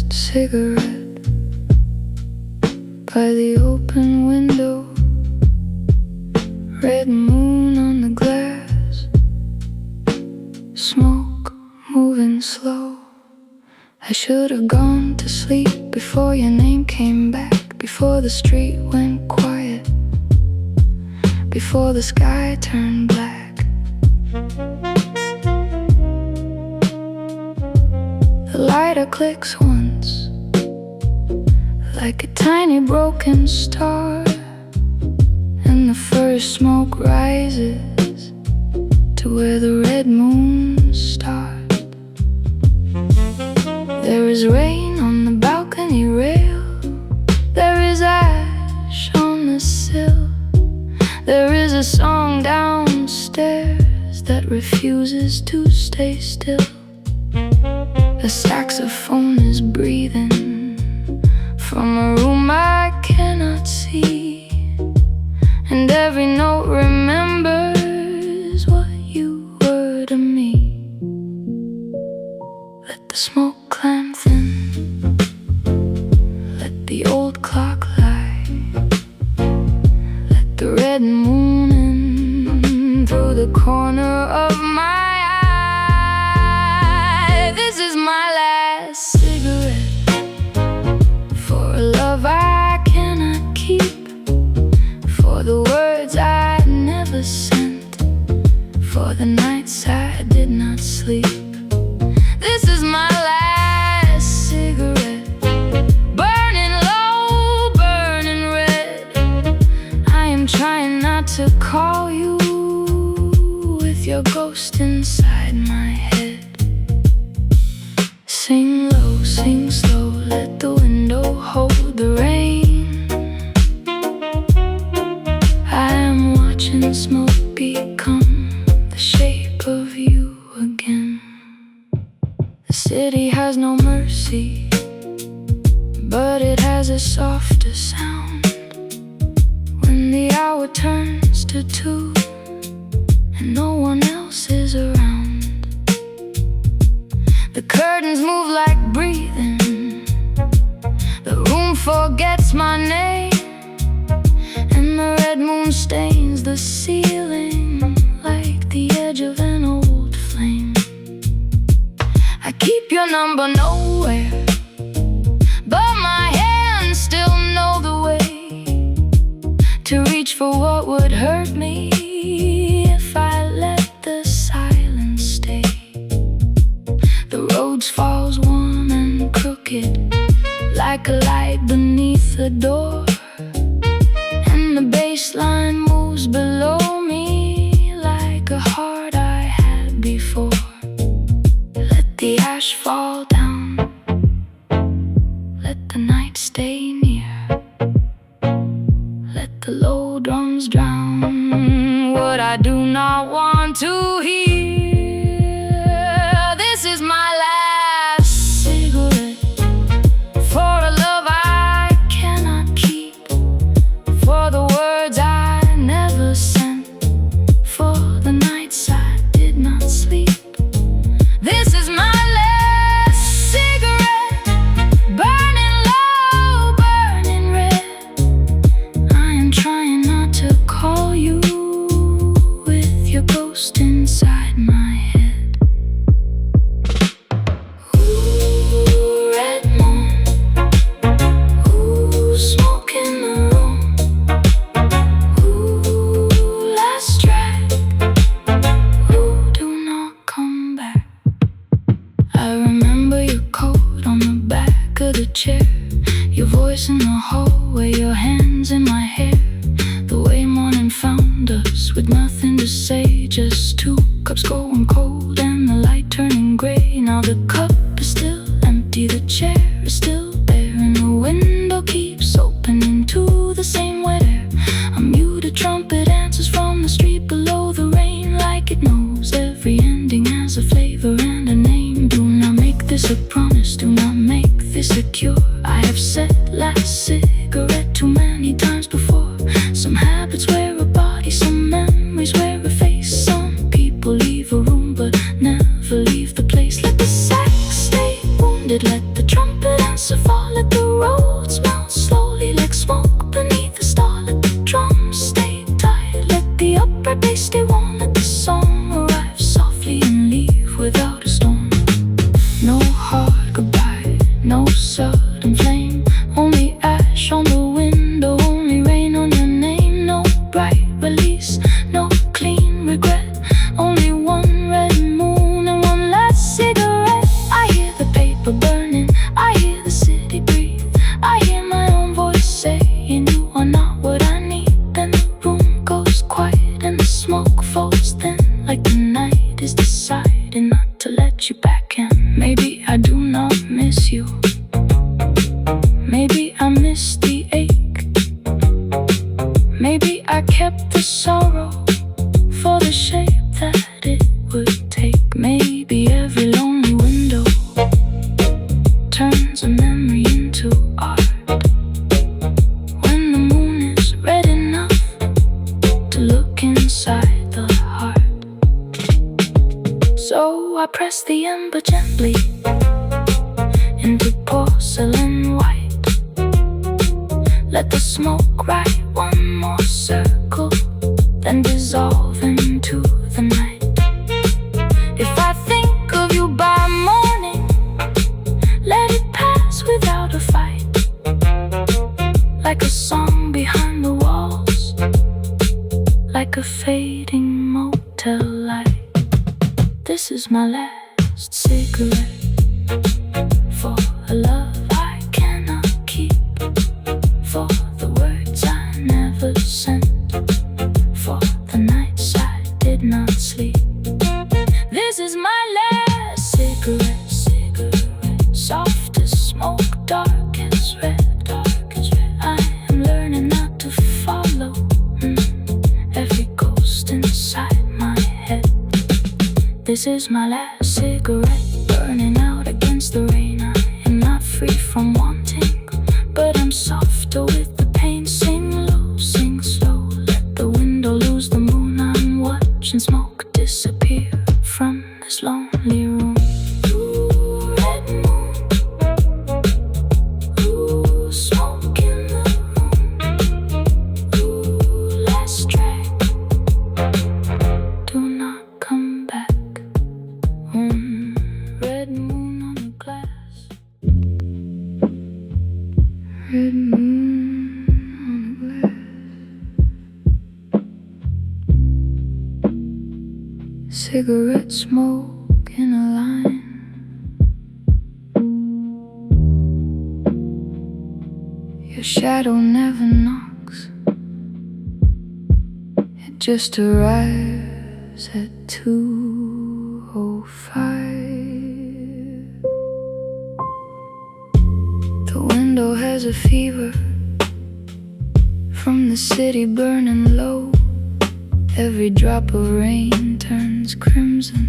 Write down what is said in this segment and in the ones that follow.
last cigarette by the open window. Red moon on the glass, smoke moving slow. I should have gone to sleep before your name came back, before the street went quiet, before the sky turned black. The lighter clicks once, like a tiny broken star, and the first smoke rises to where the red moon starts. There is rain on the balcony rail, there is ash on the sill, there is a song downstairs that refuses to stay still. The saxophone is breathing from a room I cannot see, and every note remembers what you were to me. Let the smoke climb thin, let the old clock lie, let the red moon in through the corner of my eye. This is my last cigarette for a love I cannot keep, for the words I never sent, for the nights I did not sleep. This is my last cigarette, burning low, burning red. I am trying not to call you with your ghost inside my head. Sing low, sing slow, let the window hold the rain. I am watching smoke become the shape of you again. The city has no mercy, but it has a softer sound when the hour turns to 2 and no one else is around. The curtains move like breathing, the room forgets my name, and the red moon stains the ceiling like the edge of an old flame. I keep your number nowhere, but my hands still know the way to reach for what would hurt me if I let the silence stay. The roads falls warm and crooked like a light beneath the door, and the baseline moves below me like a heart I had before. Let the ash fall down, let the night stay near, let the low drums drown what I do not want to hear. This is my last cigarette for a love I cannot keep, for the words I never sent, for the nights I did not sleep. This is my last cigarette, burning low, burning red. I am trying not to call you with your ghost inside my head. Ooh, red moon, ooh, smoke in the room, ooh, last track, ooh, do not come back. I remember your coat on the back of the chair, your voice in the hallway, your hands in my hair. The way morning found us with nothing to say, just 2 cups going cold and the light turning gray. Now the cup is still empty, the chair is still there, and the window keeps opening to the same wet air. A muted trumpet answers from the street below, the rain like it knows every ending has a flavor and a name. Do not make this a promise, do not make this a cure. I have said last cigarette too many times before. Some habits wear a body, some memories wear a face. Some people leave a room but never leave the place. Let the sax stay wounded, let the trumpet dance to fall, let the roads melt slowly like smoke beneath the star. Let the drums stay tight, let the upright bass stay warm. Let the song arrive softly and leave without a storm. No hard goodbye, no sudden flame, only ash on the window, only rain on your name. No bright release, no clean regret, only one red moon and one last cigarette. I hear the paper burning, I hear the city breathe, I hear my own voice saying you are not what I need. Then the room goes quiet and the smoke falls thin, like the night is deciding not to let you back in. Maybe I do not miss you, maybe I miss the ache, maybe I kept the sorrow for the shape that it would take. Maybe every lonely window turns a memory into art, when the moon is red enough to look inside the heart. So I press the ember gently into porcelain white, let the smoke write one more circle, then dissolve into the night. If I think of you by morning, let it pass without a fight, like a song behind the walls, like a fading motel light. This is my last cigarette for a love I cannot keep, for the words I never sent, for the nights I did not sleep. This is my last cigarette, soft as smoke, dark as red. I am learning not to follow every ghost inside my head. This is my last cigarette, burning out against the rain. I am not free from wanting, but I'm softer with the pain. Sing low, sing slow, let the window lose the moon. I'm watching smoke disappear from this lonely room. Ooh, red moon, ooh, smoke in the room, ooh, last track, do not come back. Red moon on the glass, red moon on the glass. Cigarette smoke in a line, your shadow never knocks, it just arrives at 2:05. The window has a fever from the city burning low. Every drop of rain turns crimson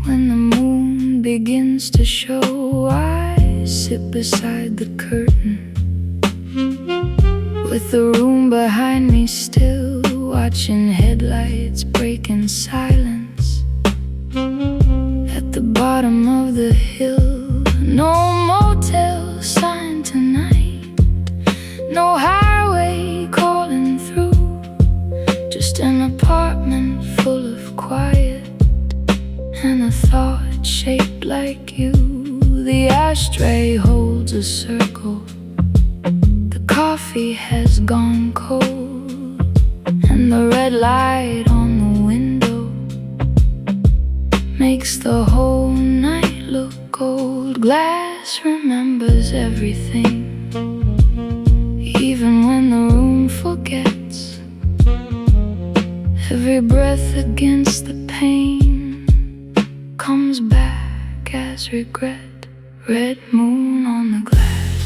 when the moon begins to show. I sit beside the curtain with the room behind me still, watching headlights break in silence at the bottom of the hill. No motel sign tonight, no highway calling through, just an apartment full of quiet and a thought shaped like you. The ashtray holds a circle, the coffee has gone cold, and the red light on the window makes the whole night look gold. Glass remembers everything, even when the room forgets. Every breath against the pain comes back as regret. Red moon on the glass,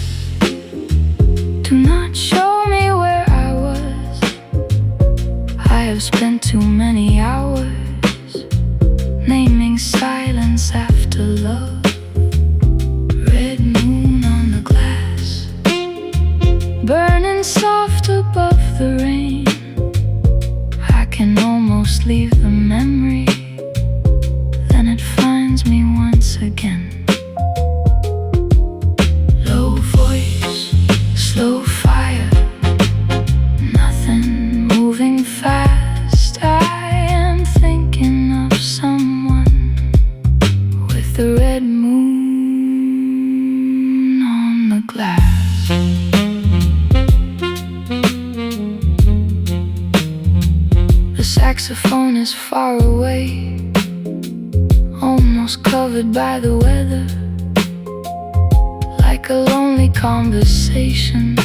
do not show me where I was. I have spent too many hours naming silence after love. Red moon on the glass, burning soft above the rain. I can almost leave the memory, then it finds me once again. saxophone is far away, almost covered by the weather, like a lonely conversation,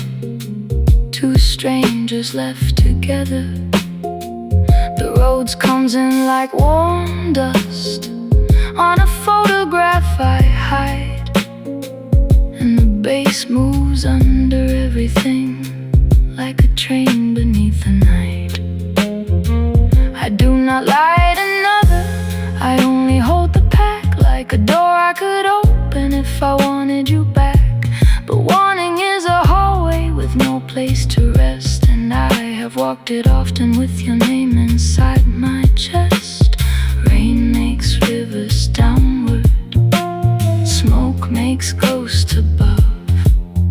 two strangers left together. The roads comes in like warm dust on a photograph I hide, and the bass moves under everything like a train beneath the night. I do not light another, I only hold the pack like a door I could open if I wanted you back. But wanting is a hallway with no place to rest, and I have walked it often with your name inside my chest. Rain makes rivers downward, smoke makes ghosts above.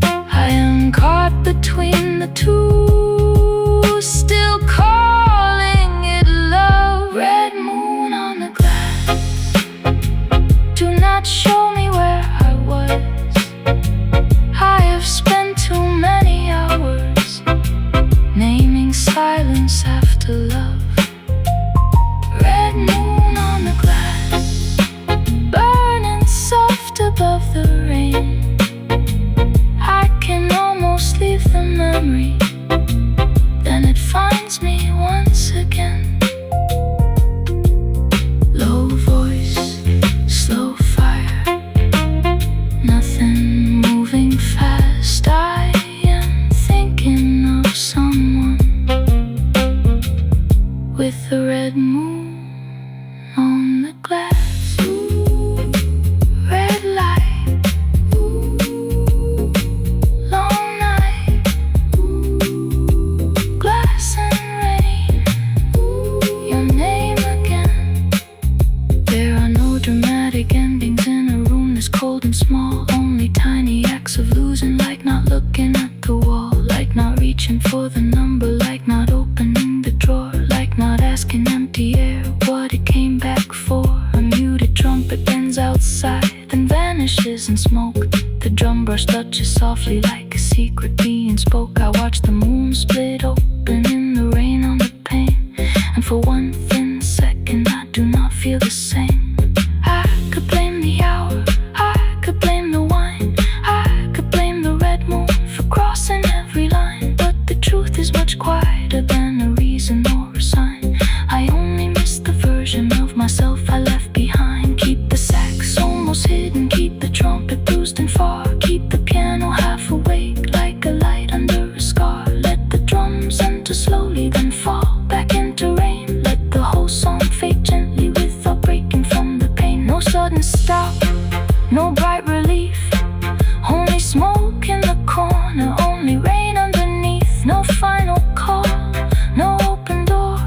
I am caught between the two, still calling it love. Red moon on the glass, do not show me where I was. I have spent too many hours naming silence after love. Red moon on the glass, burning soft above the rain. I can almost leave the memory, then it finds me once again. Low voice, slow fire, nothing moving fast. I am thinking of someone with a red moon on the glass. Red light, long night, glass and rain, your name again. There are no dramatic endings in a room this cold and small, only tiny acts of losing, like not looking at the wall, like not reaching for the number, like not opening the drawer, like not asking empty air what it came back for. A muted trumpet bends outside, then vanishes in smoke. The drum brush touches softly like a secret being spoke. I watch the moon split open in the rain on the pane, and for one thin second I do not feel the same. I could blame the hour, I could blame the wine, I could blame the red moon for crossing every line. But the truth is much quieter than a reason or a sign. I only miss the version of myself I left behind. Keep the sax almost hidden, keep the trumpet bruised and far, keep the piano half awake like a light under a scar. Let the drums enter slowly, then fall back into rain. Let the whole song fade gently without breaking from the pain. No sudden stop, no bright relief, only smoke in the corner, only rain underneath. No final call, no open door,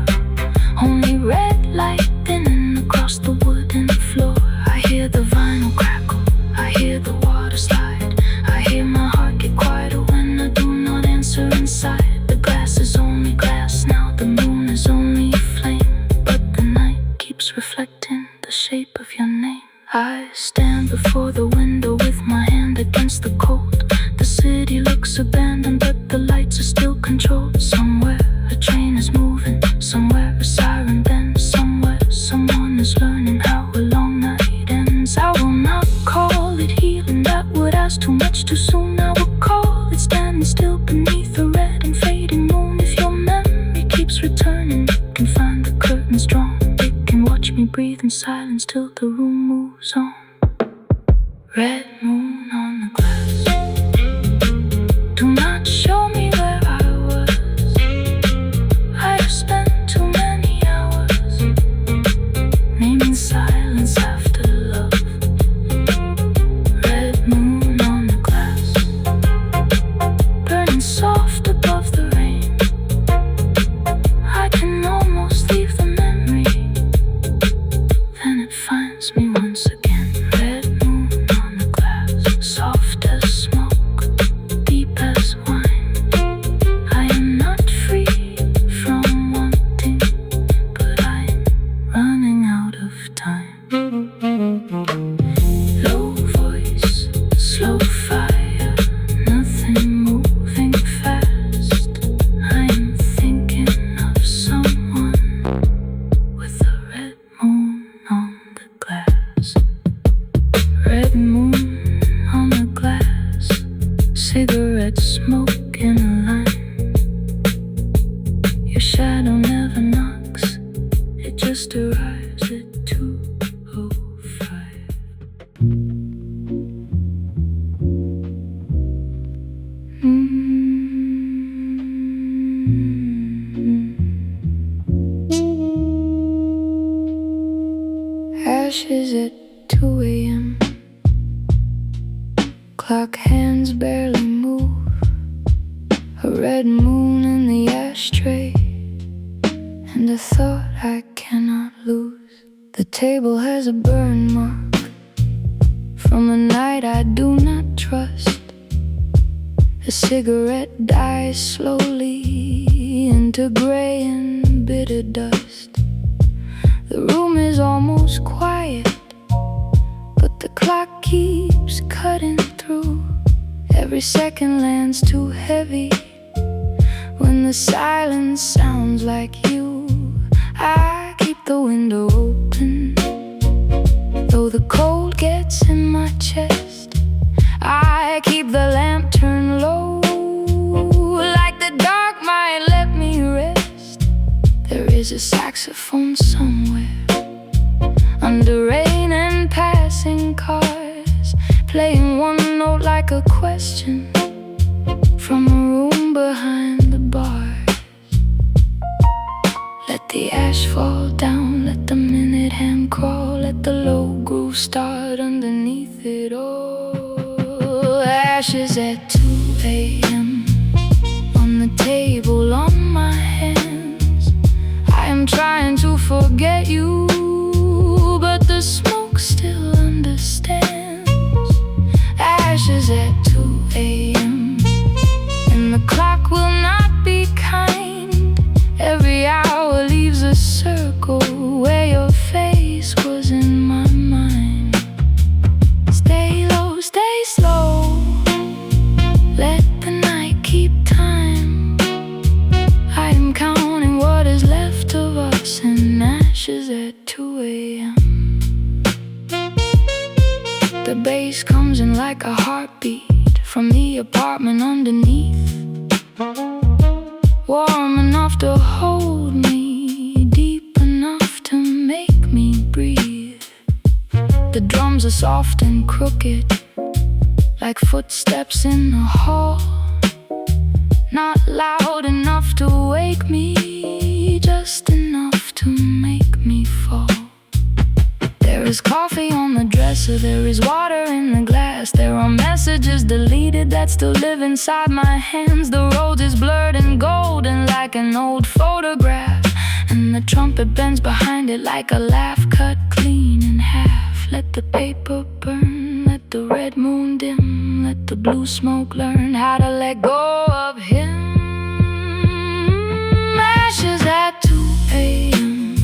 only red light thinning across the wooden floor. I hear the vinyl crackle, I hear the water slide, I hear my heart get quieter when I do not answer inside. The glass is only glass now, the moon is only a flame, but the night keeps reflecting the shape of your name. I stand before the window with my hand against the cold. The city looks abandoned, but the lights are still controlled. Somewhere a train is moving, somewhere a siren bends, somewhere someone is learning how a long night ends. I will not call it healing, that would ask too much too soon. I will call it standing still beneath a red and fading moon. If your memory keeps returning, you can find the curtains drawn. You can watch me breathe in silence till the room moves on. Red moon on the glass, do not show me where I was. I have spent too many hours naming silence after love. Red moon on the glass, burning soft above the rain. I can almost leave the memory, then it finds me cigarette smoke in a line. Your shadow never knocks, it just arrives at 2:05. Ashes at 2 a.m. Clock hands barely move. A red moon in the ashtray, and a thought I cannot lose. The table has a burn mark from a night I do not trust. A cigarette dies slowly into gray and bitter dust. The room is almost quiet, but the clock keeps cutting through. Every second lands too heavy when the silence sounds like you. I keep the window open, though the cold gets in my chest. I keep the lamp turned low, like the dark might let me rest. There is a saxophone somewhere, under rain and passing cars, playing one note like a question from a room behind the bars. Let the ash fall down, let the minute hand crawl, let the low groove start underneath it all. Ashes at 2 a.m. on the table, on my hands. I am trying to forget you, but the smoke still understands. Ashes at 2 a.m. and the clock will not be kind. Every hour leaves a circle where your face was in my mind. Stay low, stay slow, let the night keep time. I am counting what is left of us in ashes at 2 a.m. The bass comes in like a heartbeat from the apartment underneath, warm enough to hold me, deep enough to make me breathe. The drums are soft and crooked, like footsteps in the hall, not loud enough to wake me, just enough to make me fall. There is coffee on the dresser, there is water in the glass. There are messages deleted that still live inside my hands. The road is blurred and golden like an old photograph, and the trumpet bends behind it like a laugh cut clean in half. Let the paper burn, let the red moon dim, let the blue smoke learn how to let go of him. Ashes at 2 a.m.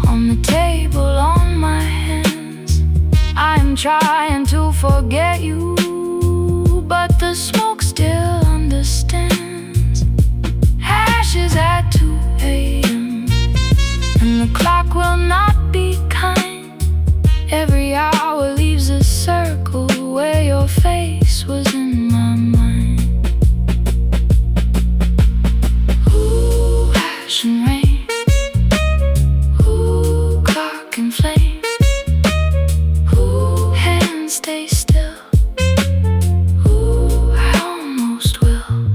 on the table, on my hands. I'm trying to forget you, but the smoke still understands. Ashes at 2 a.m. and the clock will not be kind. Every hour leaves a circle where your face was in my mind. Ooh, ash and rain, ooh, clock and flame, ooh, hands stay still, ooh, I almost will.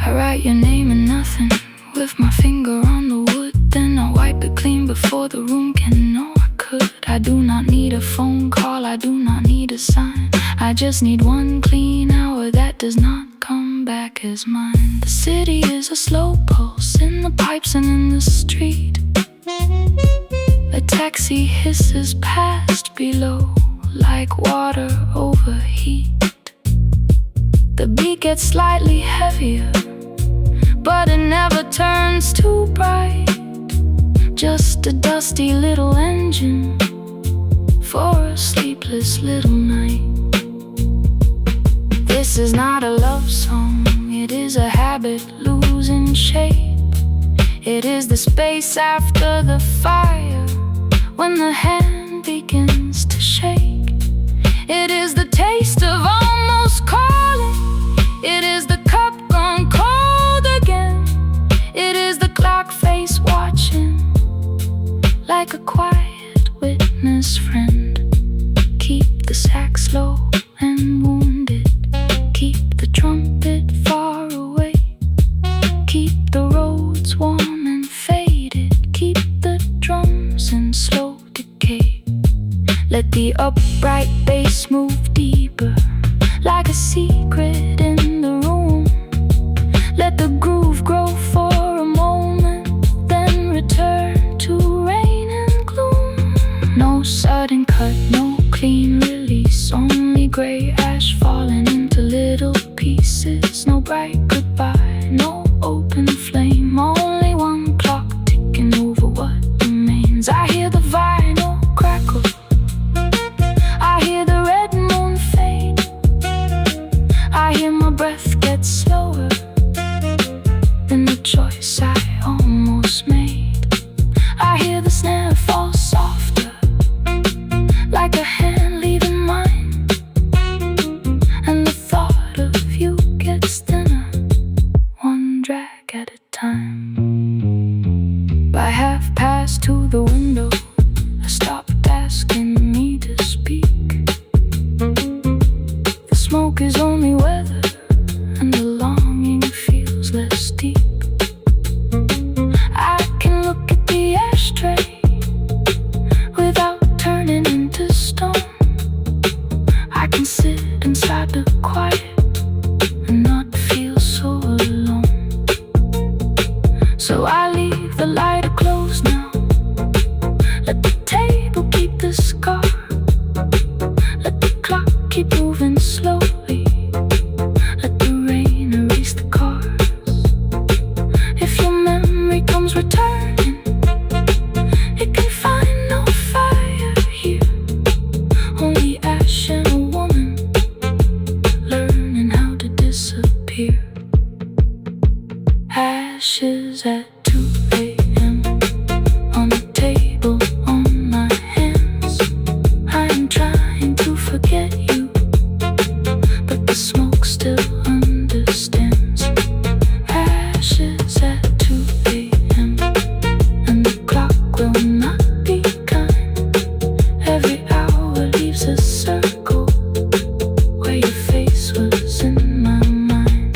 I write your name in nothing with my finger on the wood, then I wipe it clean before the room can know I could. I do not need a phone call, I do not need a sign. I just need one clean hour that does not come back as mine. The city is a slow pulse in the pipes and in the street. A taxi hisses past below like water over heat. The beat gets slightly heavier, but it never turns too bright. Just a dusty little engine for a sleepless little night. This is not a love song, it is a habit losing shape. It is the space after the fire, when the hand begins to shake. It is the taste of almost calling, falling into little pieces. No bright goodbye, no open flame, only one clock ticking over what remains. I hear the vinyl crackle, I hear the red moon fade, I hear my breath get slower than the choice I almost made. I hear the snare fall softer, like a hand leaving mine, and the thought of you gets thinner, one drag at a time. By 2:30 the window, I stopped asking me to speak. The smoke is only weather, and the longing feels less deep. I can look at the ashtray without turning into stone. I can sit inside the quiet and not feel so alone. So I leave the lighter closed now. Let the table keep the scar. Let the clock keep moving slowly. Let the rain erase the cars. If your memory comes returning, it can find no fire here, only ash and a woman learning how to disappear. Ashes at 2 a.m. on the table, on my hands. I am trying to forget you, but the smoke still understands. Ashes at 2 a.m. and the clock will not be kind. Every hour leaves a circle where your face was in my mind.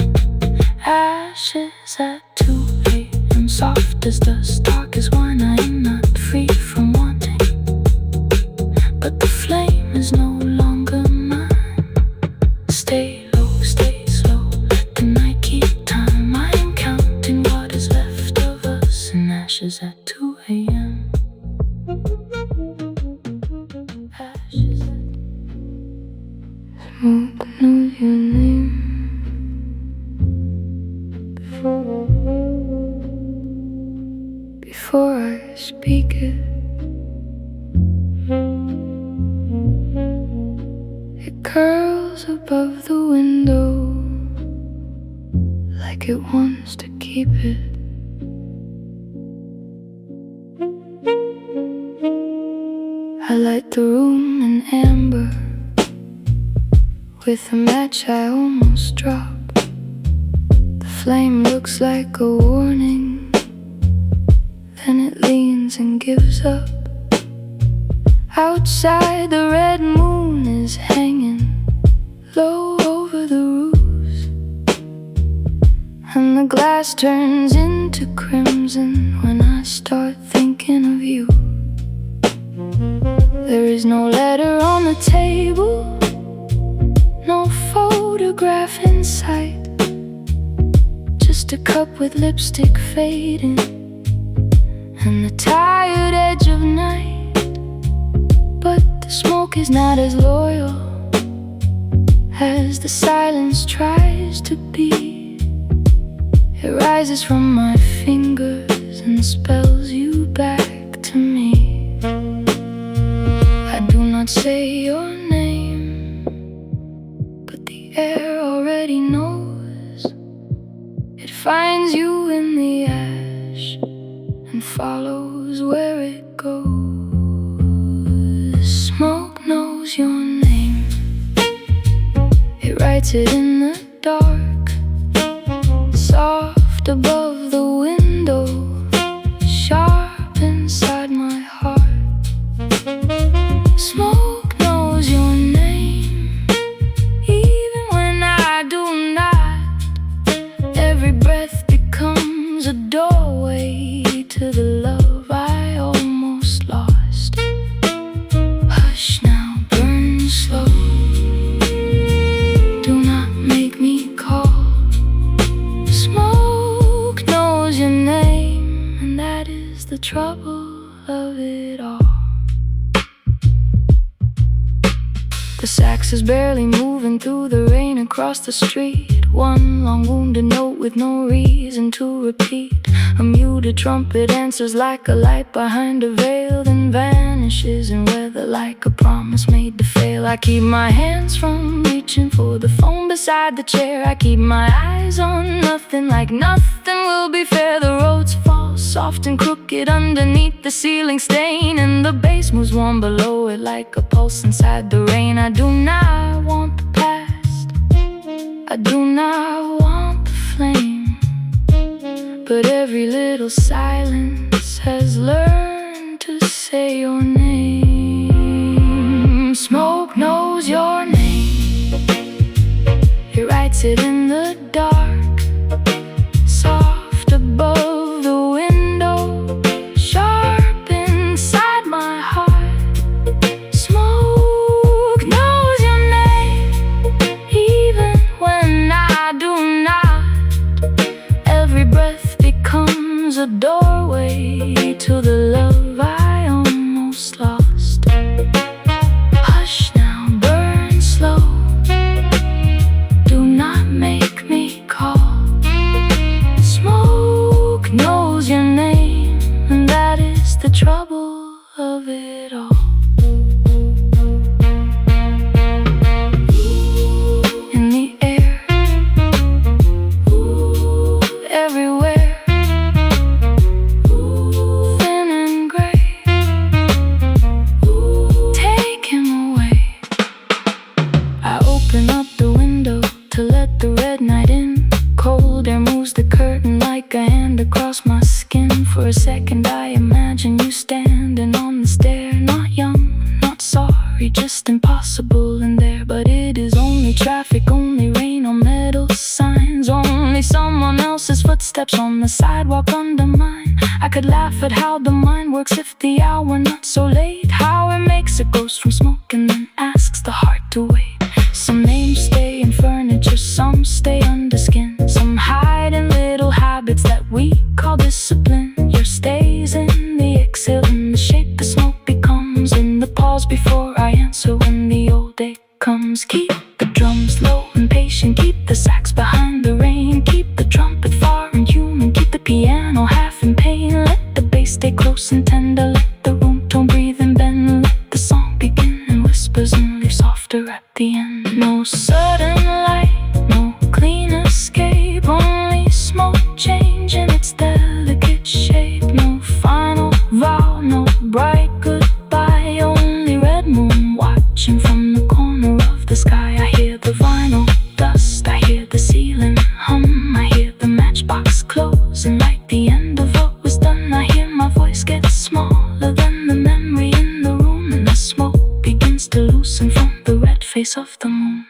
Ashes at 2 a.m. soft as dust, dark as wine. I am not free from wanting, but the flame is no longer mine. Stay low, stay slow, let the night keep time. I am counting what is left of us in ashes at 2 a.m. Ashes at... Smoke knows your name before I speak it. It curls above the window like it wants to keep it. I light the room in amber with a match I almost dropped. The flame looks like a warning, then it leans and gives up. Outside the red moon is hanging low over the roofs, and the glass turns into crimson when I start thinking of you. There is no letter on the table, no photograph in sight, just a cup with lipstick fading and the tired edge of night. But the smoke is not as loyal as the silence tries to be. It rises from my fingers and spells you back to me. I do not say your name, but the air already knows. It finds you in the ash and follows where it goes. Smoke knows your name, it writes it in the dark, soft above the window, sharp inside my heart. Smoke knows your name, even when I do not. Every breath becomes a doorway to the love I almost lost. Hush now, burn slow, do not make me call. Smoke knows your name, and that is the trouble of it all. The sax is barely moving Driving through the rain across the street, one long wounded note with no reason to repeat. A muted trumpet answers like a light behind a veil, then vanishes in weather like a promise made to fail. I keep my hands from reaching for the phone beside the chair. I keep my eyes on nothing, like nothing will be fair. The roads fall soft and crooked underneath the ceiling stain, and the bass moves warm below it like a pulse inside the rain. I do not want the past, I do not want the flame, but every little silence has learned to say your name. Smoke knows your name, it writes it in the dark, soft above the window, sharp inside my heart. Smoke knows your name, even when I do not. Every breath becomes a doorway to the love I almost lost. Hush now, burn slow, do not make me call. Smoke knows your name, and that is the trouble of it all. In the air, everywhere, thin and gray, take him away. I open up the window to let the red night in. Cold air moves the curtain like a hand across my skin. For a second I imagine you standing on the stair, not young, not sorry, just impossible in there. But it is only traffic, only rain on metal signs, only someone else's footsteps on the sidewalk under mine. I could laugh at how the mind works if the hour not so late, how it makes a ghost from smoke and then asks the heart to wait. Some names stay in furniture, some stay under skin, some hide in little habits that we call discipline. Your stays in the exhale, in the shape the smoke becomes, in the pause before I answer when the old day comes. Keep the drums low and patient, keep the sax behind the rain, keep the trumpet far and human, keep the piano half in pain. Let the bass stay close and tender, let the room tone breathe and bend, let the song begin in whispers and leave softer at the end. No sudden light, no clean escape, only smoke changing its delicate shape. No final vow, no bright goodbye, only red moon watching from the corner of the sky. I hear the vinyl dust, I hear the ceiling hum, I hear the matchbox close and light the end of what was done. I hear my voice get smaller than the memory in the room, and the smoke begins to loosen from the red face of the moon.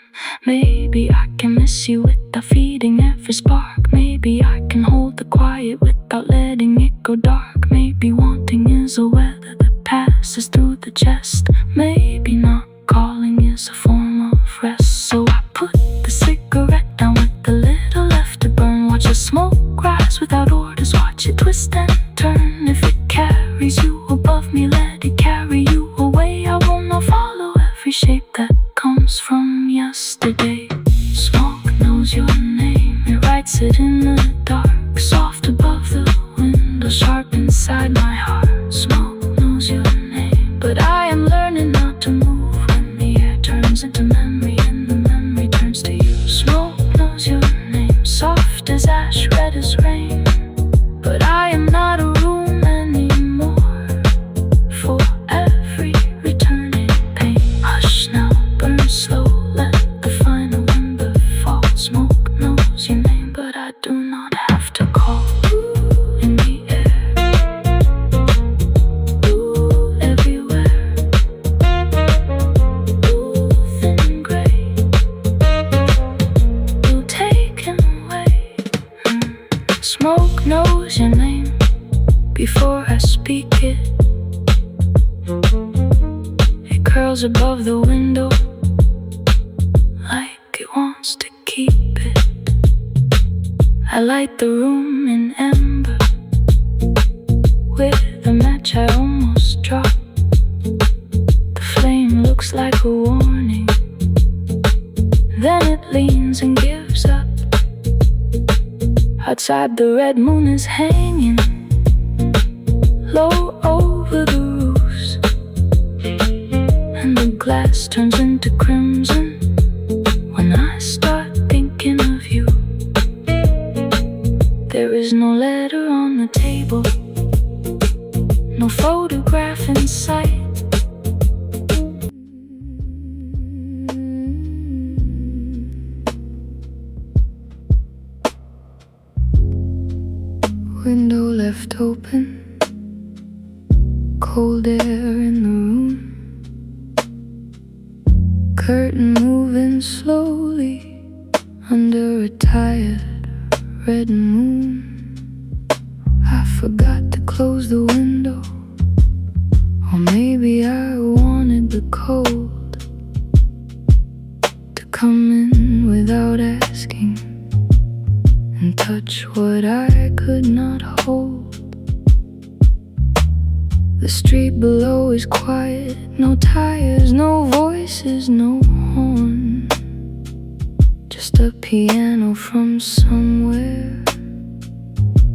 Maybe I can miss you without feeding every spark. Maybe I can hold the quiet without letting it go dark. Maybe wanting is a weather that passes through the chest. Maybe not calling is a form of rest. So I put the cigarette down with the little left to burn. Watch the smoke rise without orders, watch it twist and turn. If it carries you above me, let it carry you away. I will not follow every shape that comes from yesterday. Smoke knows your name, it writes it in the dark, soft above the window, sharp inside my heart. Smoke knows your name, but I am learning not to move when the air turns into memory and the memory turns to you. Smoke knows your name, soft as ash, red as rain, but I am not a room anymore for every returning pain. Hush now, burn slow, let the final ember fall. Smoke knows your name, but I do not have to call. In the air, everywhere, thin gray, you take him away. Smoke knows your name before I speak it. It curls above the window like it wants to keep it. I light the room in ember with a match I almost dropped. The flame looks like a warning veins and gives up. Outside the red moon is hanging low over the roofs, and the glass turns into crimson when I start thinking of you. There is no letter on the table, no photograph in sight. Window left open, cold air in the room, curtain moving slowly under a tired red moon. I forgot to close the window, or maybe I wanted the cold to come in without asking and touch what I could not hold. The street below is quiet, no tires, no voices, no horn, just a piano from somewhere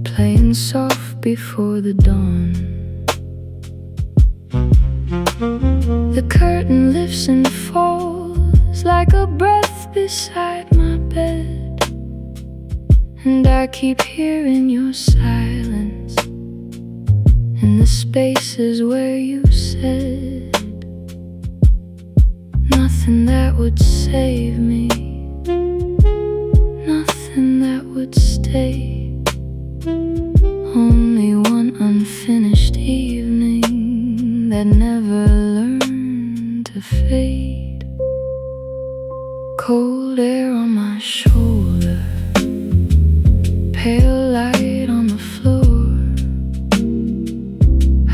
playing soft before the dawn. The curtain lifts and falls like a breath beside my bed, and I keep hearing your silence in the spaces where you said nothing that would save me, nothing that would stay, only one unfinished evening that never learned to fade. Cold air on my shoulder, pale light on the floor.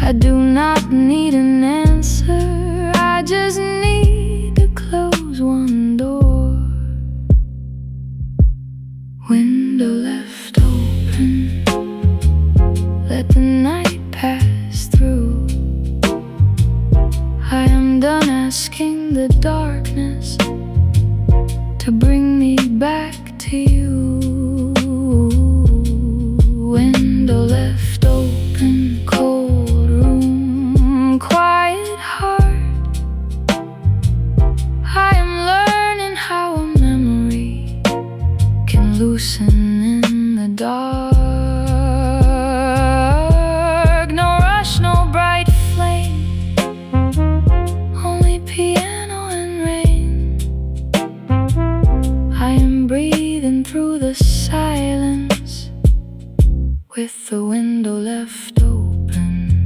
I do not need an answer, I just need to close one door. Window left open, let the night pass through. I am done asking the darkness to bring me back to you. Window left open, cold room, quiet heart. I am learning how a memory can loosen in the dark. No rush, no bright flame, only piano and rain. I am breathing through the silence with the window left open.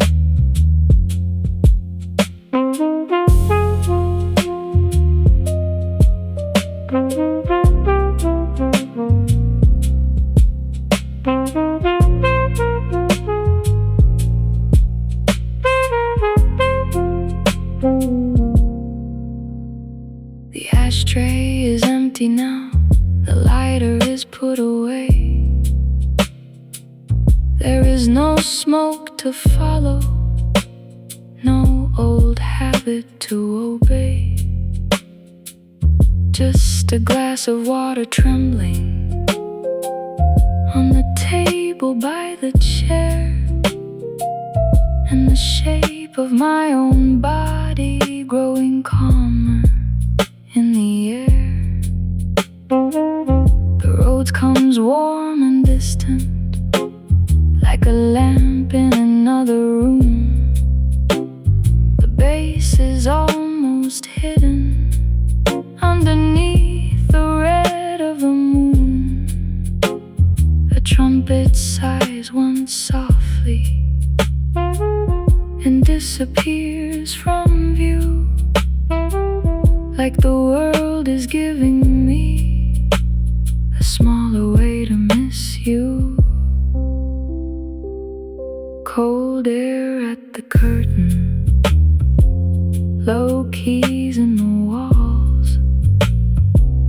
The ashtray is empty now, the lighter is put away. There is no smoke to follow, no old habit to obey. Just a glass of water trembling on the table by the chair, and the shape of my own body growing calmer in the air. The road comes warm and distant, like a lamp in another room. The base is almost hidden underneath the red of the moon. A trumpet sighs once softly and disappears from view, like the world is giving me a smaller way to miss you. Cold air at the curtain, low keys in the walls.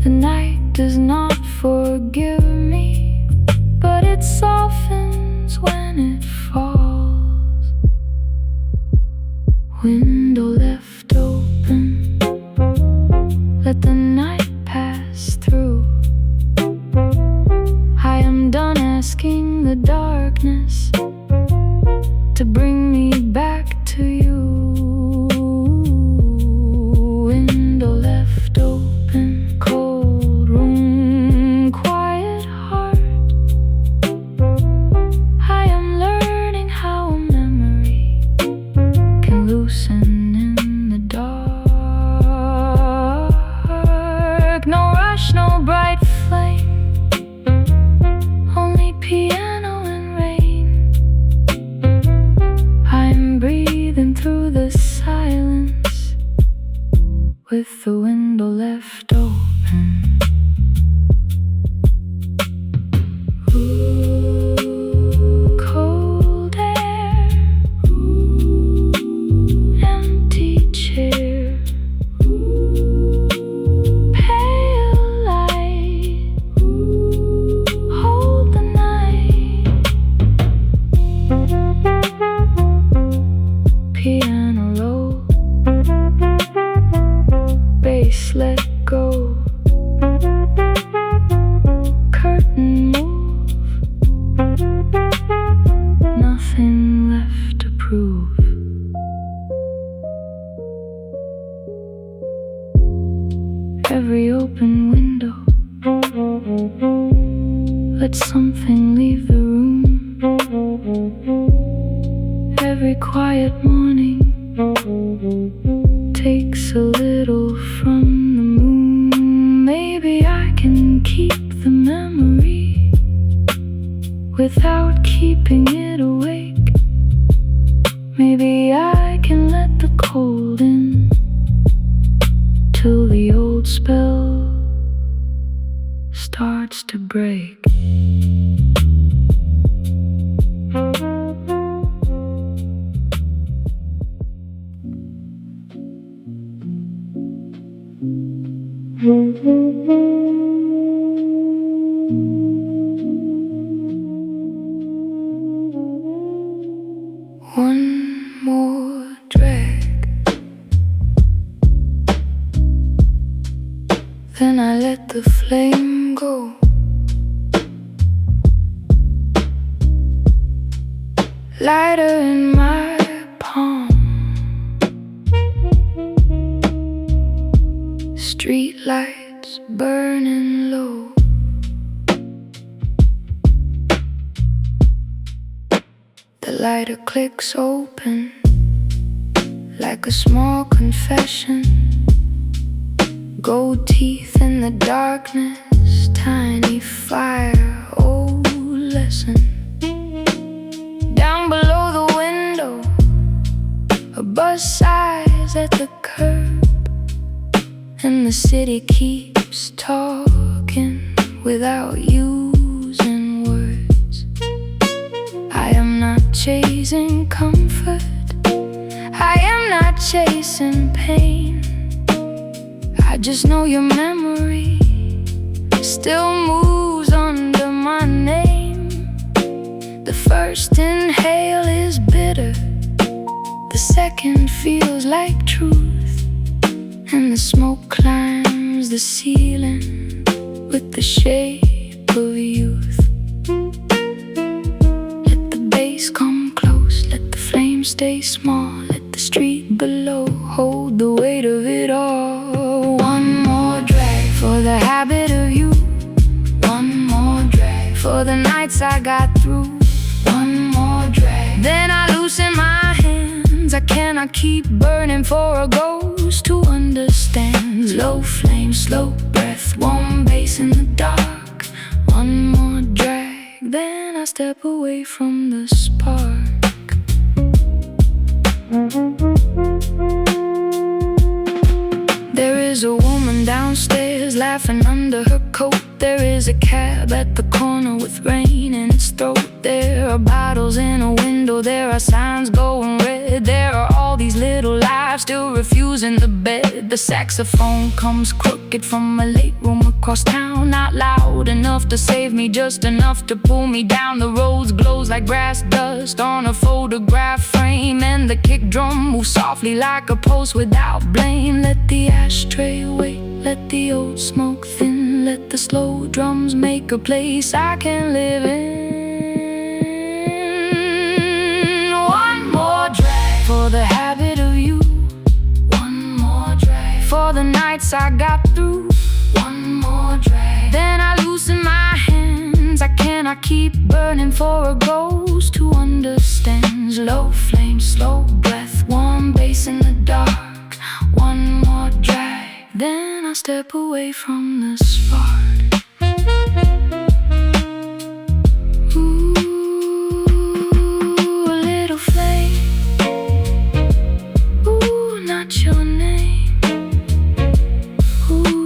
The night does not forgive me, but it softens when it falls. Window left open, let the night pass through. asking the darkness to bring me back to you. Window left open, cold room, quiet heart. I am learning how a memory can loosen in the dark. No rush, no bright flame, only piano and rain. I'm breathing through the silence with the window left open. Ooh, cold air, empty chair, pale light, hold the night. Piano low, bass let go, curtain move, nothing left to prove. Every open window let something leave the room. Every quiet morning takes a little from the moon. Maybe I can keep the memory without keeping it awake. Maybe I can let the cold in till the old spell starts to break. One more drag, then I let the flame go. Lighter in my palm, street lights burning low. The lighter clicks open like a small confession. Gold teeth in the darkness, tiny fire, old lesson. Down below the window, a bus sighs at the curb, and the city keeps talking without using words. I am not chasing comfort, I am not chasing pain. I just know your memory still moves under my name. The first inhale is bitter, the second feels like truth, and the smoke climbs the ceiling with the shape of youth. Let the bass come close, let the flame stay small, let the street below hold the weight of it all. One more drag for the habit of you, one more drag for the nights I got through, one more drag, then I loosen my hands. I cannot keep burning for a ghost who understands. Low flame, slow breath, warm bass in the dark. One more drag, then I step away from the spark. There is a woman downstairs laughing under her coat. There is a cab at the corner with rain in its throat. There are bottles in a window, there are signs going red. There are all these little lives still refusing the bed. The saxophone comes crooked from a late room across town, not loud enough to save me, just enough to pull me down. The roads glows like grass dust on a photograph frame, and the kick drum moves softly like a pulse without blame. Let the ashtray wait, let the old smoke thin, let the slow drums make a place I can live in. the nights I got through. One more drag, then I loosen my hands. I cannot keep burning for a ghost who understands. Low flame, slow breath, warm bass in the dark. One more drag, then I step away from the spark.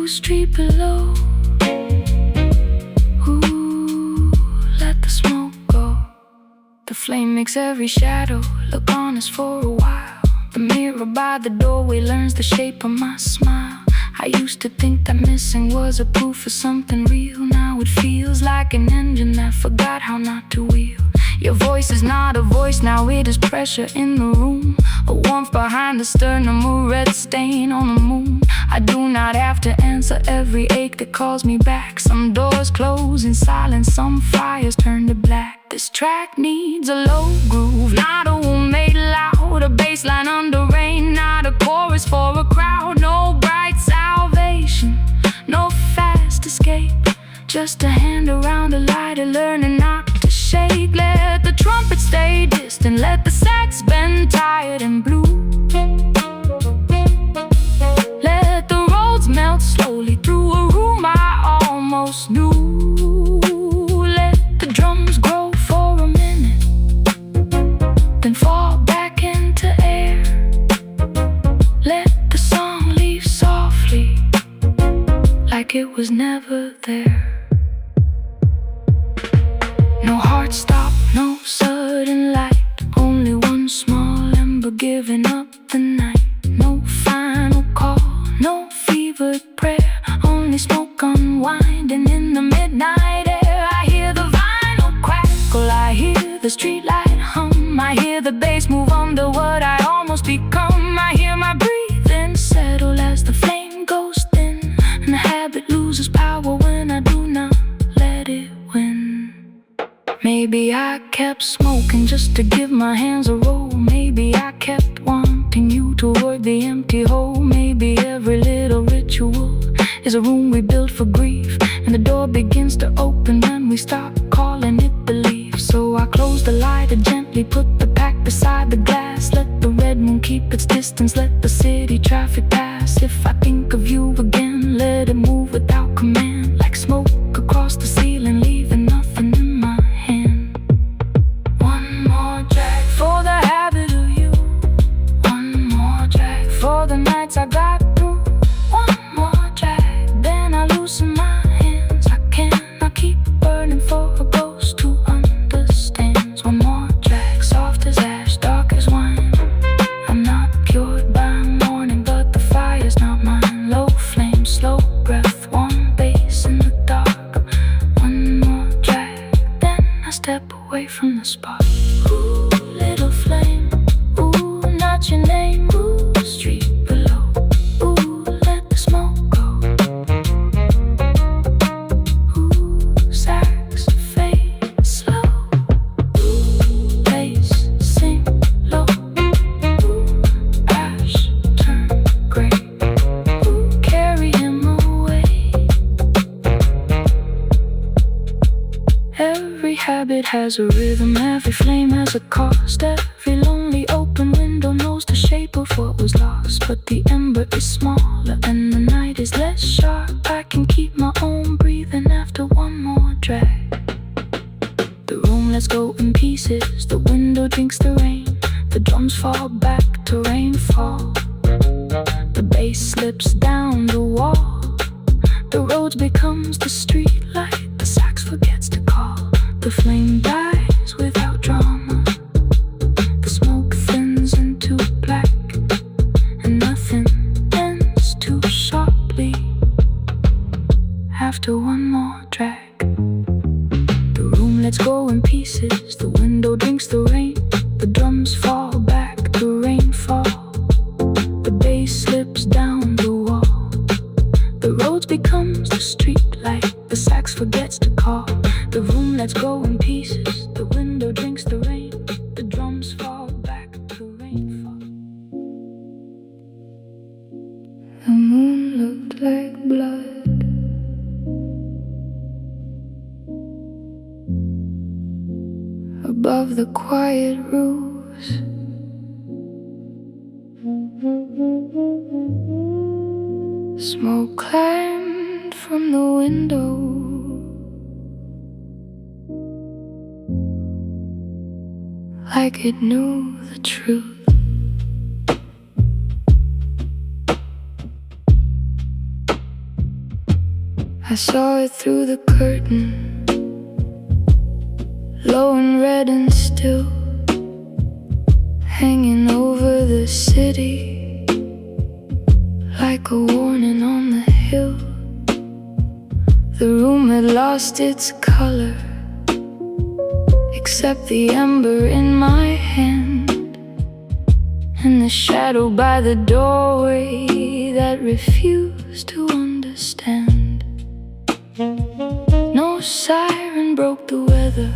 Street below. Ooh, let the smoke go. The flame makes every shadow look honest for a while. The mirror by the doorway learns the shape of my smile. I used to think that missing was a proof of something real. Now it feels like an engine that forgot how not to wheel. Your voice is not a voice, now it is pressure in the room. A warmth behind the sternum, a red stain on the moon. I do not have to answer every ache that calls me back. Some doors close in silence, some fires turn to black. This track needs a low groove, not a wound made loud. A bass line under rain, not a chorus for a crowd. No bright salvation, no fast escape. Just a hand around a lighter, learning not to shake. Let the trumpet stay distant, let the sax bend tired and blue. Let the roads melt slowly through a room I almost knew. Let the drums grow for a minute, then fall back into air. Let the song leave softly, like it was never there. No hard stop, no sudden light, only one small ember giving up the night. No final call, no fevered prayer, only smoke unwinding in the midnight air. I hear the vinyl crackle, I hear the streetlight hum, I hear the bass move under what I almost become. I hear my breathing settle as the flame goes thin, and the habit loses power when I do not let it win. Maybe I kept smoking just to give my hands a roll. Maybe I kept wanting you toward the empty hole. Maybe every little ritual is a room we built for grief, and the door begins to open when we stop calling it belief. So I close the light and gently put the pack beside the glass. Let the red moon keep its distance, let the city traffic pass. If I think of you again, let it move without command, like smoke across the ceiling, leaving nothing in my hand. One more drag for the habit of you. One more drag for the nights I got through. One more drag, then I loosen my hands. I cannot keep burning for a ghost who understands. One more drag, soft as ash, dark as wine. I'm not cured by morning, but the fire's not mine. Low flame, slow breath, warm bass in the dark. One more drag, then I step away from the spot. Ooh, little flame, ooh, not your name. Ooh, street below, ooh, let the smoke go. Ooh, sax fade slow. Ooh, bass sing low. Ooh, ash turn gray. Ooh, carry him away. Every habit has a rhythm, every flame has a cost. Every lonely open window knows the shape of what was lost. But the ember is smaller and the night is less sharp. I can keep my own breathing after one more drag. The room lets go in pieces, the window drinks the rain. The drums fall back to rainfall. The bass slips down the wall. The road becomes the street light, the sax forgets to call. The flame dies without drama. The smoke thins into black, and nothing ends too sharply after one more drag. The room lets go in pieces, the window drinks the rain. The drums fall back to rainfall. The bass slips down the wall. The road becomes the street light, the sax forgets to call. The room lets go in pieces, the window drinks the rain. The drums fall back to rainfall. The moon above the quiet roofs. Smoke climbed from the window, like it knew the truth. I saw it through the curtain, low and red and still, hanging over the city like a warning on the hill. The room had lost its color, except the ember in my hand, and the shadow by the doorway that refused to understand. No siren broke the weather,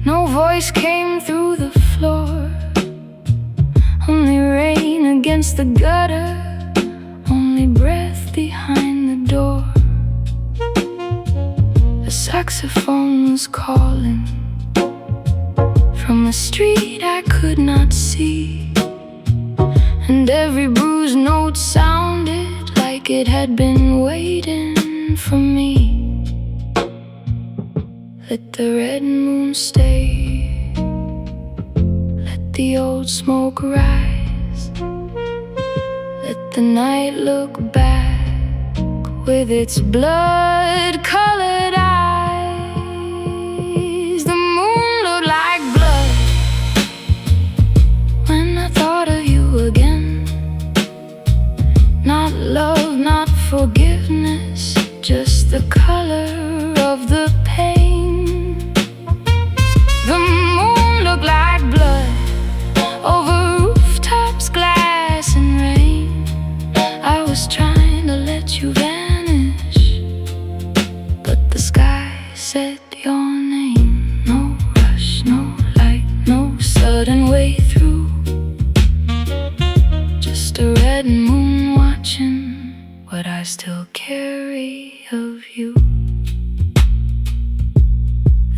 no voice came through the floor, only rain against the gutter, only breath behind the door. A saxophone was calling from a street I could not see, and every bruised note sounded like it had been waiting for me. Let the red moon stay, let the old smoke rise, let the night look back with its blood-colored eyes. The moon looked like blood when I thought of you again. Not love, not forgiveness, just the color of the pain. The moon looked like blood over rooftops, glass and rain. I was trying to let you vanish, but the sky said your name. No rush, no light, no sudden way through, just a red moon watching what I still carry of you.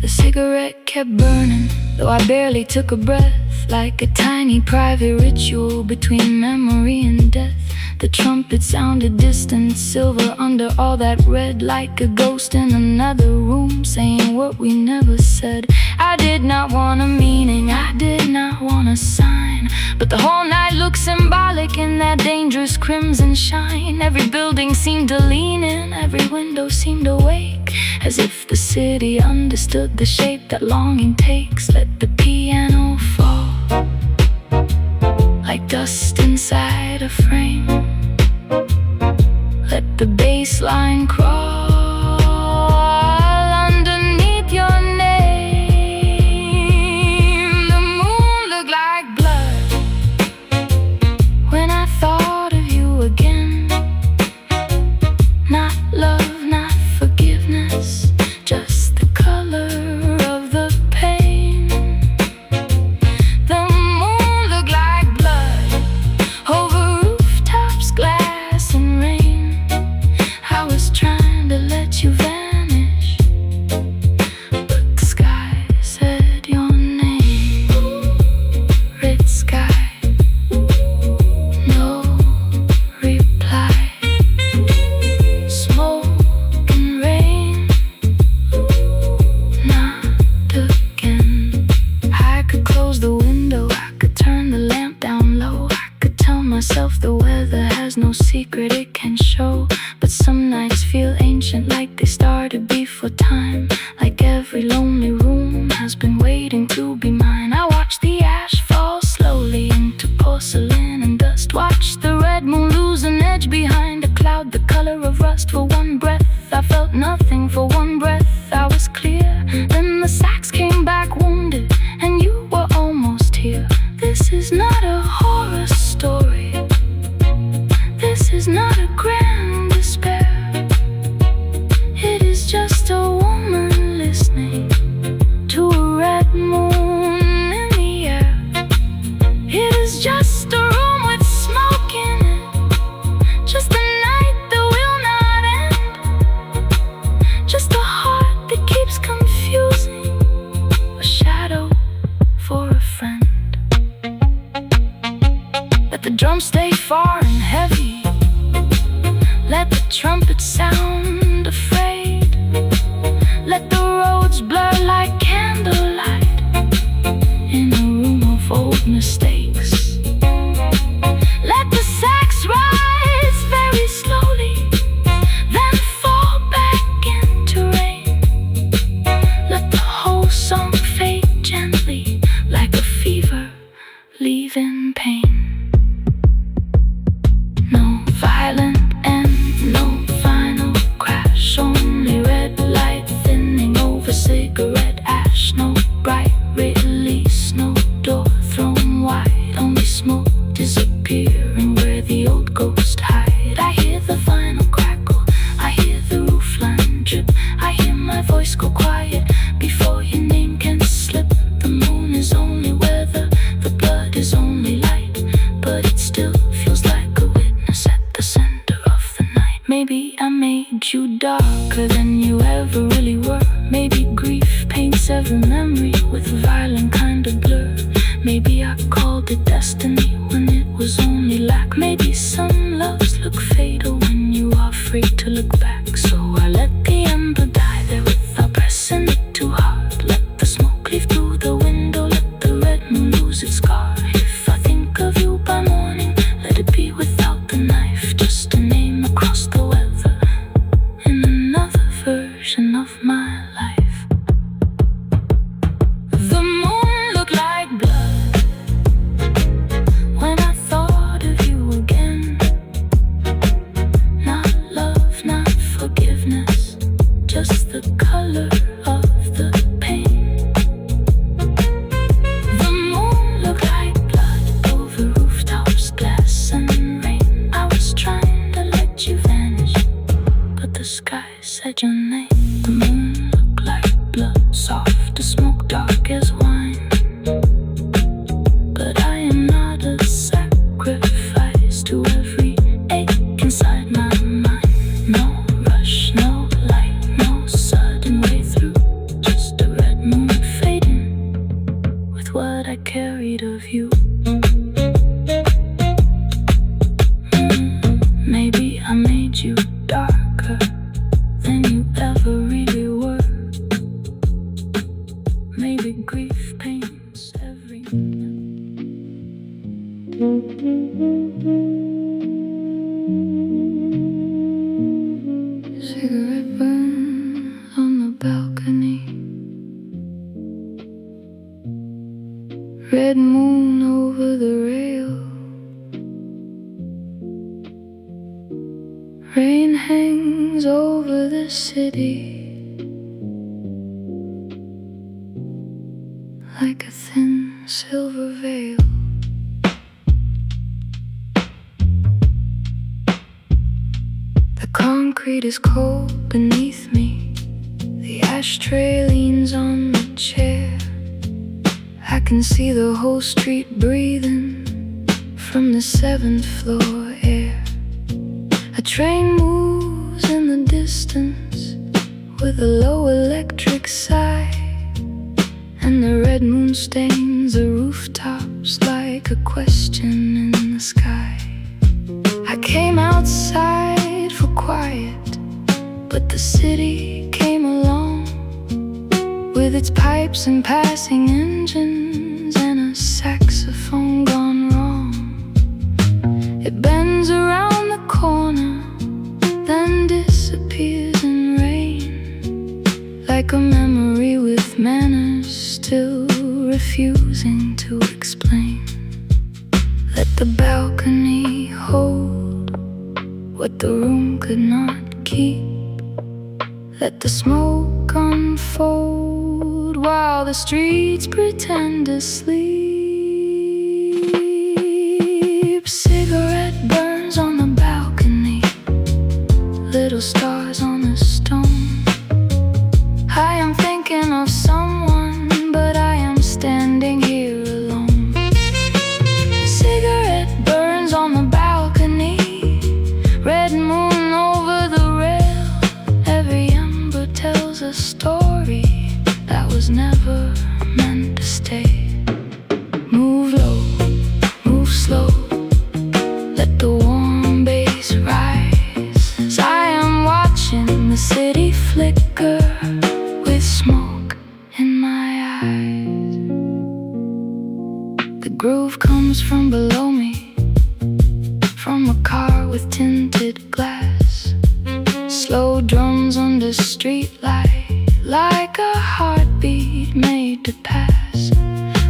The cigarette kept burning, though I barely took a breath, like a tiny private ritual between memory and death. The trumpet sounded distant, silver under all that red, like a ghost in another room, saying what we never said. I did not want a meaning, I did not want a sign, but the whole night looked symbolic in that dangerous crimson shine. Every building seemed to lean in, every window seemed awake, as if the city understood the shape that longing takes. Let the piano fall like dust inside a frame, let the bass line crawl underneath your name. The moon looked like blood when I thought of you again. Not love, not forgiveness, just the color of the pain. The moon looked like blood over rooftops, glass and rain. I was trying to let you vanish, but the sky said your name. Red sky, no reply. Smoke and rain, not again. I could close the window, I could turn the lamp down low, I could tell myself the weather has no secret it can show. But some nights feel ancient, like they started before time, like every lonely room has been waiting to be mine. I watch the ash fall slowly into porcelain and dust, watch the red moon lose an edge behind a cloud, the color of rust. For one breath I felt nothing, for one breath I was clear. Then the sax came back wounded, and you were almost here. This is not a horror story, this is not a grand despair. It is just a woman listening to a red moon in the air. It is just a room with smoke in it, just a night that will not end, just a my voice go quiet before your name can slip. The moon is only weather, the blood is only light, but it still feels like a witness at the center of the night. Maybe I made you darker than you ever really were. Maybe grief paints every memory with a violent kind of blur. Maybe I called it destiny when it was only lack. Maybe some loves look fatal when you are afraid to look back. So I let the ember die there without pressing it too hard. Let the smoke leave through the window, let the red moon lose its scar. If I think of you by morning, let it be without the knife. Just a name across the weather in another version of my life. The moon looked like blood when I thought of you again. Not love, not forgiveness, just the color of the pain. The moon looked like blood over rooftops, glass and rain. I was trying to let you vanish, but the sky said your name. The moon looked like blood, soft as smoke, dark as wine. But I am not a sacrifice to every ache inside my mind. No rush, no light, no sudden way through, just a red moon fading with what I carried of you. Maybe I made you darker than you ever really were. Maybe grief paints every cigarette burn on the balcony. Red moon over the rail. Rain hangs over the city like a thin silver veil. The concrete is cold beneath me. The ashtray leans on the chair. I can see the whole street breathing from the 7th floor air. A train moves in the distance with a low electric sigh, and the red moon stains the rooftops like a question in the sky. I came outside for quiet, but the city came along with its pipes and passing engines and a saxophone gone wrong. It bends around the corner, then disappears in rain, like a memory with manners still refusing to explain. Let the balcony hold what the room could not keep. Let the smoke unfold while the streets pretend to sleep. Cigarette burns on the balcony, little stars on the stone. I am thinking of someone, but I am standing here alone. Cigarette burns on the balcony, red moon over the rail. Every ember tells a story that was never meant to stay. Move low, move slow, let the warm bass rise as I am watching the city flicker with smoke in my eyes. The groove comes from below me, from a car with tinted glass. Slow drums under streetlight, like a heartbeat made to pass.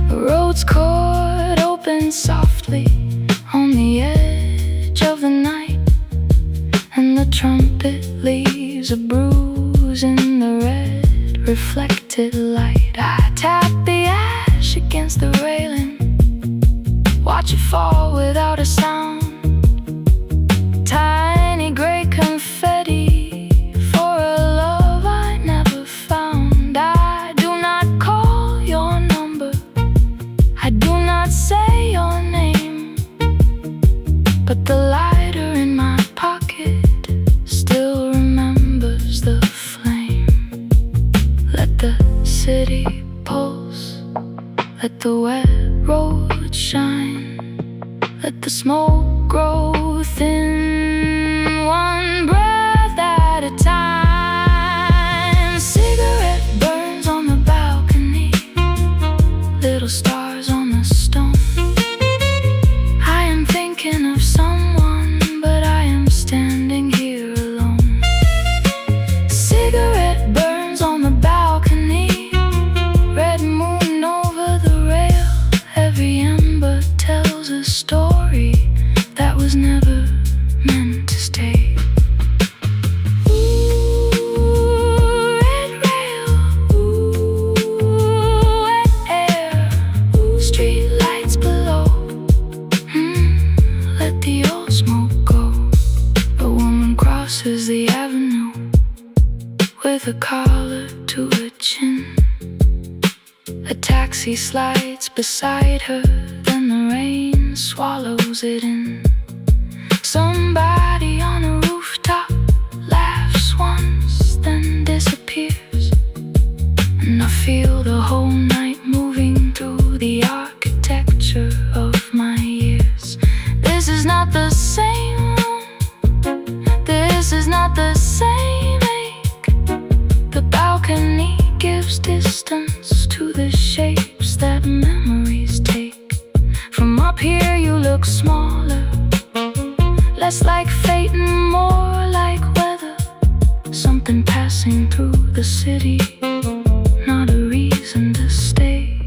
The road's chord opens softly on the edge of the night, and the trumpet leaves a bruise in the red reflected light. I tap the ash against the railing, watch it fall without a sound. Tiny gray confetti for a love I never city pulse. Let the wet road shine. Let the smoke grow thin, one breath at a time. Cigarette burns on the balcony, little stars on the stone. I am thinking of someone, but I am standing here alone. Cigarette burns on the balcony, red moon over the rail. Every ember tells a story that was never meant to stay. Ooh, red rail, ooh, wet air, street lights below. Let the old smoke go. A woman crosses the avenue with a collar to her chin. A taxi slides beside her, then the rain swallows it in. Somebody on a rooftop laughs once, then disappears. And I feel the whole night moving through the architecture of my years. This is not the same room, this is not the same ache. The balcony gives distance to the shapes that memories take. From up here you look smaller, less like fate and more like weather. Something passing through the city, not a reason to stay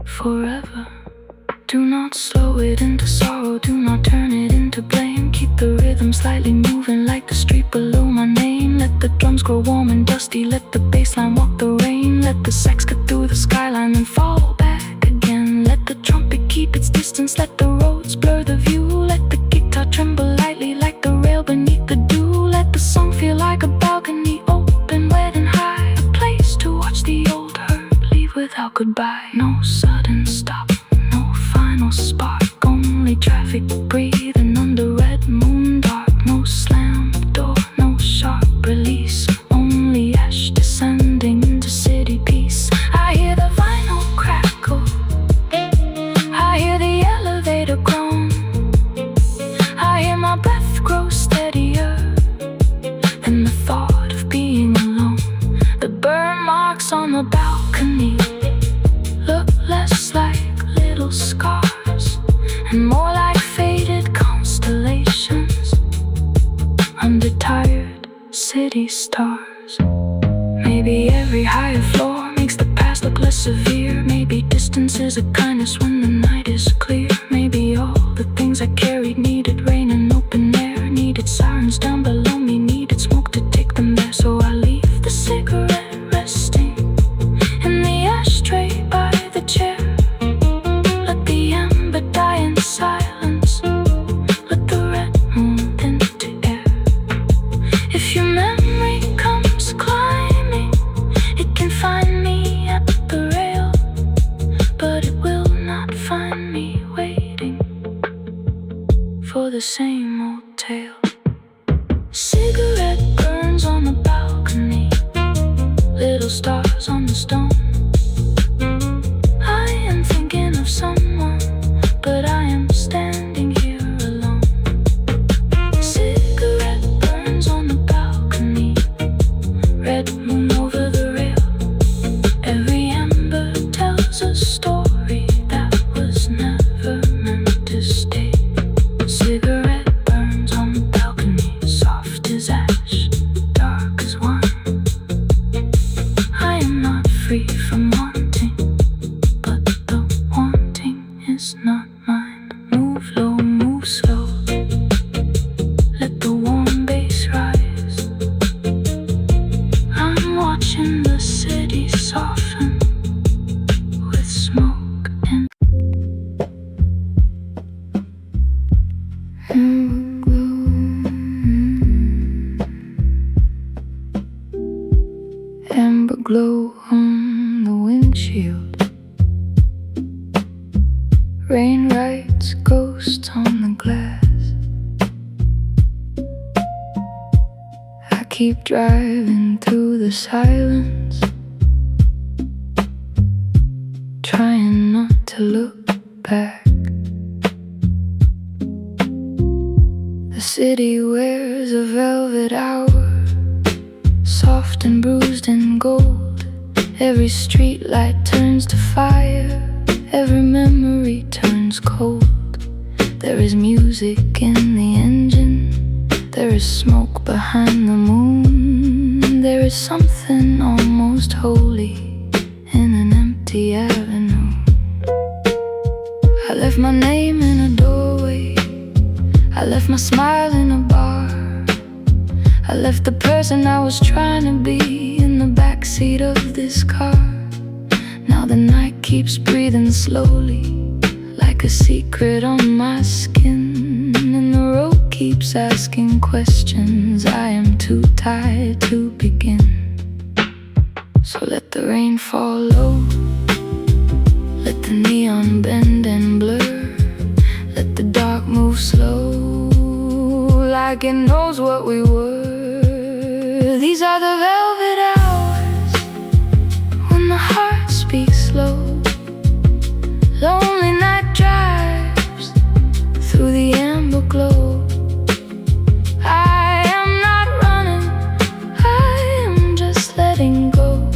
forever. Do not slow it into sorrow, do not turn it into blame. Keep the rhythm slightly moving like the street below my name. Let the drums grow warm and dusty, let the bass line walk the rain. Let the sax cut through the skyline and fall back again. Let the trumpet keep its distance, let the roads blur the view. Let the guitar tremble lightly like the rail beneath the dew. Let the song feel like a balcony, open, wet and high. A place to watch the old herd leave without goodbye. No sudden stop, no final spark, only traffic breathing under red moon dark. No slammed door, no sharp release, only ash descending into city peace. I hear the vinyl crackle, I hear the elevator groan, I hear my breath grow steadier, and the thought of being alone. The burn marks on the balcony look less like little scars and more like faded constellations under tired city stars. Maybe every higher floor makes the past look less severe. Maybe distance is a kindness when the night is clear. Maybe all the things I carried needed rain and open air, needed sirens down below me, needed smoke to take them there. So I leave the cigarette resting in the ashtray by the chair. Let the ember die in silence, let the red moon thin to air. If your memory comes climbing, it can find me at the rail, but it will not find me waiting for the same old tale. Cigarette burns on the balcony, little stars on the stone. I am thinking of someone, but I am standing here alone. Cigarette burns on the balcony, red moon over the rail. Every ember tells a story that was never meant to stay. Cigarette burns on the balcony, soft as ash, dark as wine. I am not free from wanting, but the wanting is not mine. Move low, move slow, let the warm bass rise. I'm watching the city soften with smoke and amber glow on the windshield. Rain writes ghosts on the glass. I keep driving through the silence, to look back. The city wears a velvet hour, soft and bruised in gold. Every street light turns to fire, every memory turns cold. There is music in the engine, there is smoke behind the moon. There is something almost holy in an empty avenue. I left my name in a doorway, I left my smile in a bar, I left the person I was trying to be in the backseat of this car. Now the night keeps breathing slowly, like a secret on my skin, and the road keeps asking questions I am too tired to begin. So let the rain fall low, let the neon bend and blur, let the dark move slow, like it knows what we were. These are the velvet hours, when the heart speaks slow. Lonely night drives through the amber glow. I am not running, I am just letting go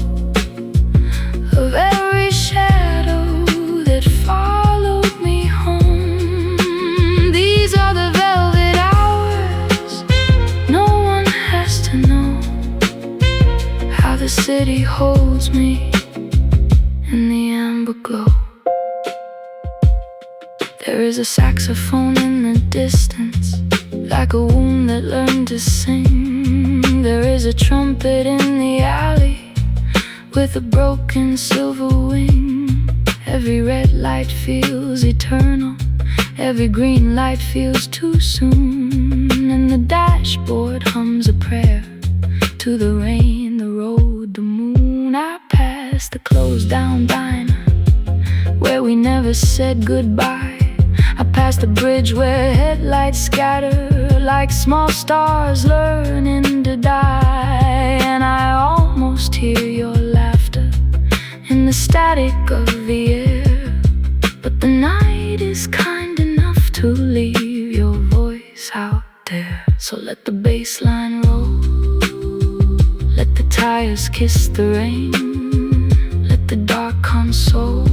of every shadow that followed me home. These are the velvet hours, no one has to know how the city holds me in the amber glow. There is a saxophone in the distance, like a wound that learned to sing. There is a trumpet in the alley with a broken silver wing. Every red light feels eternal, every green light feels too soon, and the dashboard hums a prayer to the rain, the road, the moon. I pass the closed down diner where we never said goodbye. I pass the bridge where headlights scatter like small stars learning to die, and I almost hear your laughter in the static of the air. But the night is kind enough to leave your voice out there. So let the bass line roll, let the tires kiss the rain, let the dark console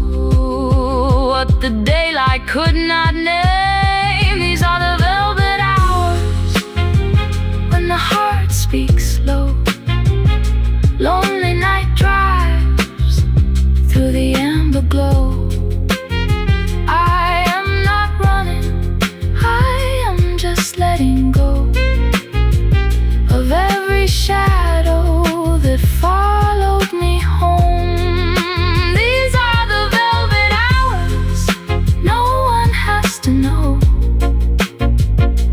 what the daylight could not name. These are the velvet hours, when the heart speaks low. Lonely night drives through the amber glow. I am not running, I am just letting go of every shadow that followed me home. These are the velvet hours, no one has to know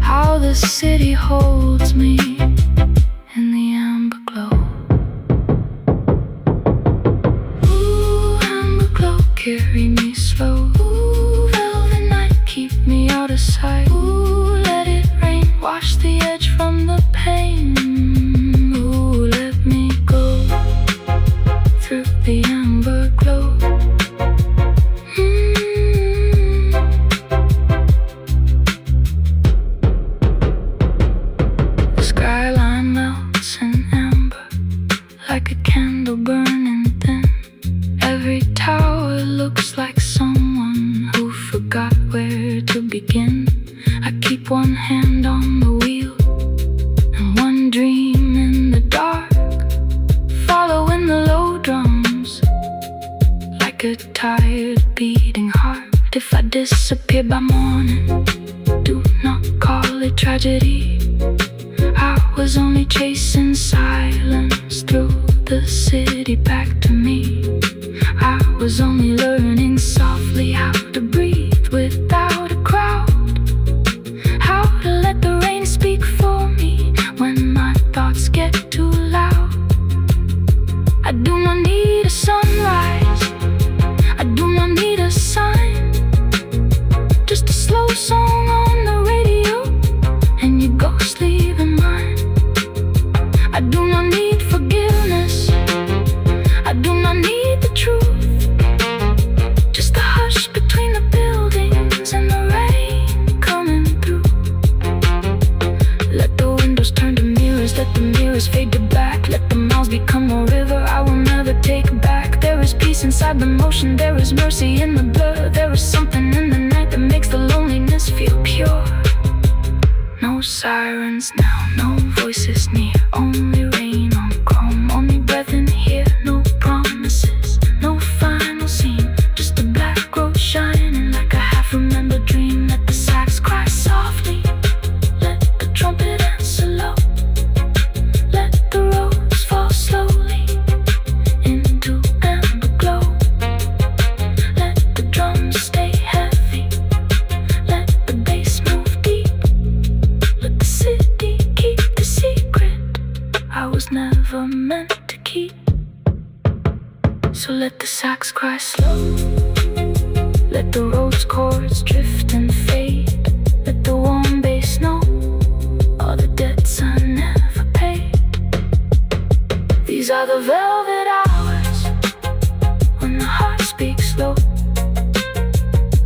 how the city holds me in the amber glow. Ooh, amber glow, carry me slow. Ooh, velvet night, keep me out of sight. Ooh, let it rain, wash the edge from the pain. Ooh, let me go through the amber glow. The skyline melts in amber, like a candle burning thin. Every tower looks like someone who forgot where to begin. I keep one hand on the wheel and one dream in the dark, following the low drums like a tired beating heart. If I disappear by morning, do not call it tragedy. I was only chasing silence through the city back to me. I was only learning softly how to breathe without a crowd, how to let the rain speak for me when my thoughts get too loud. I do not need a sunrise, I do not need a sign, just a slow song on the radio and your ghost leaving mine. I do not need forgiveness, I do not need the truth, just a hush between inside the motion. There is mercy in the blur. There is something in the night that makes the loneliness feel pure. No sirens now, no voices near. Only rain on chrome, only breath in here. No promises, no final scene. Just a black road shining like a half-remembered dream. Let the sax cry softly, let the trumpet answer low. Let the rose fall slowly into amber glow. Let the drums stay heavy, let the bass move deep. Let the city keep the secret I was never meant to keep. So let the sax cry slow, let the rose chords drift and fade. Let the warm bass know all the debts I never paid. These are the velvet hours when the heart speaks low.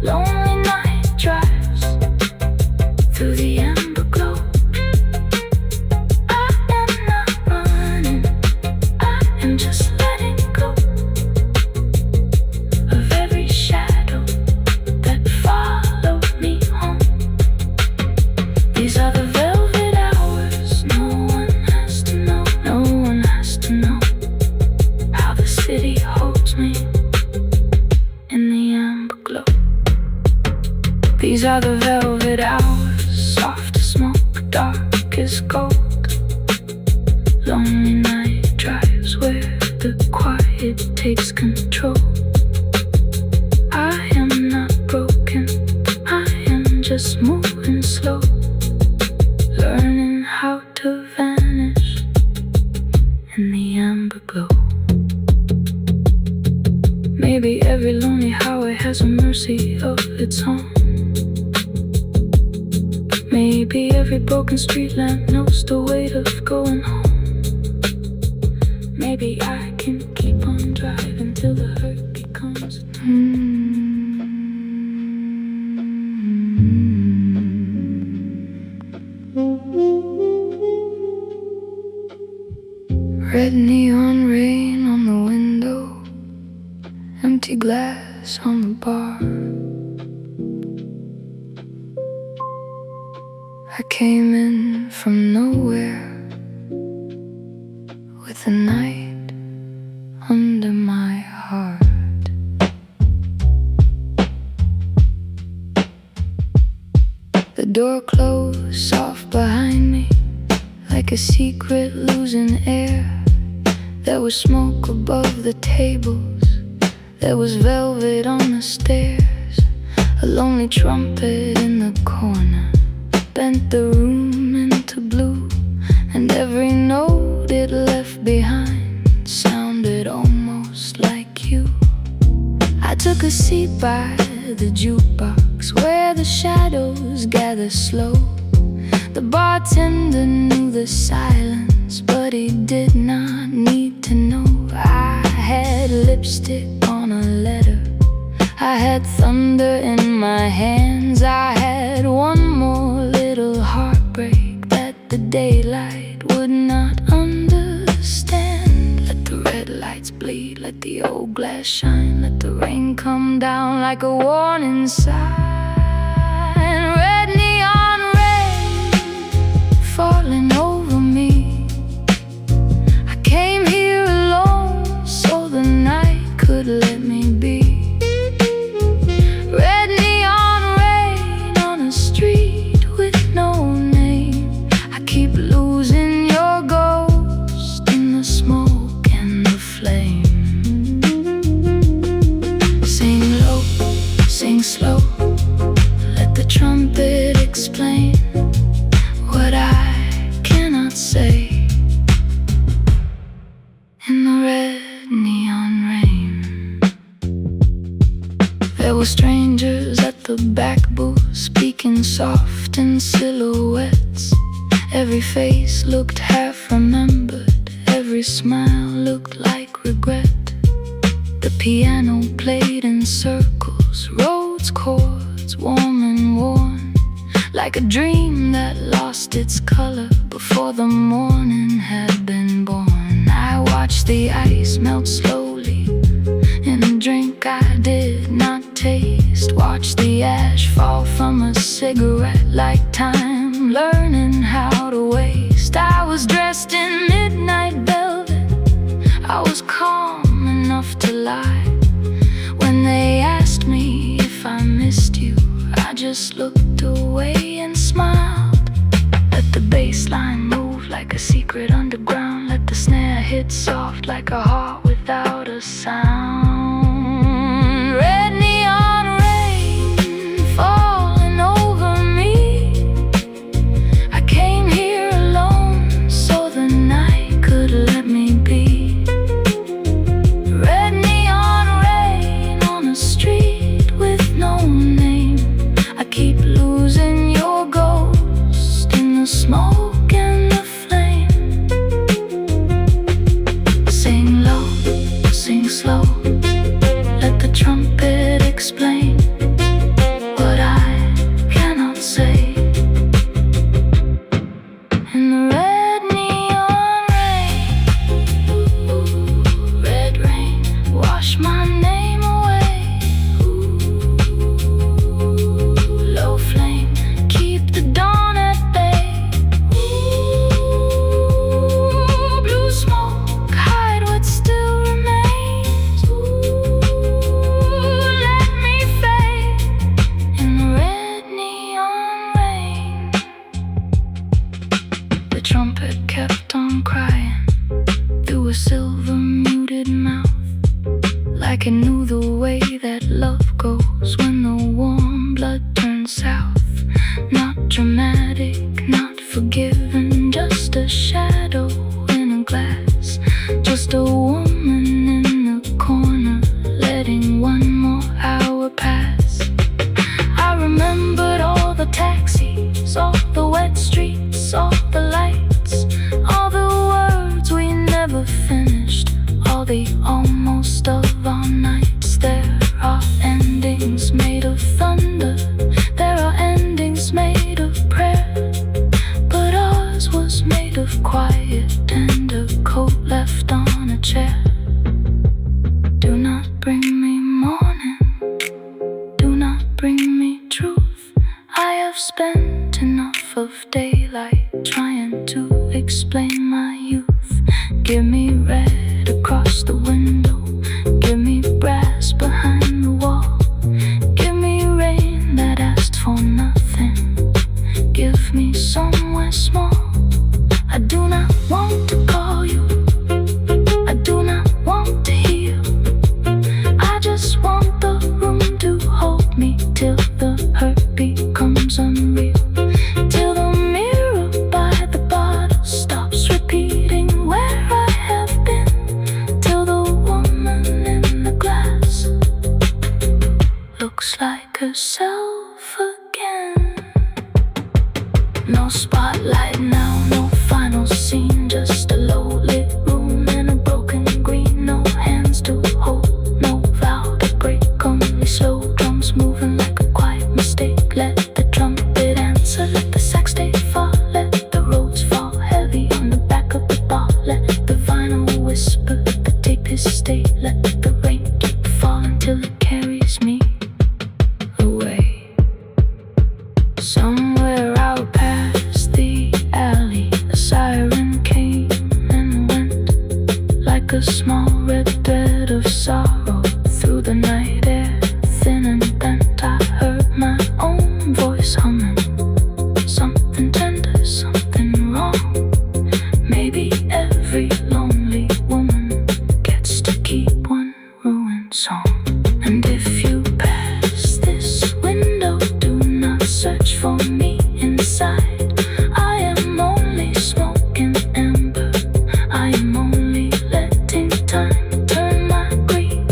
Lonely night drives through the amber glow. I am not running, I am just letting go of every shadow that followed me home. These are the velvet hours. No one has to know, no one has to know how the city holds me in the amber glow. These are the velvet hours, soft as smoke, dark as gold. Lonely night drives where the quiet takes control. I am not broken, I am just moving slow, learning how to vanish in the amber glow. Maybe every lonely highway has a mercy of its own. Maybe every broken street lamp knows the weight of going home. Maybe I can keep on driving till the hurt becomes Red neon rain on the window, empty glass on the bar. I came in from nowhere with the night under my heart. The door closed soft behind me like a secret losing air. There was smoke above the tables, there was velvet on the stairs. A lonely trumpet in the corner bent the room into blue, and every note it left behind sounded almost like you. I took a seat by the jukebox where the shadows gather slow. The bartender knew the silence, but he did not need to know. I had lipstick on a letter, I had thunder in my hands. I had one more little heartbreak that the daylight would not understand. Let the red lights bleed, let the old glass shine, let the rain come down like a warning sign. Red neon rain falling over me. I came here alone so the night could let me be. Red neon rain on a street with no name. I keep losing your ghost in the smoke and the flame. Sing low, sing slow, let the trumpet explain what I cannot say in the red neon rain. There were strangers at the back booth, speaking soft in silhouettes. Every face looked half remembered, every smile looked like regret. The piano played in circles, rose chords warm and worn, like a dream that lost its color before the morning had been born. I watched the ice melt slowly in a dream I did not taste. Watch the ash fall from a cigarette like time, learning how to waste. I was dressed in midnight velvet, I was calm enough to lie. When they asked me if I missed you, I just looked away and smiled. Let the bass line move like a secret underground. Let the snare hit soft like a heart without a sound. Red neon rain falling over me. I came here alone so the night could let me be. Red neon rain on a street with no name. I keep losing your ghost in the smoke and the flame. Sing low, sing slow, let the trumpet explain what I cannot say. In the red neon rain, red rain, wash my name away. Low flame, keep the dawn at bay. Blue smoke, hide what still remains. Let me fade in the red neon rain. The trumpet kept on crying through a silver muted mouth, like it knew the way that love goes when the warm blood turns south. Not dramatic, not forgiven, just a shadow in a glass. Just a woman in the corner, letting one more hour pass. I remembered all the taxis, all the wet streets, all the lights, all the words we never finished, all the almost of our nights. There are endings made of thunder, there are endings made of prayer, but ours was made of quiet and a coat left on a chair. Do not bring me morning, do not bring me truth. I have spent enough of daylight trying to explain my youth. Give me red across the window, give me brass behind the wall, give me rain that asked for nothing, give me somewhere small. I do not want to call you, I do not want to hear. I just want the room to hold me till the hurt becomes unreal, till the mirror by the bottle stops repeating where I have been, till the woman in the glass looks like herself again. No spotlight now, no final scene, just a low-lit room in a broken green. No hands to hold, no vow to break, only slow drums moving like a quiet mistake. Let the trumpet answer, let the sax stay far, let the roads fall heavy on the back of the bar. Let the vinyl whisper, let the tape stay, let the rain keep falling till it carries me away. Somewhere out past the alley, a siren came and went like a small red thread of sorrow through the night air, thin and bent. I heard my own voice humming something tender, something wrong. Maybe every lonely woman gets to keep one ruined song. And if you pass this window, do not search for me inside. I am only smoking ember, I am only letting time turn my grief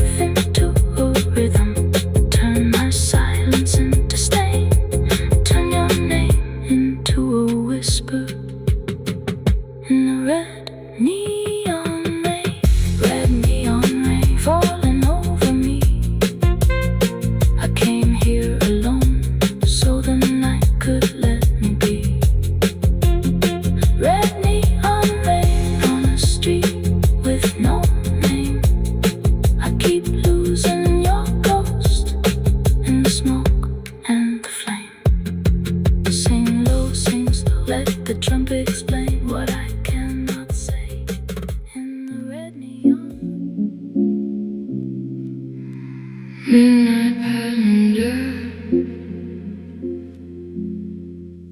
Midnight passenger,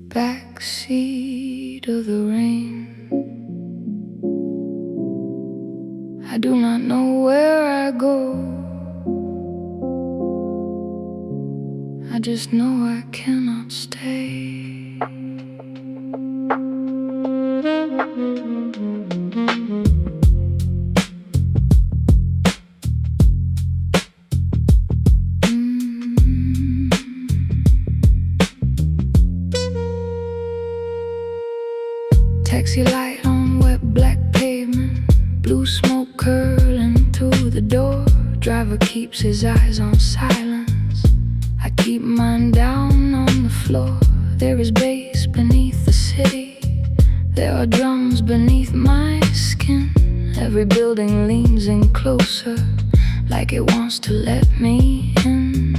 backseat of the rain. I do not know where I go, I just know I cannot stay. Taxi light on wet black pavement, blue smoke curling through the door. Driver keeps his eyes on silence, I keep mine down on the floor. There is bass beneath the city, there are drums beneath my skin. Every building leans in closer, like it wants to let me in.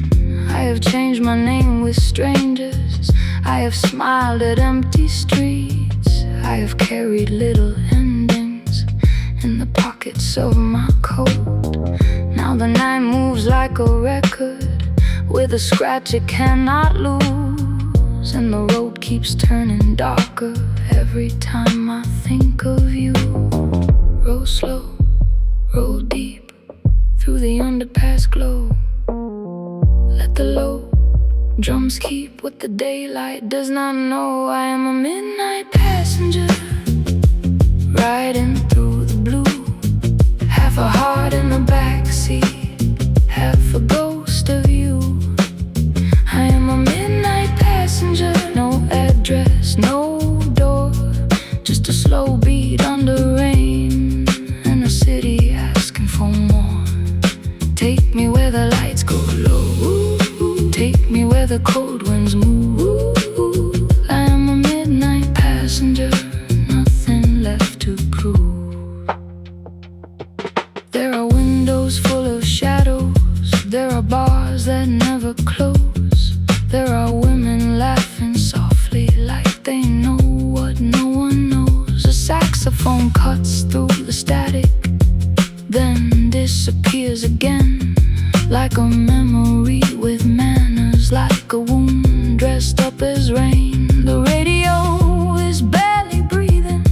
I have changed my name with strangers, I have smiled at empty streets, I have carried little endings in the pockets of my coat. Now the night moves like a record, with a scratch it cannot lose, and the road keeps turning darker every time I think of you. Roll slow, roll deep, through the underpass glow. Let the low drums keep what the daylight does not know. I am a midnight passenger, riding through the blue. Half a heart in the backseat, half a ghost of you. I am a midnight passenger, no address, no door, just a slow beat under rain, and a city asking for more. Take me where the lights go low, take me where the cold winds move. I am a midnight passenger, nothing left to prove. There are windows full of shadows, there are bars that never close. There are women laughing softly like they know what no one knows. A saxophone cuts through the static, then disappears again, like a memory with manners, like a wound dressed up as rain. The radio is barely breathing,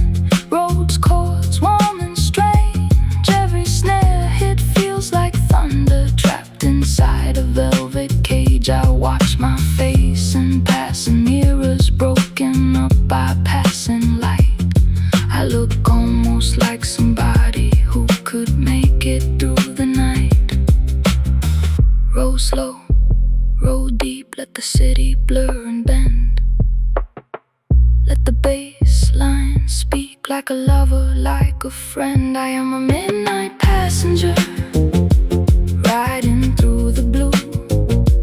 roads, chords, warm and strange. Every snare hit feels like thunder, trapped inside a velvet cage. I watch my face in passing mirrors, broken up by passing light. I look almost like somebody who could make it through the night. Roll slow, roll deep, let the city blur and bend. Let the bass line speak like a lover, like a friend. I am a midnight passenger, riding through the blue.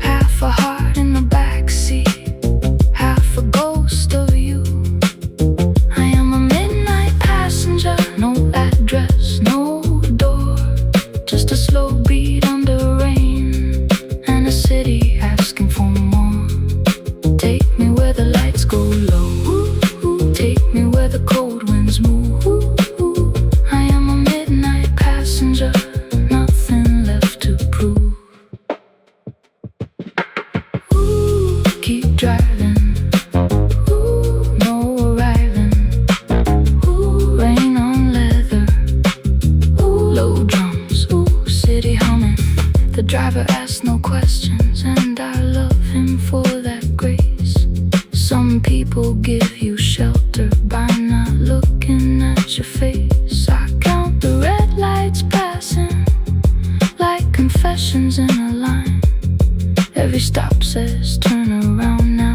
Half a heart in the backseat, half a ghost of you. I am a midnight passenger, no address, no door, just a slow beat under rain, and a city asking for more. Take me where the lights go low, take me where the cold winds move. I am a midnight passenger, nothing left to prove. Keep driving, no arriving. Rain on leather, low drums, city humming. The driver asks no questions, and I love him for that grace. Some people give you shelter by not looking at your face. I count the red lights passing like confessions in a line. Every stop says turn around now,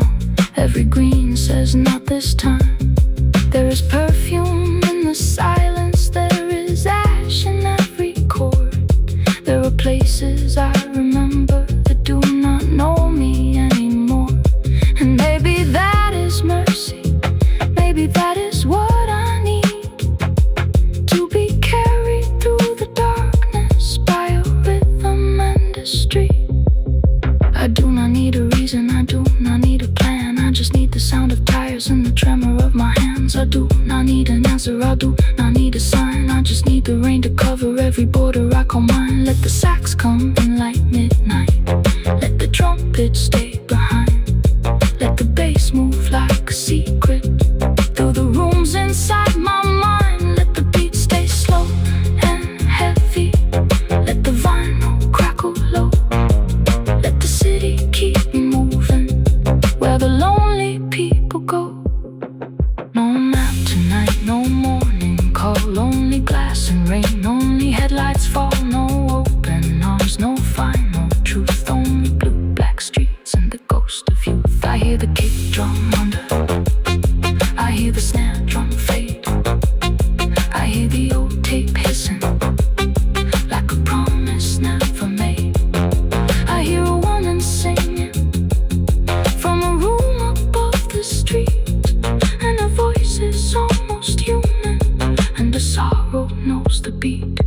every green says not this time. There is perfume in the silence, there is ash in every chord. There are places I remember that do not know me anymore. And maybe that is mercy, maybe that is what I need, to be carried through the darkness by a rhythm and a street. I do not need a reason, I do not need a plan, I just need the sound of tires and the tremor of my hands. I do not need an answer, I do not need a sign, I just need the rain to cover every border I call mine. Let the sax come in like midnight. it stay behind. Let the bass move like a secret through the rooms inside my mind. Let the beat stay slow and heavy. Let the vinyl crackle low. Let the city keep me moving where the lonely people go. No map tonight, no morning call. Only glass and rain, only headlights fall. No open arms, no final truth. Only blue, black streets and the ghost of youth. I hear the kick drum under, I hear the snare drum fade. I hear the old tape hissing like a promise never made. I hear a woman singing from a room above the street, and her voice is almost human, and the sorrow knows the beat.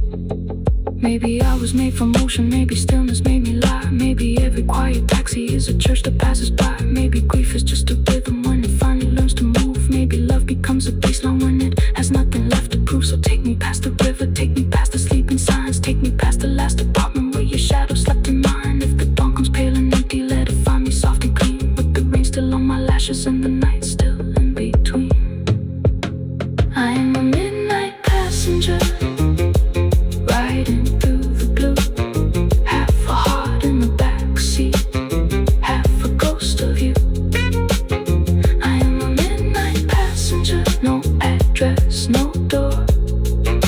Maybe I was made for motion, maybe stillness made me lie. Maybe every quiet taxi is a church that passes by. Maybe grief is just a rhythm when it finally learns to move. Maybe love becomes a baseline when it has nothing left to prove. So take me past the river, take me past the sleeping signs. Take me past the last apartment where your shadow slept in mine. If the dawn comes pale and empty, let it find me soft and clean, with the rain still on my lashes and the night still in between. I am a midnight passenger riding through the blue. Half a heart in the back seat, half a ghost of you. I am a midnight passenger, no address, no door,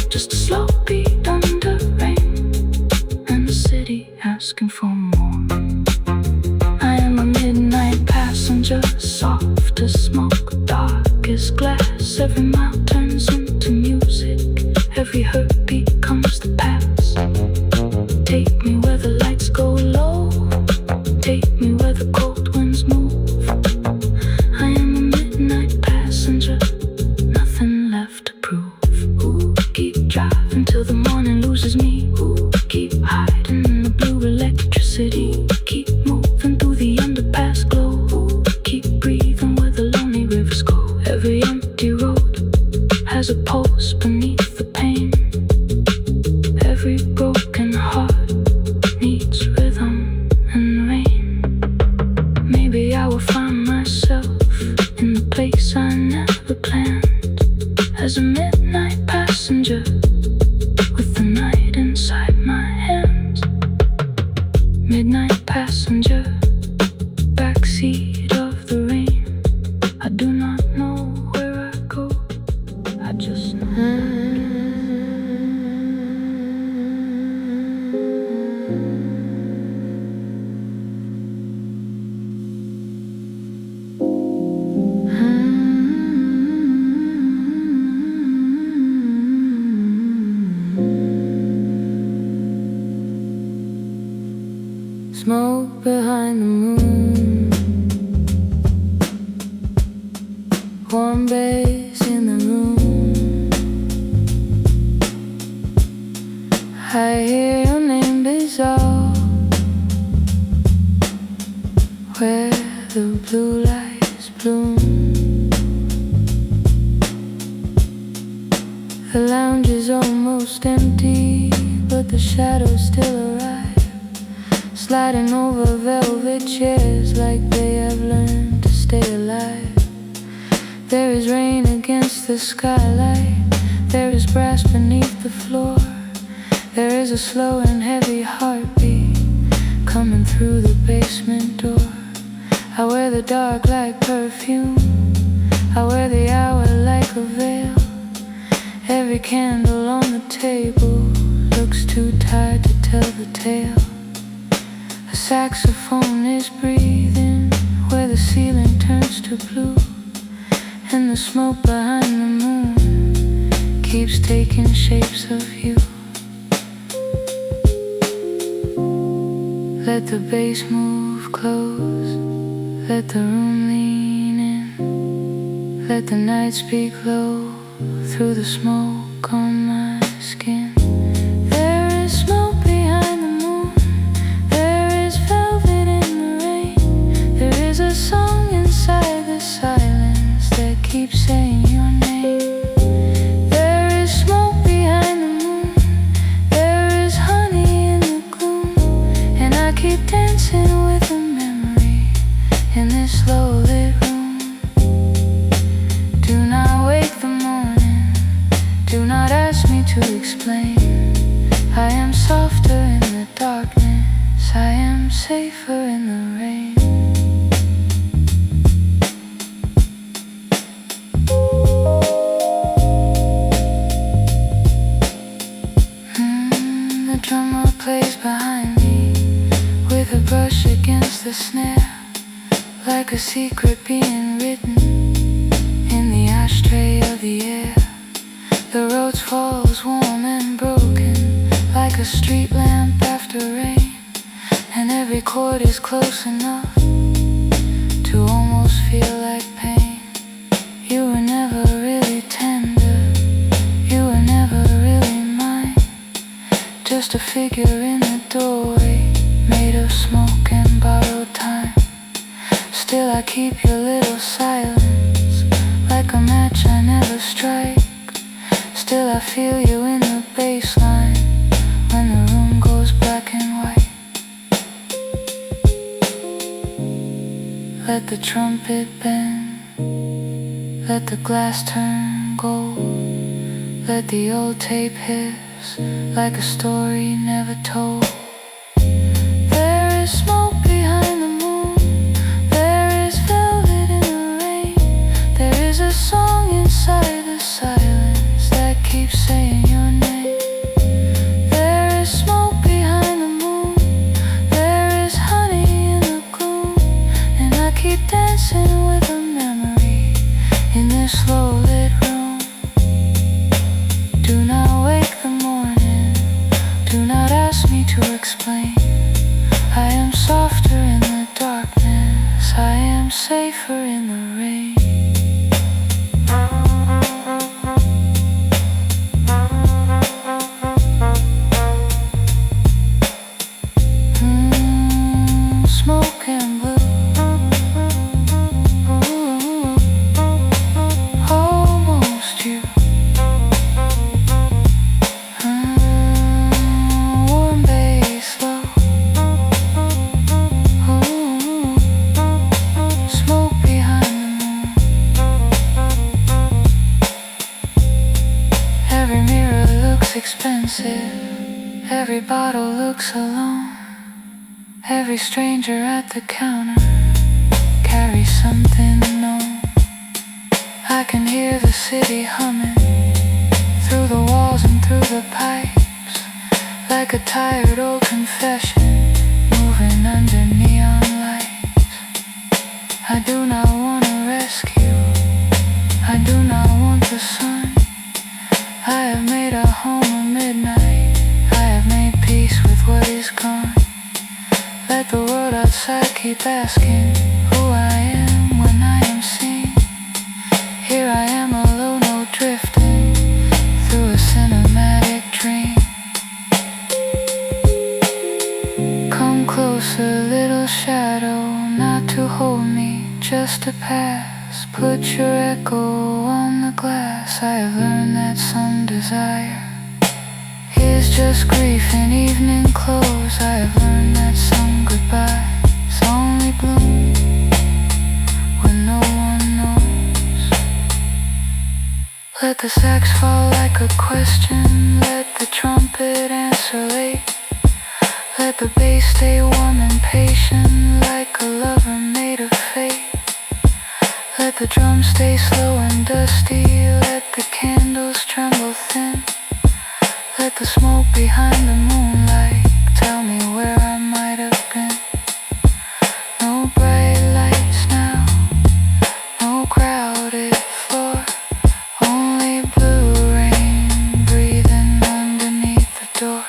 just a slow beat under rain, and the city asking for more. I am a midnight passenger, soft as smoke, dark as glass. Every mile turns into music, every hurt becomes the past. Take me where the lights go low, take me where the cold winds move. I am a midnight passenger, nothing left to prove. Ooh, keep driving till the morning loses me. Ooh, keep hiding in the blue electricity. Keep moving through the underpass glow. Ooh, keep breathing where the lonely rivers go. Every empty road has a pulse beneath the pain. Every broken heart needs rhythm and rain. Maybe I will find myself in the place I never planned, as a midnight passenger with the night inside my hands. Midnight passenger, backseat of the rain. I do not know where I go, I just know. Smoke behind the moon, warm bass in the room. I hear your name dissolve where the blue lights bloom. The lounge is almost empty, but the shadows still arrive, sliding over velvet chairs like they have learned to stay alive. There is rain against the skylight, there is brass beneath the floor. There is a slow and heavy heartbeat coming through the basement door. I wear the dark like perfume, I wear the hour like a veil. Every candle on the table looks too tired to tell the tale. A saxophone is breathing where the ceiling turns to blue, and the smoke behind the moon keeps taking shapes of you. Let the bass move close, let the room lean in, let the night speak low through the smoke on my skin. There is smoke behind the moon, there is velvet in the rain. There is a song inside the silence that keeps saying your name. There is smoke behind the moon, there is honey in the gloom, and I keep dancing with a memory safer in the rain. The drummer plays behind me with a brush against the snare, like a secret being written in the ashtray of the air. The road falls warm and broken, like a street lamp after rain, and every chord is close enough to almost feel like pain. You were never really tender, you were never really mine, just a figure in the doorway, made of smoke and borrowed time. Still I keep your little silence, like a match I never strike. Still I feel you in the baseline, when the room goes black and white. Let the trumpet bend, let the glass turn gold, let the old tape hiss, like a story never told. There is smoke behind the moon, there is velvet in the rain, there is a song inside the silence that keeps saying your name. There is smoke behind the moon, there is honey in the gloom, and I keep dancing with a memory in this slow lit room. Do not wake the morning, do not ask me to explain. I am softer in the darkness, I am safer in the rain. Smoke and blue, almost you. Warm bass low, smoke behind the moon. Every mirror looks expensive, every bottle looks alone. Every stranger at the counter carries something unknown. I can hear the city humming through the walls and through the pipes, like a tired old confession moving under neon lights. I do not want a rescue, I do not want the sun. I have made a home of midnight, I have made peace with what is gone. Let the world outside keep asking who I am when I am seen. Here I am, a low note drifting through a cinematic dream. Come closer, little shadow, not to hold me, just to pass. Put your echo on the glass. I have learned that some desire is just grief in evening clothes. I have learned that some goodbyes only bloom when no one knows. Let the sax fall like a question, let the trumpet answer late. Let the bass stay warm and patient, like a lover made of fate. Let the drums stay slow and dusty, let the candles tremble thin. Let the smoke behind the moonlight tell me where I might have been. No bright lights now, no crowded floor, only blue rain breathing underneath the door.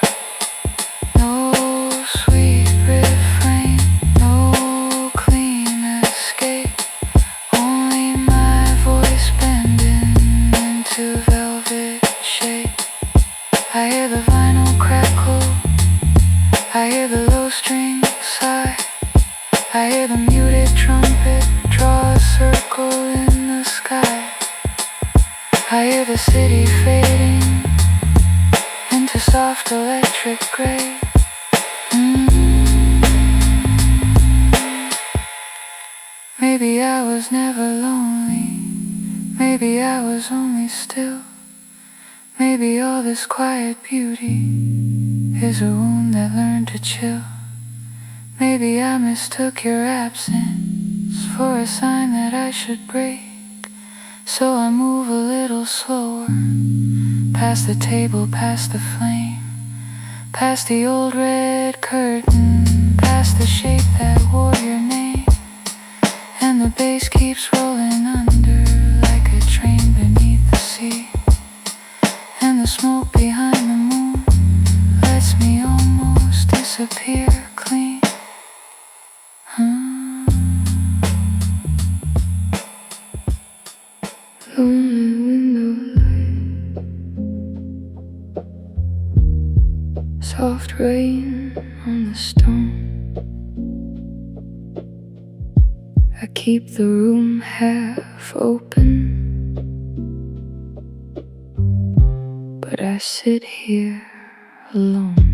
No sweet refrain, no clean escape, only my voice bending into velvet shape. I hear the vinyl crackle, I hear the low string sigh, I hear the muted trumpet draw a circle in the sky. I hear the city fading into soft electric gray. Maybe I was never lonely, maybe I was only still. Maybe all this quiet beauty is a wound that learned to chill. Maybe I mistook your absence for a sign that I should break. So I move a little slower, past the table, past the flame, past the old red curtain, past the shape that wore your name. And the bass keeps rolling under like a train beneath the sea. And the smoke behind the moon lets me almost disappear clean. Lonely window light, soft rain on the stone. I keep the room half open, but I sit here alone.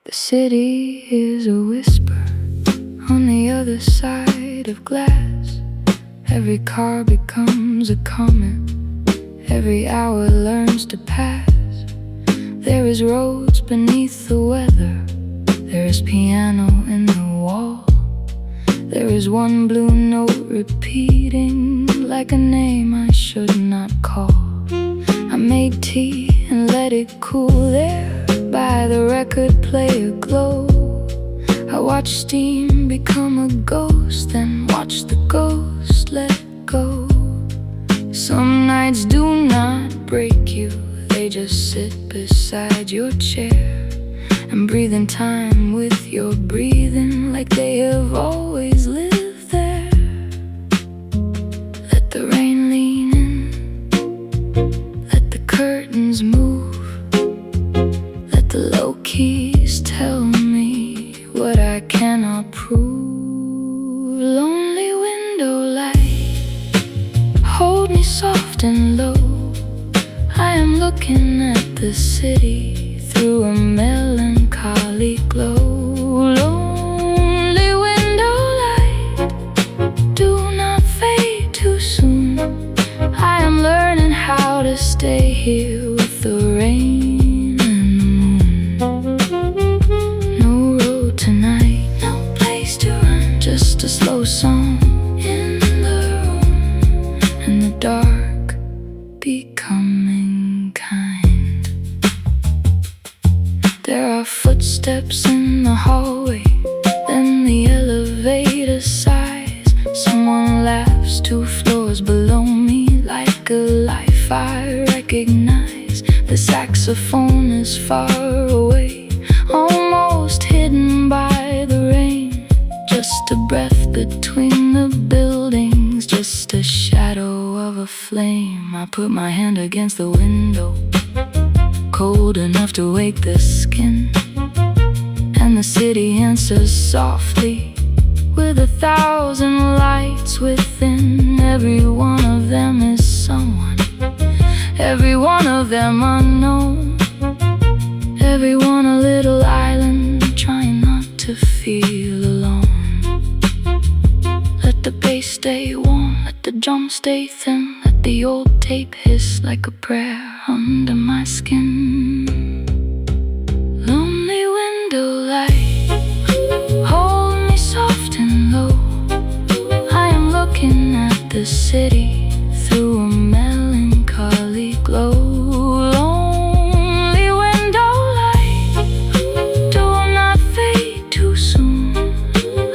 The city is a whisper on the other side of glass. Every car becomes a comment, every hour learns to pass. There is rose beneath the weather, there is piano in the wall. There is one blue note repeating like a name I should not call. I made tea and let it cool there by the record player glow. I watched steam become a ghost, then watched the ghost let go. Some nights do not break you, they just sit beside your chair and breathe in time with your breathing, like they have always lived there. Let the rain lean in, let the curtains move, let the low keys tell me what I cannot prove. Lonely window light, hold me soft and low. I am looking at the city through a melancholy glow. Lonely window light, do not fade too soon. I am learning how to stay here with the rain and the moon. No road tonight, no place to run, just a slow song in the room, and the dark becoming kind. There are footsteps in the hallway, then the elevator sighs. Someone laughs 2 floors below me like a life I recognize. The saxophone is far away, almost hidden by the rain. Just a breath between the buildings, just a shadow of a flame. I put my hand against the window, cold enough to wake the skin, and the city answers softly with 1,000 lights within. Every one of them is someone, every one of them unknown, every one a little island trying not to feel alone. Let the bass stay warm, let the drum stay thin, let the old tape hiss like a prayer under my skin. Lonely window light, hold me soft and low. I am looking at the city through a melancholy glow. Lonely window light, do not fade too soon.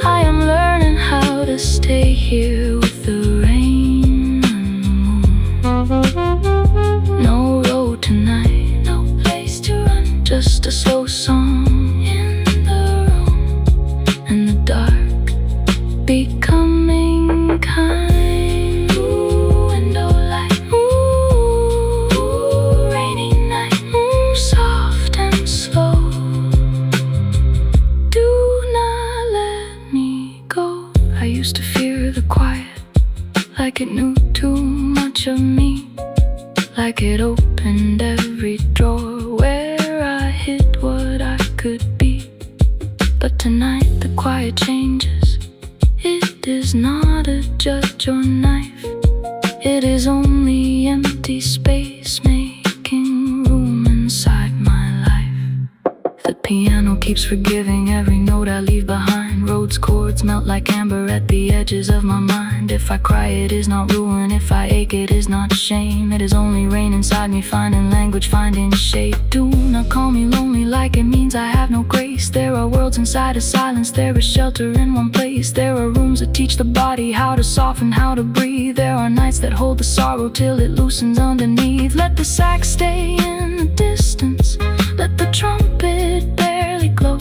I am learning how to stay here with the rain and the moon. No road tonight, no place to run, just a slow song in the room, and the dark becoming kind. keeps forgiving every note I leave behind. Roads, chords melt like amber at the edges of my mind. If I cry, it is not ruin. If I ache, it is not shame. It is only rain inside me, finding language, finding shape. Do not call me lonely like it means I have no grace. There are worlds inside of silence. There is shelter in one place. There are rooms that teach the body how to soften, how to breathe. There are nights that hold the sorrow till it loosens underneath. Let the sax stay in the distance. Let the trumpet barely glow.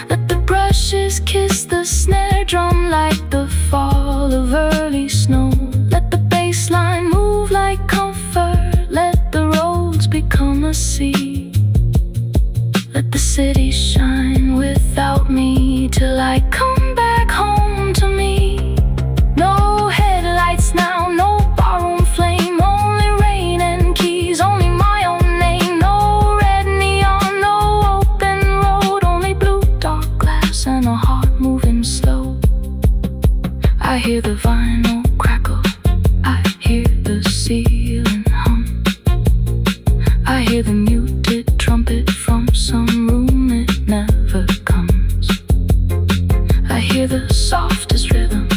Let the brushes kiss the snare drum like the fall of early snow. Let the bass line move like comfort. Let the roads become a sea. Let the city shine without me till I come back home to me. No headlights now, no barroom flame, only rain and keys, only my own name. No red neon, no open road, only blue dark glass and a heart moving slow. I hear the vinyl crackle, I hear the ceiling hum, I hear the muted trumpet from some room it never comes. I hear the softest rhythm,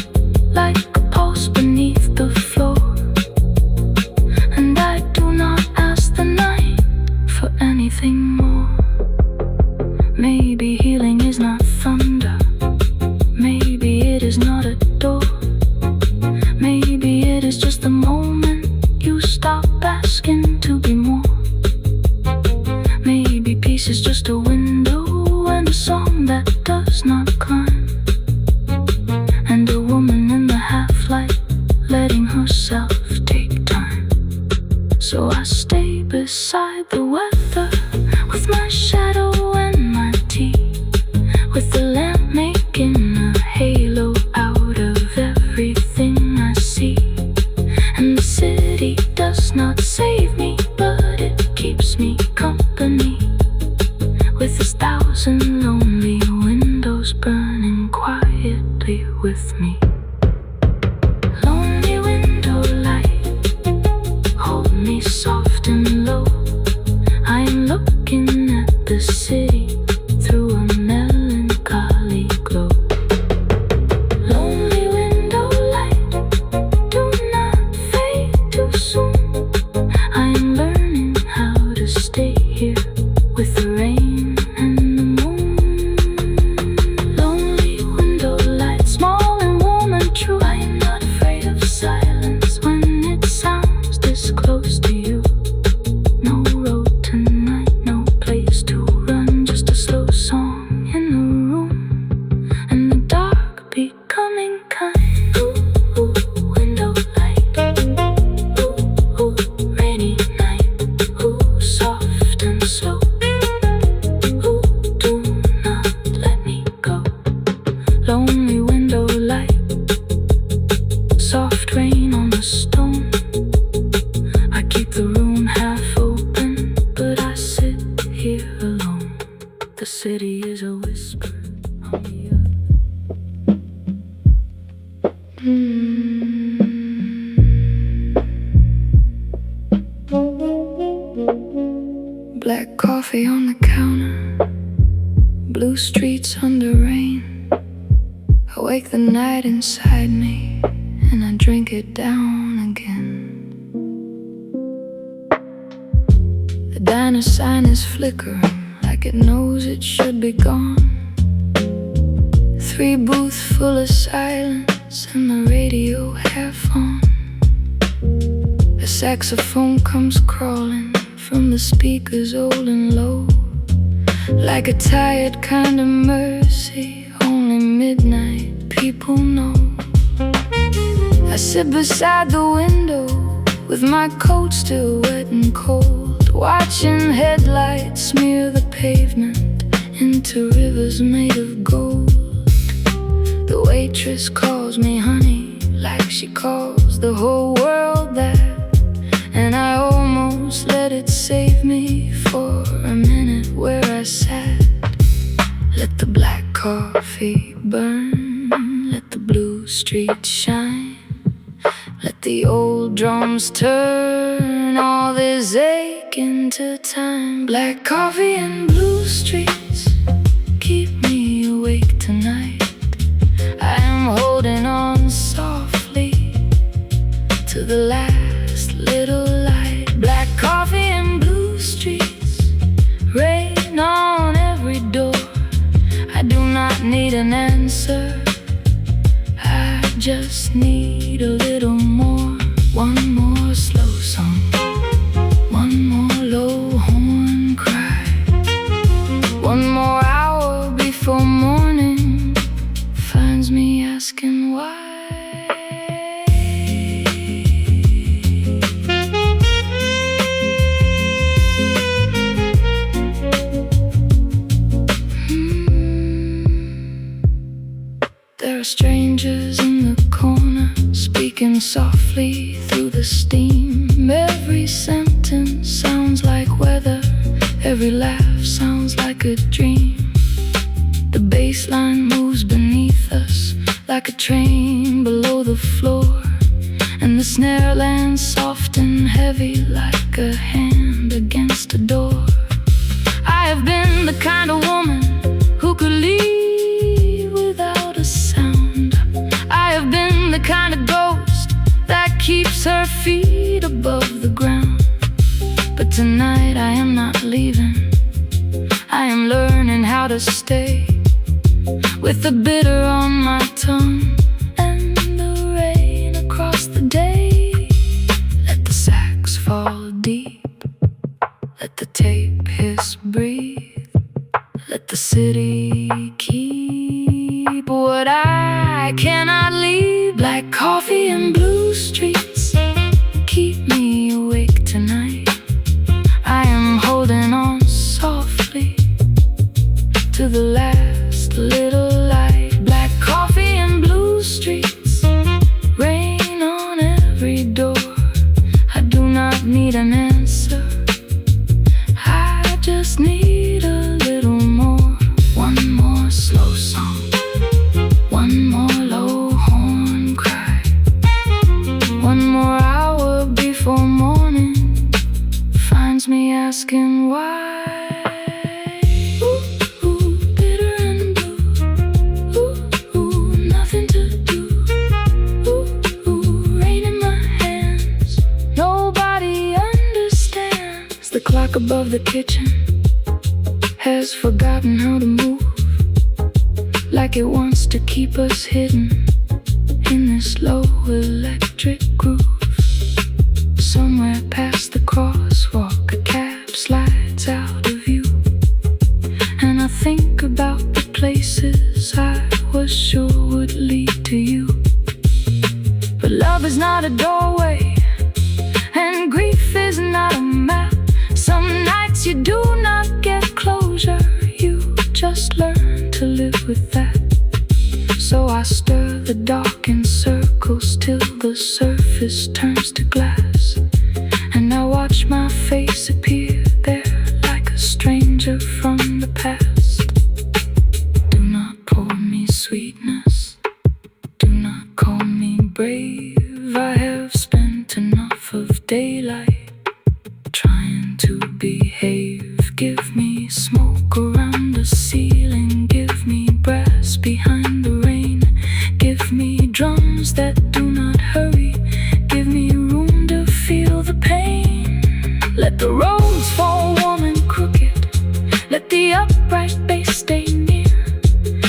like a pulse beneath the floor. And I do not ask the night for anything more. Maybe healing is not thunder. Maybe it is not a door. Maybe it is just the moment you stop asking to be more. Maybe peace is just a window and a song that does not climb, and a woman in the half-light letting herself take time. So I stay beside the weather with my shadow and my tea, with the lamp making a halo out of everything I see. And the city does not save me, but it keeps me company, with its thousand lonely windows burning quietly with me. Lonely window light, hold me soft and low. I am looking at the city through a melancholy glow. Lonely window light, do not fade too soon. I am learning how to stay here with the rain and the moon. Lonely window light, small and warm and true. I am not afraid of silence when it sounds this close to you. No road tonight, no place to run, just a slow song in the room, and the dark becoming kind. Ooh, ooh, window light. Ooh, ooh, rainy night. Ooh, soft and slow. Ooh, do not let me go. Lonely window light, soft rain on the stone. I keep the room half open, but I sit here alone. The city is a whisper on the earth. Black coffee on the counter, blue streets under rain. I wake the night inside me and I drink it down again. The diner sign is flickering like it knows it should be gone. 3 booths full of silence and the radio half on. The saxophone comes crawling from the speakers old and low, like a tired kind of mercy only midnight people know. I sit beside the window with my coat still wet and cold, watching headlights smear the pavement into rivers made of gold. The waitress calls me honey like she calls the whole world that, and I almost let it save me for a minute where I sat. Let the black coffee burn, let the blue streets shine, let the old drums turn all this ache into time. Black coffee and blue streets, holding on softly to the last little light. Black coffee and blue streets, rain on every door. I do not need an answer, I just need a little more. One more slow song, one more low horn cry, one more hour before morning finds me asking why. There are strangers in the corner, speaking softly through the steam. Every sentence sounds like weather, every laugh sounds like a dream. The bass line moves beneath us like a train below the floor, and the snare lands soft and heavy like a hand against a door. I have been the kind of woman who could leave without a sound. I have been the kind of ghost that keeps her feet above the ground. But tonight I am not leaving, I am learning how to stay, with the bitter on my tongue and the rain across the day. Let the sax fall deep, let the tape hiss, breathe, let the city keep what I cannot leave. Black coffee and blue streets keep me awake tonight. I am holding on softly to the last little light. Black coffee and blue streets, rain on every door. I do not need an answer, I just need a little more. One more slow song, one more low horn cry, one more hour before morning finds me asking why. Ooh, ooh, bitter and blue. Ooh, ooh, nothing to do. Ooh, ooh, rain in my hands. Nobody understands. The clock above the kitchen has forgotten how to move, like it wants to keep us hidden in this low electric groove. Somewhere past the crosswalk, a cab slides out of view, and I think about the places I was sure would lead to you. But love is not a doorway, and grief is not a map. Some nights you do not get closure, you just learn to live with that. So I stir the dark in circles till the surface turns to glass, and I watch my face appear there like a stranger from the past. Do not pour me sweetness, do not call me brave. I have spent enough of daylight trying to behave. Give me smoke around the ceiling, give me brass behind the rain, give me drums that do not hurry, give me room to feel the pain. Let the roads fall warm and crooked, let the upright bass stay near,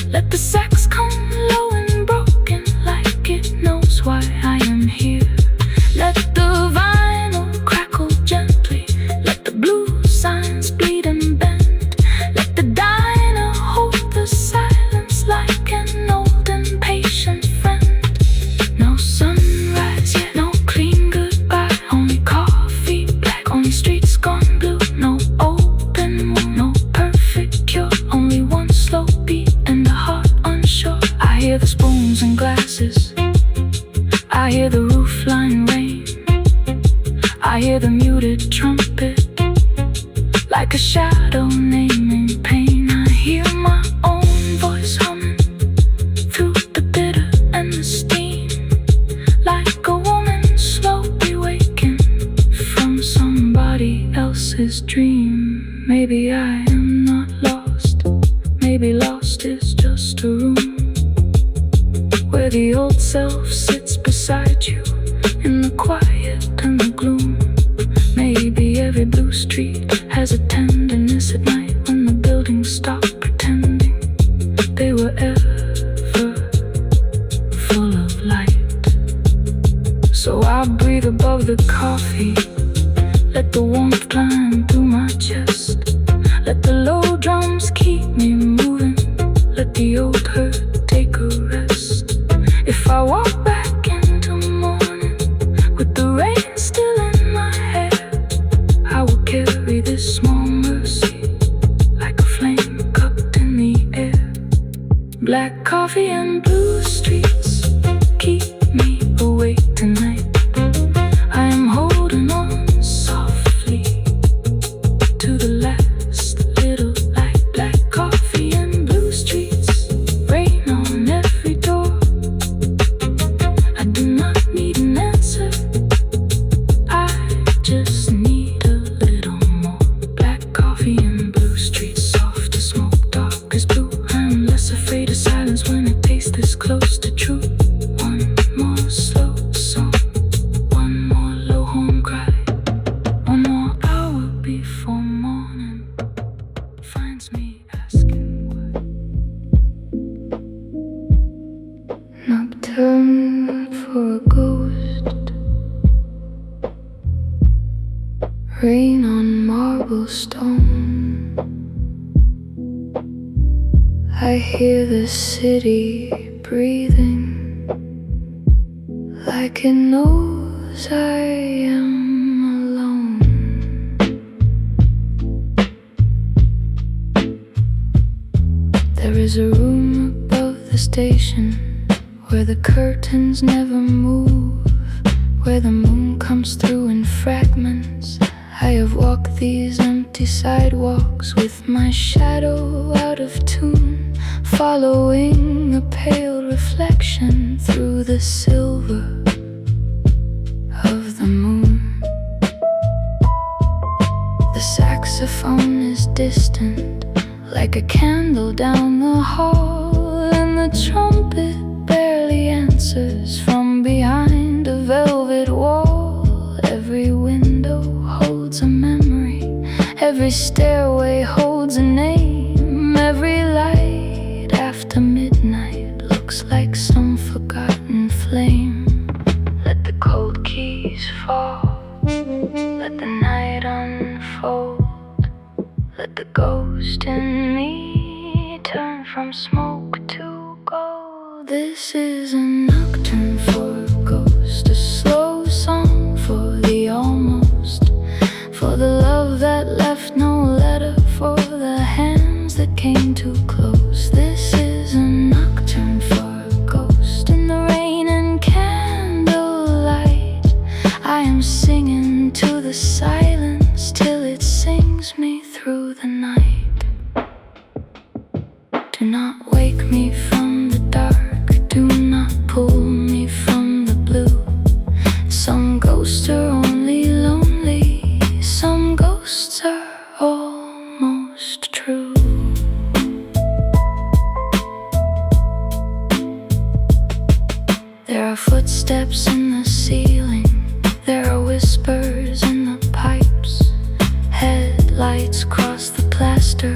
let the sax come low and broken like it knows why I am here. Let the vinyl crackle gently, let the blues signs bleed and bend, let the diner hold the silence like an old and patient friend. No sunrise yet, no clean goodbye, only coffee black, only streets gone blue. No open wound, no perfect cure, only one slow beat and a heart unsure. I hear the spoons and glasses, I hear the roofline rain, I hear the muted trumpet like a shadow naming pain. I hear my own voice humming through the bitter and the steam, like a woman slowly waking from somebody else's dream. Maybe I am not lost, maybe lost is just a room where where the old self sits beside you in the quiet and the gloom. Maybe every blue street has a tenderness at night when the buildings stop pretending they were ever full of light. So I breathe above the coffee, let the warmth climb through my chest. Let the low drums keep me moving, let the old hurt take a rest. If I walk back into morning with the rain still in my hair, I will carry this small mercy like a flame cupped in the air. Black coffee and blue streets keep me awake tonight. I am holding on softly to the last little light. Black coffee and blue streets, rain on every door. I do not need an answer, I just need a little more. Black coffee and blue streets, soft as smoke, dark as blue. I'm less afraid of silence when it tastes this close to truth. One more slow song, one more low home cry, one more hour before morning finds me asking why. Nocturne for a ghost, rain on marble stone. I hear the city breathing like it knows I am alone. There is a room above the station where the curtains never move, where the moon comes through in fragments. I have walked these empty sidewalks with my shadow out of tune, following a pale reflection through the silver of the moon. The saxophone is distant, like a candle down the hall, and the trumpet barely answers from behind a velvet wall. Every window holds a memory, every stairway holds a name, every light after midnight looks like some forgotten flame. Let the cold keys fall, let the night unfold, let the ghost in me turn from smoke to gold. This is a nocturne for a ghost, a slow song for the almost, for the love that left no letter, for the hands that came too close. This is a nocturne for a ghost in the rain and candlelight. I am singing to the silence till it sings me through the night. Do not wake me from the dark, do not pull me from the blue. Some ghosts are only lonely, some ghosts are almost true. There are footsteps in the ceiling, there are whispers in the pipes. Headlights cross the plaster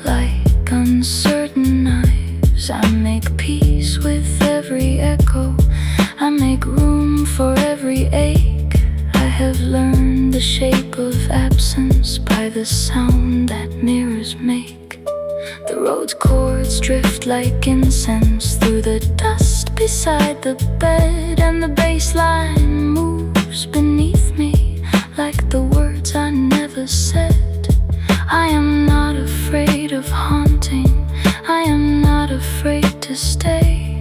like uncertain knives. I make peace with every echo, I make room for every ache. I have learned the shape of absence by the sound that mirrors make. The road's chords drift like incense through the dust beside the bed, and the bass line moves beneath me like the words I never said. I am not afraid of haunting, I am not afraid to stay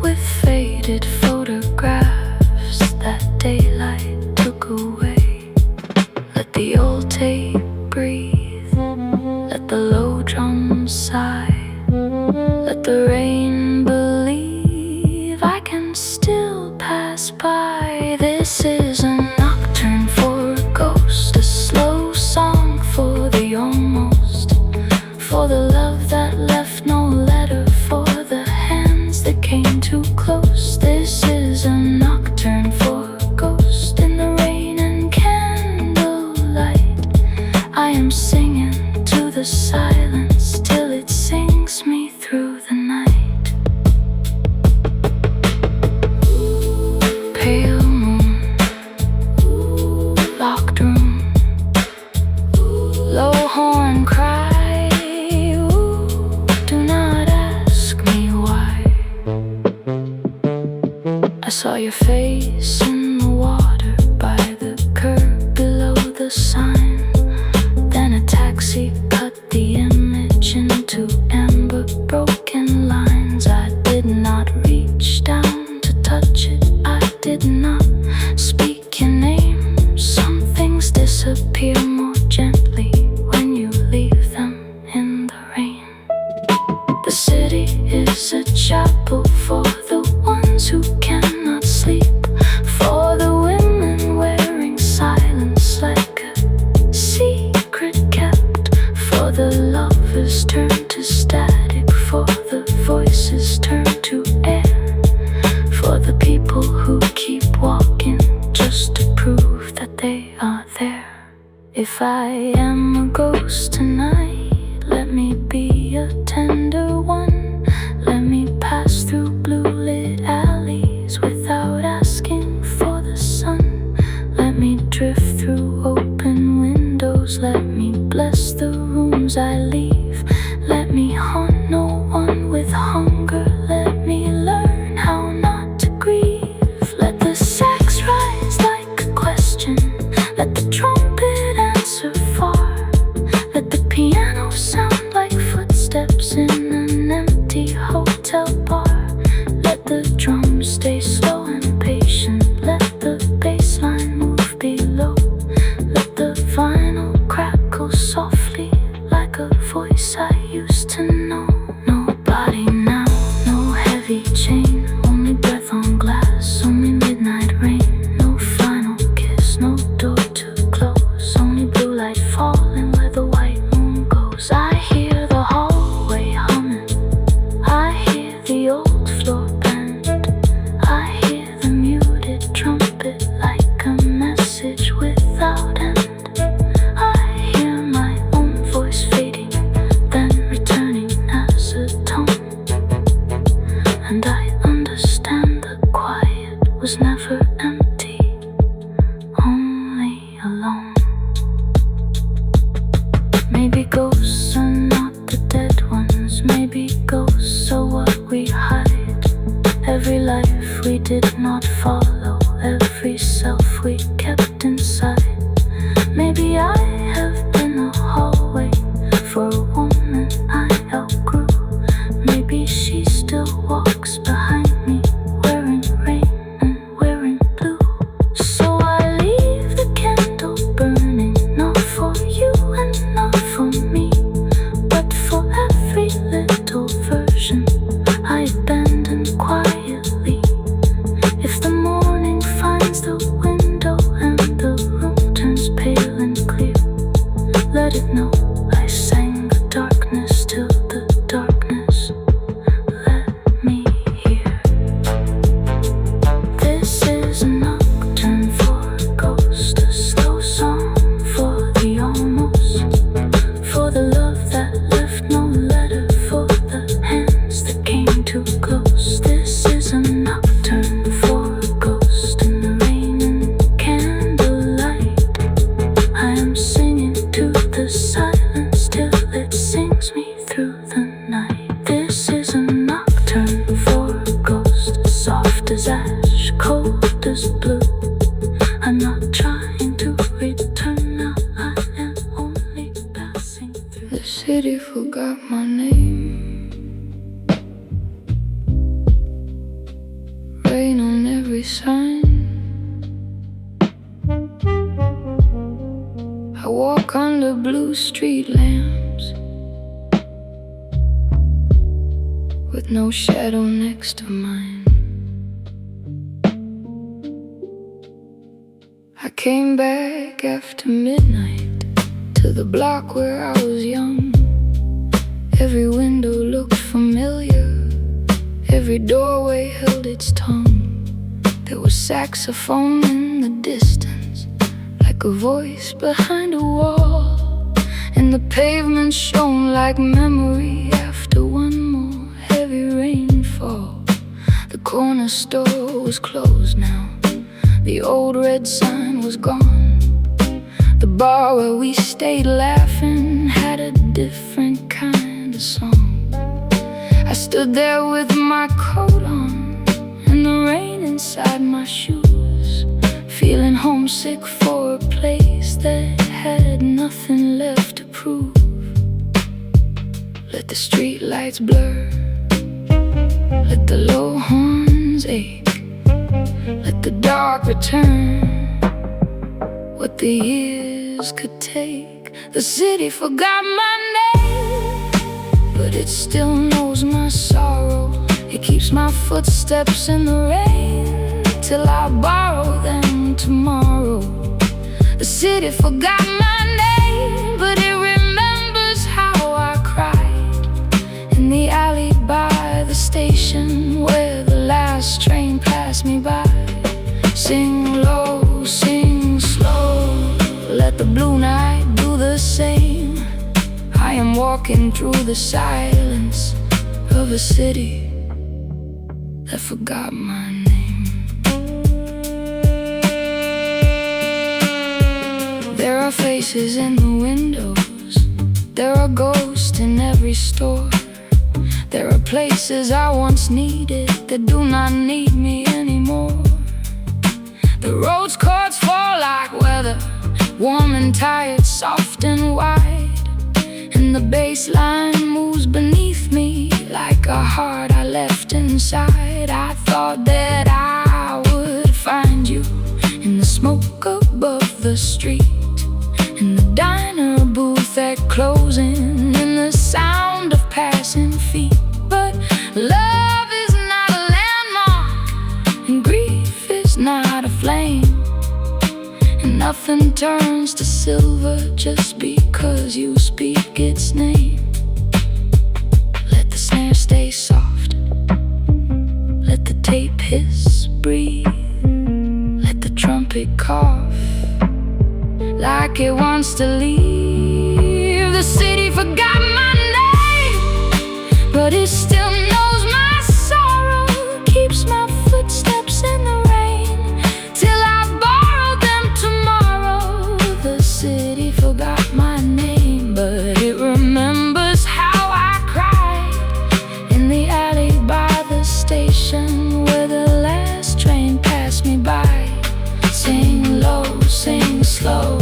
with faded photographs that daylight took away. Let the old tape breathe, let the low drums sigh, let the rain believe I can still pass by. This is a nocturne for a ghost, a slow song for the almost, for the love that left no letter, for the hands that came too close. the silence till it sings me through the night. Pale moon, locked room, low horn cry. Ooh, do not ask me why. I saw your face in the water by the curb below the sign. Then a taxi cut the image into amber broken lines. I did not reach down to touch it. I did not speak your name. Some things disappear more gently when you leave them in the rain. The city is a chapel for the ones who cannot sleep, for the women wearing silence like a secret kept, for the lovers turned to static, for the voices turned to air, for the people who keep walking just to prove that they are there. If I am a ghost tonight, let me be a tender one. Let me pass through blue-lit alleys without asking for the sun. Let me drift through open windows. Let me bless the rooms I leave. Let me haunt no one with hunger. Let me learn how not to grieve. Let the sax rise like a question. Let the trumpet answer far. Let the piano sound like footsteps in an empty hotel bar. Let the drums stay slow and patient. Let the bass line move below. Let the vinyl crackle softly like a voice I used to know. Nobody now, no heavy chain, only breath on glass, only midnight rain. No final kiss, no door to close, only blue light falling where the white moon goes. I hear the hallway humming, I hear the old floor band, I hear the muted trumpet like a message without end. I hear my own voice fading, then returning as a tone. And I understand the quiet was never empty, only alone. Maybe ghosts are not the dead ones. Maybe ghosts are what we hide. Every life we did not follow, every self we kept inside. Maybe I have been a hallway for a woman I outgrew. Maybe she still walks behind me, wearing rain and wearing blue. So I leave the candle burning, not for you and not for me, but for every little version I abandoned quietly. If the morning finds the window and the room turns pale and clear, let it know I sang the darkness till the darkness let me hear. This is a nocturne for a ghost, a slow song for the almost, for the love that left no letter, for the hands that came too close. This is a nocturne for a ghost in the rain and candlelight. I am singing to the silence till it sings me through the night. This is a nocturne for a ghost, soft as ash, cold as blue. I'm not trying to return now, I am only passing through. The city forgot my name, rain on every sign. I walk under blue street lamps with no shadow next to mine. I came back after midnight to the block where I was young. Every window looked familiar, every doorway held its tongue. There was saxophone in the distance, like a voice behind a wall. and the pavement shone like memory after one more heavy rainfall. The corner store was closed now, the old red sign was gone. The bar where we stayed laughing had a different kind of song. I stood there with my coat on and the rain inside my shoes, feeling homesick for a place that had nothing left to prove. Let the street lights blur, let the low horns ache, let the dark return what the years could take. The city forgot my name, but it still knows my sorrow. It keeps my footsteps in the rain till I borrow them tomorrow. The city forgot my name, but it remembers how I cried in the alley by the station where the last train passed me by. Sing low, sing slow, let the blue night do the same. I am walking through the silence of a city that forgot my name. There are faces in the windows, there are ghosts in every store. There are places I once needed that do not need me anymore. The road's chords fall like weather, warm and tired, soft and wide, and the bass line moves beneath me like a heart I left inside. I thought that I would find you in the smoke above the street, in the diner booth at closing, in the sound of passing feet. But love is not a landmark, and grief is not a flame, and nothing turns to silver just because you speak its name. Let the snare stay soft, let the tape hiss, breathe, let the trumpet cough like it wants to leave. The city forgot my name, but it still knows my sorrow. Keeps my footsteps in the rain till I borrow them tomorrow. The city forgot my name, but it remembers how I cried in the alley by the station where the last train passed me by. Sing low, sing slow,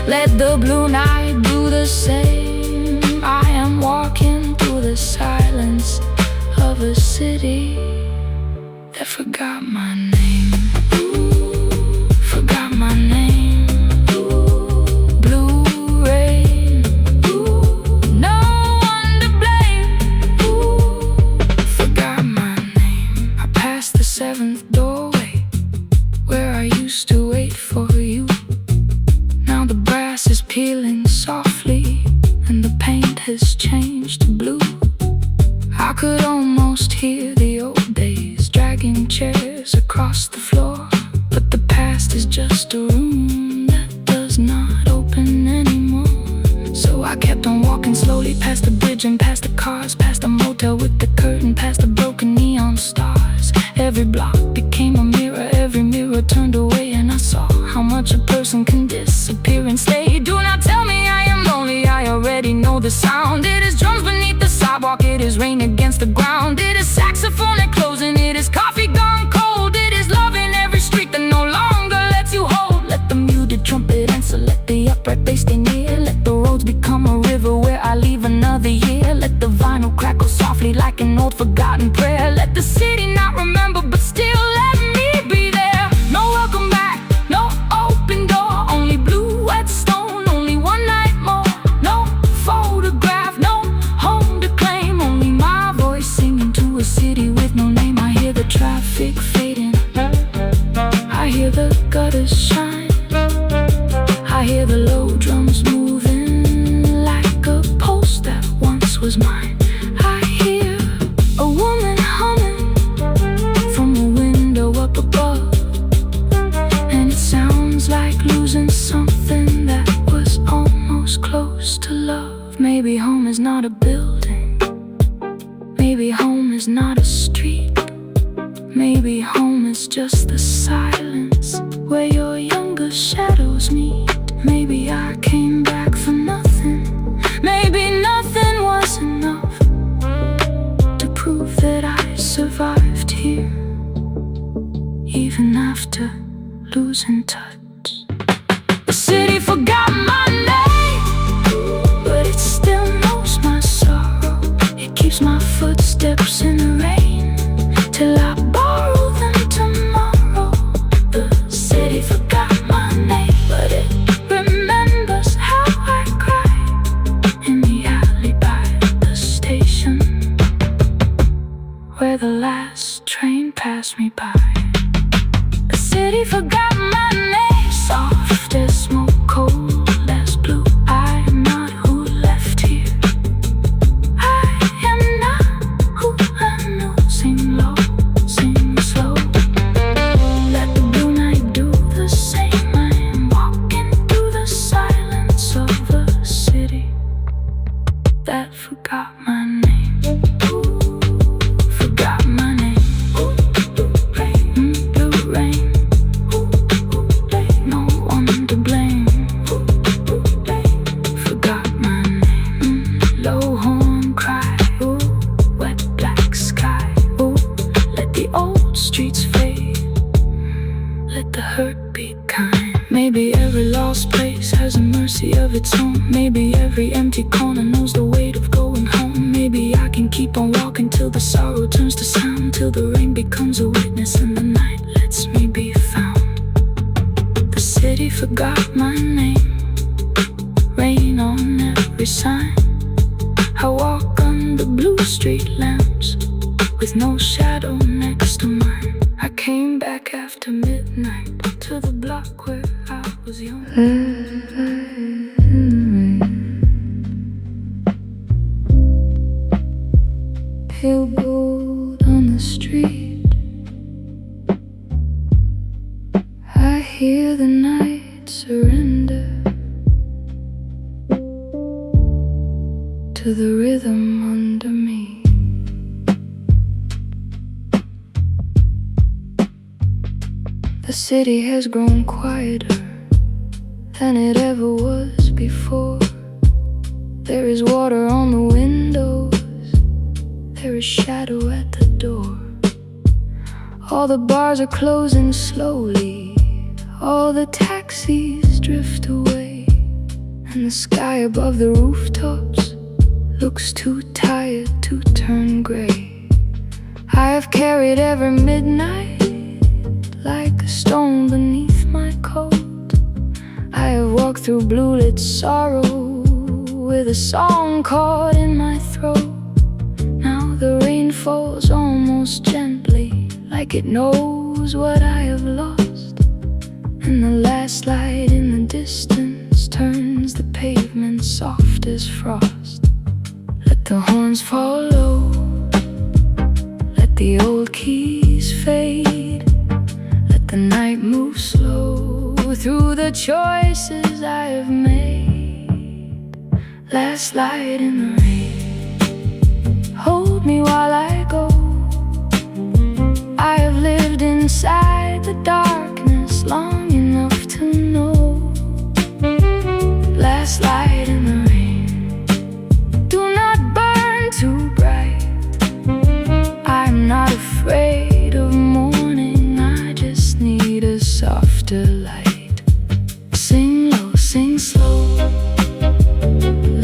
let the blue night do the same. I am walking through the silence of a city that forgot my name. Ooh, forgot my name. Ooh, blue rain. Ooh, no one to blame. Ooh, forgot my name. I passed the 7th doorway where I used to wait for you. Now the brass is peeling softly and the paint has changed to blue. I could almost hear the old days dragging chairs across the floor, but the past is just a room that does not open anymore. So I kept on walking slowly past the bridge and past the cars, past the motel with the curtain, past the broken neon stars. Every block became a mirror, every mirror turned away, and I saw how much a person can disappear and stay. Do not tell me I am lonely, I already know the sound. It is drums beneath the sidewalk, it is rain against the ground. It is saxophone at closing, it is coffee gone cold. It is love in every street that no longer lets you hold. Let the muted trumpet answer, let the upright bass stay near. Let the roads become a river where I leave another year. Let the vinyl crackle softly like an old forgotten prayer. Let the city not remember but still let me be there. No welcome back, no open door, only blue wet stone, only one night more. No photograph, no home to claim, only my voice singing to a city with no name. I hear the traffic fading, I hear the gutters shine, I hear the low drums moving like a pulse that once was mine. I hear a woman humming from a window up above, and it sounds like losing something that was almost close to Maybe home is not a building. Maybe home is not a street. Maybe home is just the silence where your younger shadows meet. Maybe I came back for nothing. Maybe nothing was enough to prove that I survived here, even after losing touch. The city forgot my name, but it still knows my sorrow. It keeps my footsteps in the rain till I borrow them tomorrow. The city forgot my name, but it remembers how I cried in the alley by the station, where the last train passed me by. The city forgot my name, soft as smoke, cold as blue. I am not who left here. I am not who I knew. Sing low, sing slow. Let the blue night do the same. I am walking through the silence of a city that forgot my name. Forgot my name. Blue rain. No one to blame. Forgot my name. Low horn cry. Wet black sky. Let the old streets fade. Let the hurt be kind. Maybe every lost place has a mercy of its own. Maybe every empty corner knows the weight of going home. Maybe I can keep on walking till the sorrow turns to sound, till the rain becomes a witness and the night lets me be found. The city forgot my name. Rain on every sign. I walk under blue street lamps with no shadow next to mine. I came back after midnight to the block where I was young. Pale gold on the street. I hear the night surrender to the rhythm under me. The city has grown quieter than it ever was before. There is water on the windows. There is shadow at the door. All the bars are closing slowly. All the taxis drift away, and the sky above the rooftops looks too tired to turn gray. I have carried every midnight like a stone beneath my coat. I have walked through blue-lit sorrow with a song caught in my throat. Now the rain falls almost gently, like it knows what I have lost, and the last light in the distance turns the pavement soft as frost. Let the horns fall low, let the old keys fade, let the night move slow through the choices I have made. Last light in the rain, hold me while I go. I have lived inside the darkness long enough to know. Last light in the rain, do not burn too bright. I'm not afraid of morning, I just need a softer light. Sing low, sing slow,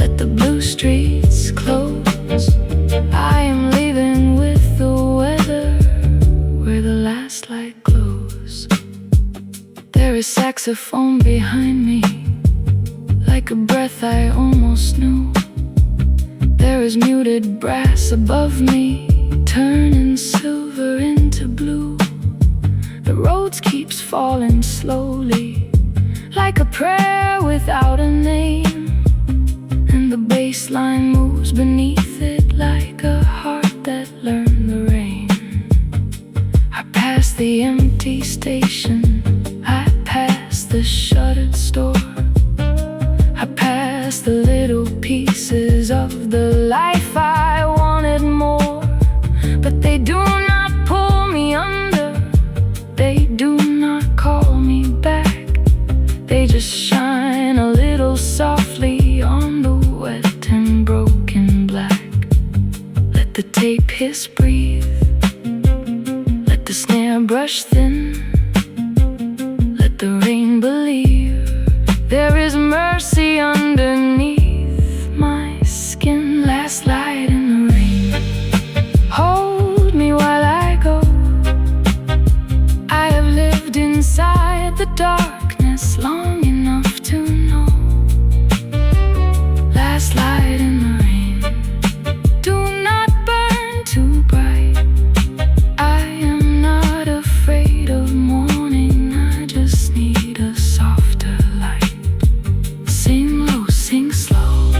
let the blue streets close. I am leaving with the weather where the last light glows. There is saxophone behind me, like a breath I almost knew. There is muted brass above me, turning silver into blue. The road keeps falling slowly, like a prayer without a name, and the bass line moves beneath it like a heart that learned the rain. I pass the empty station, I pass the shuttered store, I pass the little pieces of the life I wanted more, but they do not pull me under. They do not call me back. They just shine a little softly on the wet and broken black. Let the tape hiss, breathe. Let the snare brush thin. Let the rain believe there is mercy underneath my skin. Last light in the rain, hold me while I go. I have lived inside the darkness long enough to know. Last light in the rain, do not burn too bright. I am not afraid of morning, I just need a softer light. Sing low, sing slow,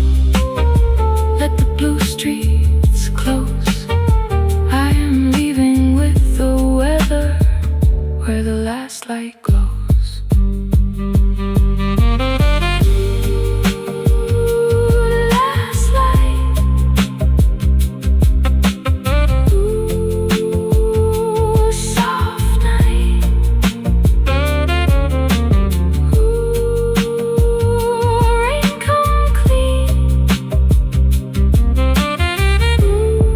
let the blue streets close. I am leaving with the weather where the last light glows. Last light. Ooh, soft night. Ooh, rain come clean. Ooh,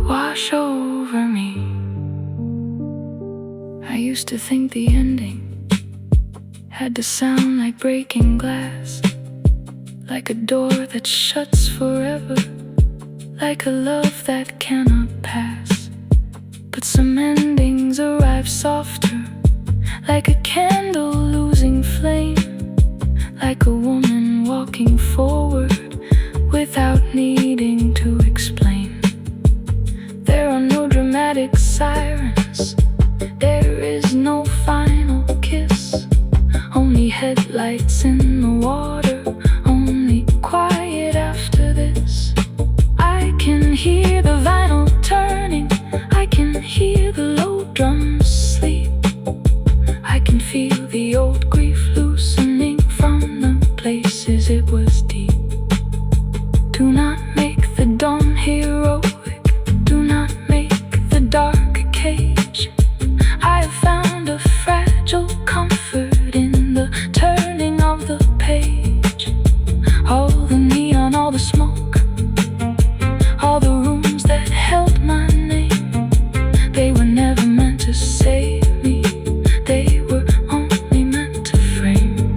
wash over me. I used to think the ending had to sound like breaking glass, like a door that shuts forever, like a love that cannot pass. But some endings arrive softer, like a candle losing flame, like a woman walking forward without needing to explain. There are no dramatic sirens, there is no final kiss, only headlights in the water, only quiet after this. I can hear the vinyl turning, I can hear the low drums sleep. I can feel the old grief loosening from the places it was deep. Do not make the dawn heroic, do not make the dark a cage. I have found a fragile comfort in the turning of the page. All the neon, all the smoke, all the rooms that held my name, they were never meant to save me, they were only meant to frame.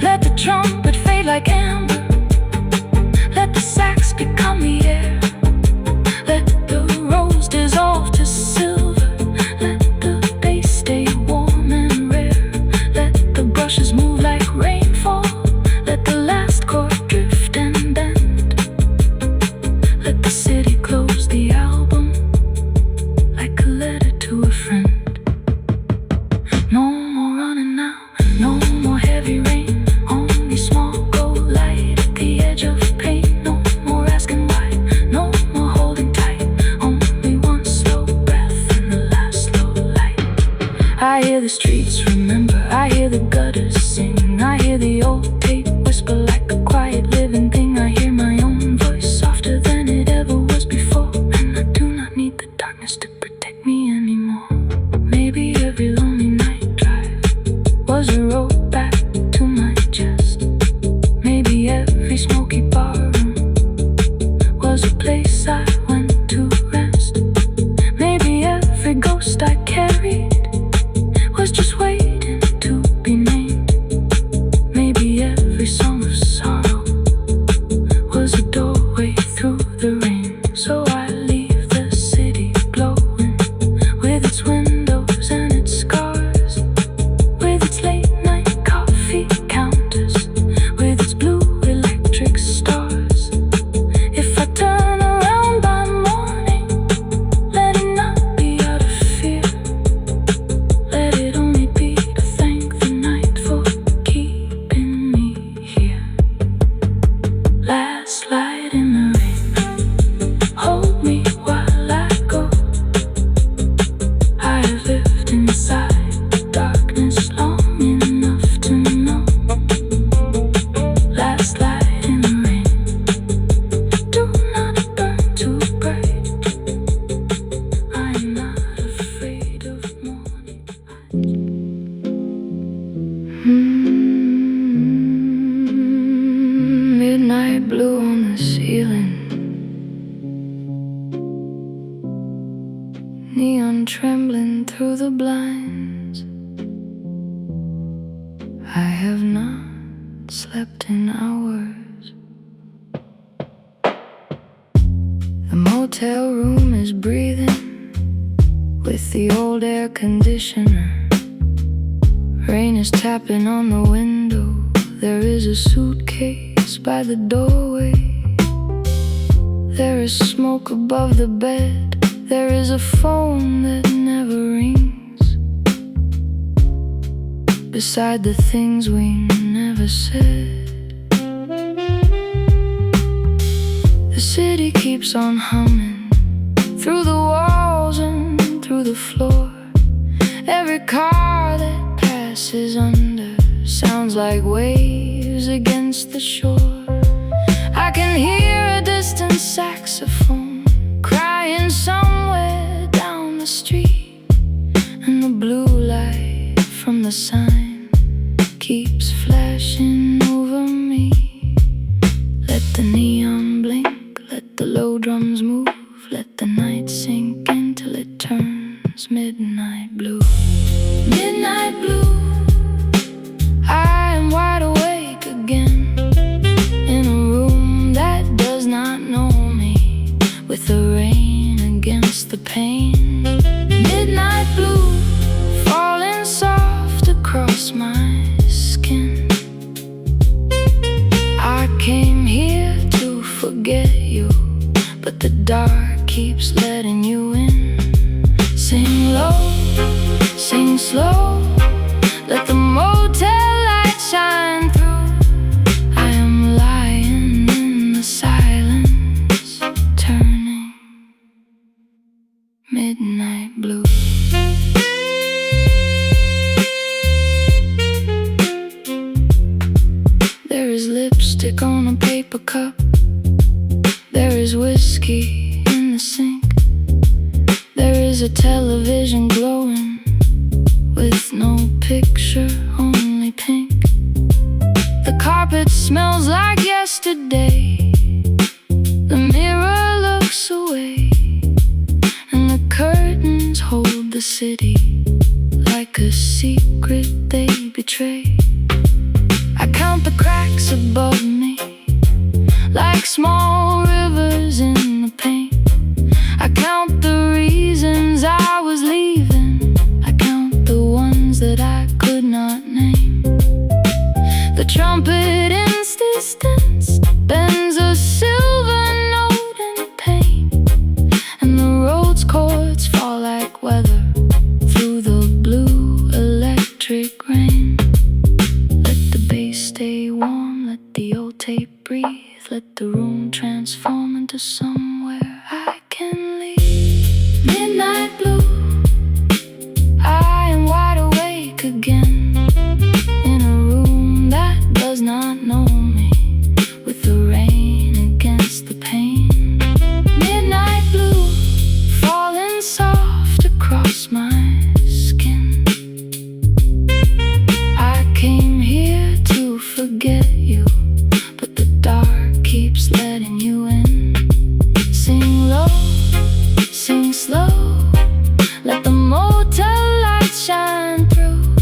Let the trumpet fade like amber, let the sax become the air, let the rose dissolve to silver, let the bass stay warm and rare, let the brushes move like rainfall, let the last chord drift and bend, let the city close the album like a letter to a friend. No more running now, no more heavy rain, only small gold light at the edge of pain. No more asking why, no more holding tight, only one slow breath and the last slow light. I hear the streets remember, I hear the gutters sing, I hear the old tape whisper like a quiet living thing. I hear my own voice softer than it ever was before, and I do not need the darkness to protect me anymore. Maybe every lonely night drive was a road back to my chest. Maybe every smoky barroom was a place I went to rest. Maybe every ghost I carried was just waiting to be named. Maybe every song of sorrow was a doorway through the rain. So I leave the city glowing with its windows and its scars, with its late night coffee counters, with its blue electric stars. If I turn around by morning, let it not be out of fear, let it only be to thank the night for keeping me here. Last light in the rain, hold me while I go. I have lived inside the darkness long enough to know. Last light in blue on the ceiling, neon trembling through the blinds. I have not slept in hours. The motel room is breathing with the old air conditioner. Rain is tapping on the window. There is a suitcase by the doorway. There is smoke above the bed. There is a phone that never rings. Beside the things we never said. The city keeps on humming through the walls and through the floor. Every car that passes under sounds like waves against the shore. I can hear a distant saxophone crying somewhere down the street, and the blue light from the sign keeps flashing over me. Let the neon blink, let the low drums move, let the night sink in till it turns midnight blue. Midnight blue, I am wide awake again, in a room that does not know me, with the rain against the pane. Midnight blue, falling soft across my skin. I came here to forget you, but the dark keeps letting you in. Sing low, sing slow, let the motel light shine through. I am lying in the silence, turning midnight blue. There is lipstick on a paper cup. There is whiskey in the sink. There is a television glowing with no picture, only pink. The carpet smells like yesterday. The mirror looks away, and the curtains hold the city like a secret they betray. I count the cracks above me like small rivers in the paint. I count the reasons I was leaving. I count the ones that I could not name. The trumpet in distance bends a silver note in pain, and the road's chords fall like weather through the blue electric rain. Let the bass stay warm, let the old tape breathe, let the room transform into somewhere I can leave. Midnight blue, I am wide awake again, in a room that does not know me, with the rain against the pane. Midnight blue, falling soft across my skin. I came here to forget you, but the dark keeps letting you in. Sing low, sing slow, let the motel light shine through.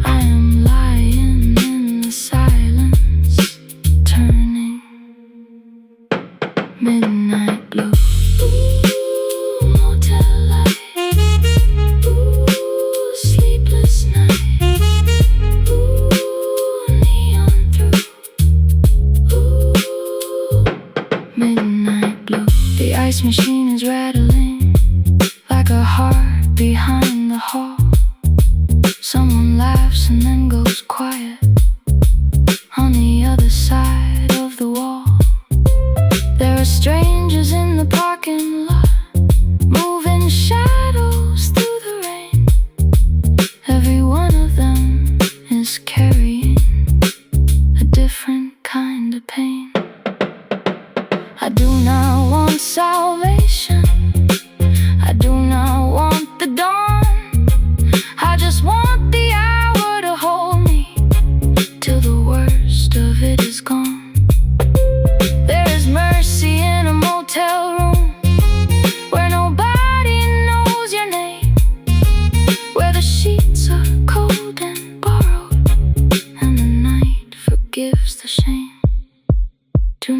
I am lying in the silence, turning midnight blue. Ooh, motel light. Ooh, sleepless night. Ooh, neon through. Ooh, midnight blue. The ice machine is rattling like a heart behind the hall. Someone laughs and then goes quiet on the other side of the wall. There are strangers in the parking lot, moving shadows through the rain. Every one of them is carrying a different kind of pain. I do not want salvation, I do not want the dawn. I just want the hour to hold me till the worst of it is gone.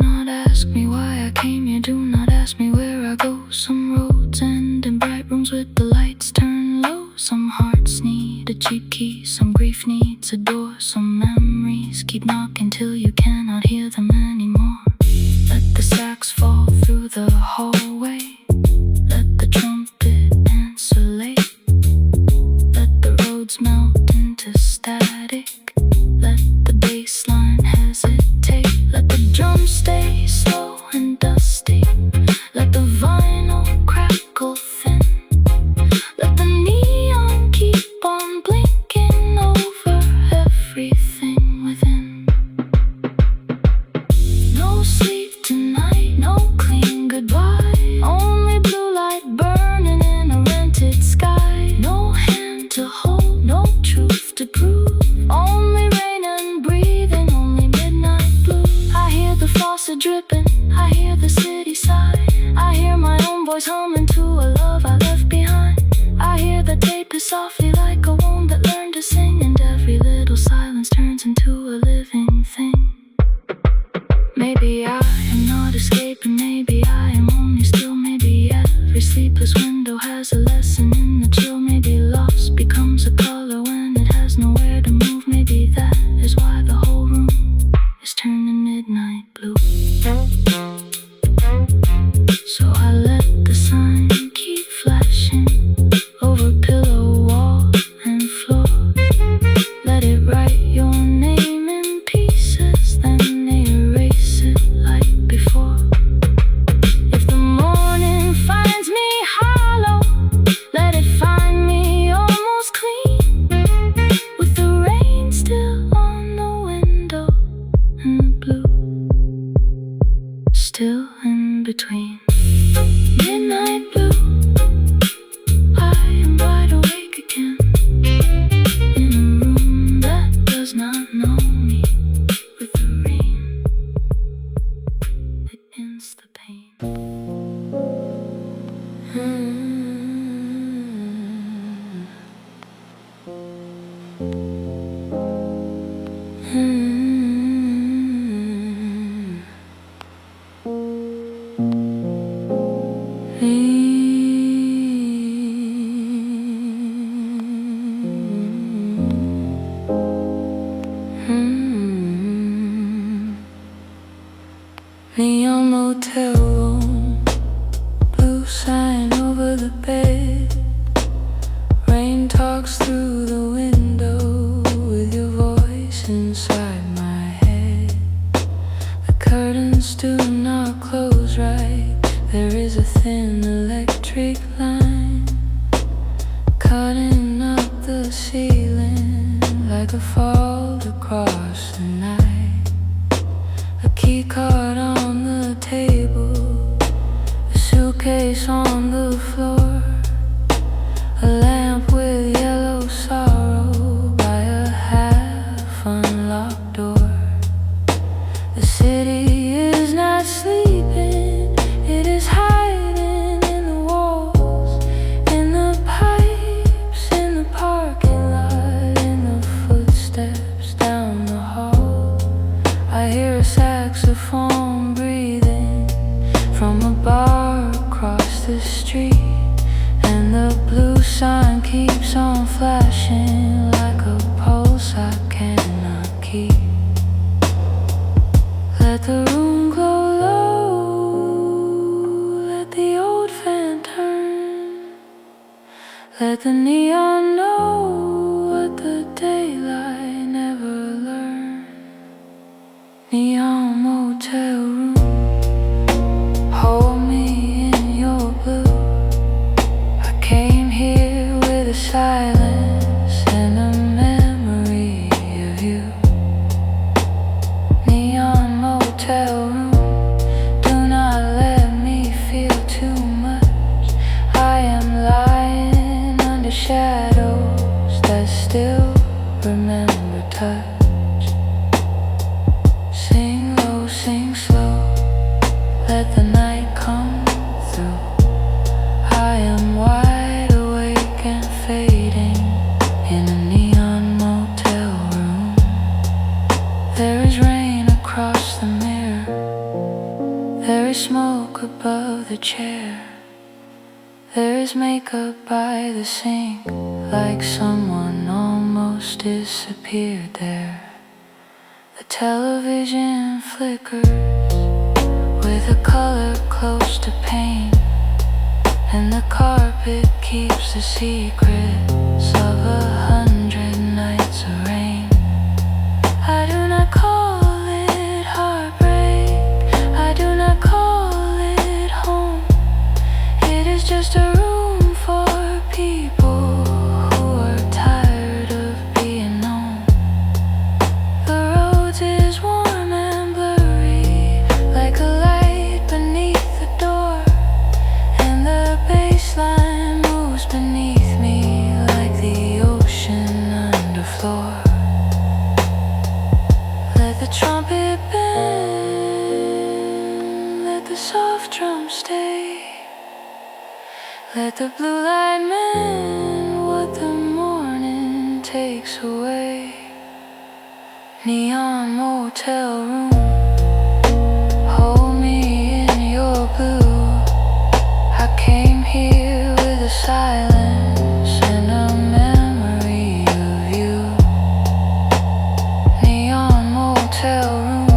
not ask me why I came here, do not ask me where I go. Some roads end in bright rooms with the lights turned low. Some hearts need a cheap key, some grief needs a door. Some memories keep knocking till you cannot hear them anymore. Let the sax fall through the hallway, let the trumpet answer late. Let the roads melt into static, let the bass line hesitate. Let the drums stay slow and dusty, let the vinyl crackle thin. Let the neon keep on blinking over everything within. No sleep tonight, no clean goodbye, only blue light burning in a rented sky. No hand to hold, no truth to prove, only rain and breathing, only midnight blue. I hear the faucet dripping, I hear the city sigh, I hear my own voice humming to a love I left behind. I hear the tape is softly like a wound that learned to sing, and every little silence turns into a living thing. Maybe I am not escaping, maybe I am only still. Maybe every sleepless window has a lesson in the chill. Maybe loss becomes a color when it has nowhere to move. Maybe that is why the whole room is turning midnight blue. So I let the sign keep flashing over pillow, wall, and floor. Let it write your name in pieces, then erase it like before. If the morning finds me hollow, let it find me almost clean, with the rain still on the window and the blue still in between. Midnight blue, I am wide awake again, in a room that does not know me. With the rain, it ends the pain. Neon motel room, blue sign over the bed. Rain talks through the window with your voice inside my head. The curtains do not close right, there is a thin electric line cutting up the ceiling like a fault across the night. A key card on the table, a suitcase on the floor, a lamp with yellow sorrow by a half unlocked door. The city is not sleeping, it is hiding in the walls, in the pipes, in the parking lot, in the footsteps down the hall. I hear a saxophone breathing from a bar across the street, and the blue sign keeps on flashing like a pulse I cannot keep. Let the room glow low, let the old fan turn, let the neon know what the daylight never learned. Neon motel room, hold me in your blue. I came here with a silence and a memory of you. Neon motel room, do not let me feel too much. I am lying under shadows that still remember touch. Sing low, sing slow, let the night come through. I am wide awake and fading in a neon motel room. There is rain across the mirror, There is smoke above the chair. There is makeup by the sink, like someone almost disappeared there. The television flickers with a color close to pain, and the carpet keeps the secrets of 100 nights of rain. I do not call it heartbreak, I do not call it home. It is just a room for people who are tired of being known. The roads is warm and blurry, like a light beneath the door, and the baseline moves beneath me like the ocean underfloor. Let the trumpet bend, let the soft drum stay. Let the blue light mend what the morning takes away. Neon motel room, hold me in your blue. I came here with a silence and a memory of you. Neon motel room,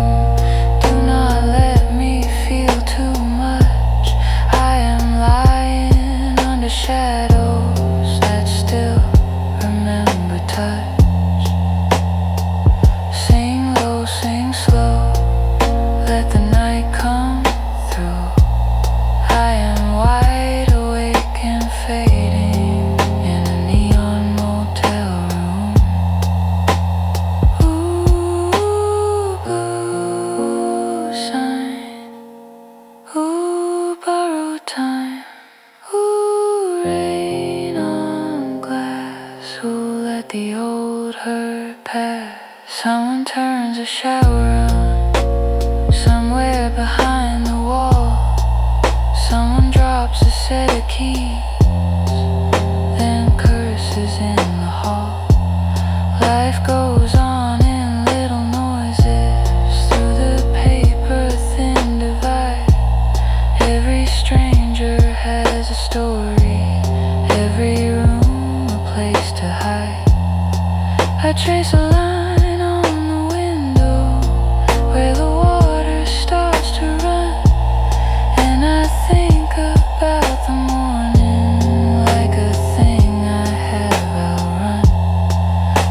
do not let me feel too much. I am lying under shadows that still remember touch. Sing low, sing slow, let the night come through. I am wide awake and fading in a neon motel room. Ooh, blue sign, ooh, borrowed time, ooh, rain on glass, ooh, let the old hurt pass. Someone turns a shower on somewhere behind the wall. Someone drops a set of keys, then curses in the hall. Life goes on in little noises through the paper-thin divide. Every stranger has a story, every room a place to hide. I trace a line on the window where the water starts to run, and I think about the morning like a thing I have outrun.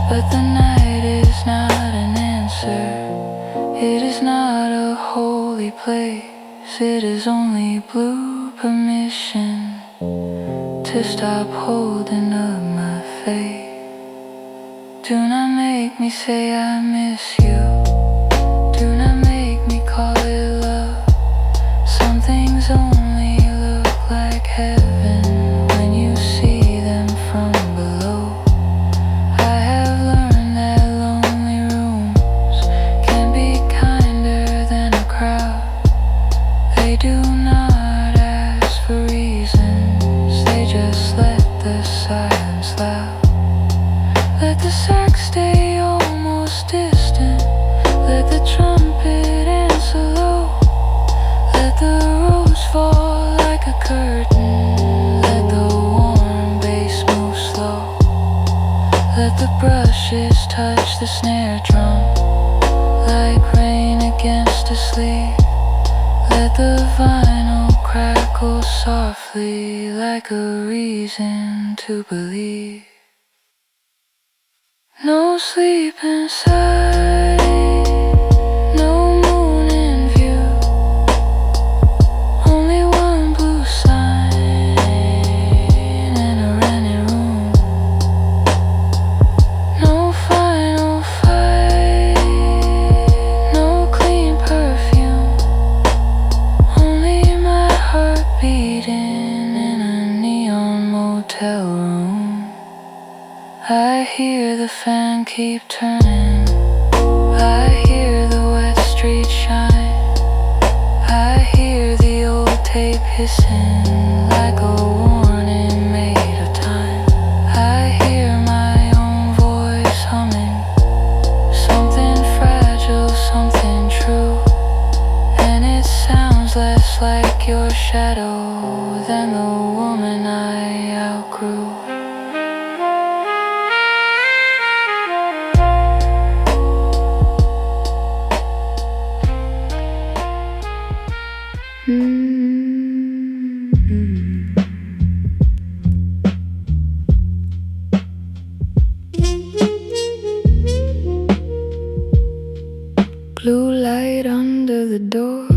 But the night is not an answer, it is not a holy place. It is only blue permission to stop holding up my faith. Do not make me say I miss you, do not make me call it love. Some things only look like heaven when you see them from below. I have learned that lonely rooms can be kinder than a crowd. They do not ask for reasons, they just let the silence loud. Let the sax stay almost distant, let the trumpet answer low. Let the rose fall like a curtain, let the warm bass move slow. Let the brushes touch the snare drum like rain against a sleeve. Let the vinyl crackle softly like a reason to believe. No sleep inside, no moon in view, only one blue sign in a rented room. No final fight, no clean perfume, only my heart beating in a neon motel room. I hear the fan keep turning, I hear the wet street shine, I hear the old tape hissing like a warning made of time. I hear my own voice humming, something fragile, something true, and it sounds like your shadow than the woman I outgrew. Blue light under the door,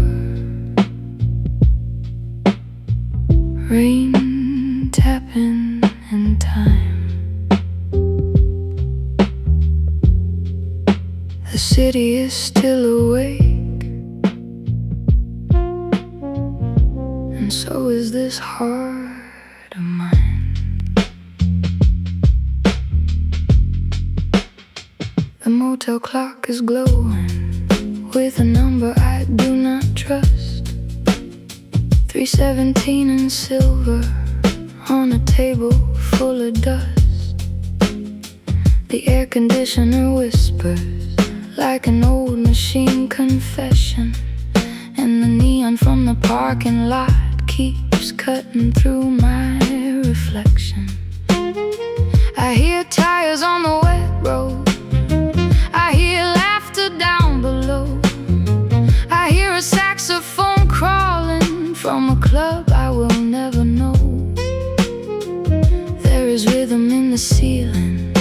rain tapping in time. The city is still awake, and so is this heart of mine. The motel clock is glowing with a number I do not trust. 317 in silver on a table full of dust. The air conditioner whispers like an old machine confession, and the neon from the parking lot keeps cutting through my reflection. I hear tires on the wet road, I hear laughter down below, I hear a saxophone crawling from a club I will never know. There is rhythm in the ceiling,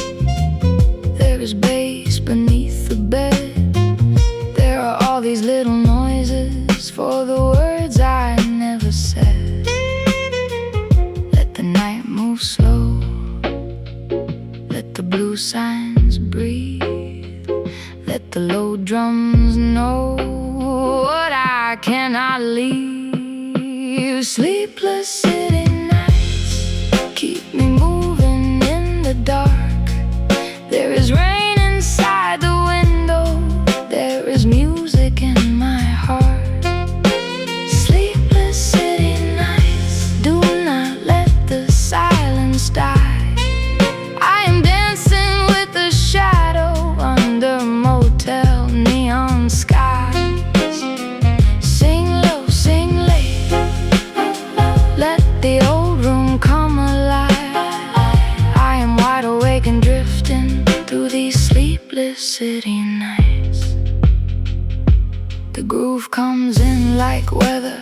there is bass beneath the bed. There are all these little noises for the words I never said. Let the night move slow, let the blue signs breathe, let the low drums know what I cannot leave. Sleepless city nights keep me moving in the dark. There is rain inside the window, there is music in my heart. Sleepless city nights, do not let the silence die. I am dancing with a shadow under motel neon skies. Sing low, sing late, let the old room come alive. I am wide awake and drifting through these sleepless city nights. The groove comes in like weather,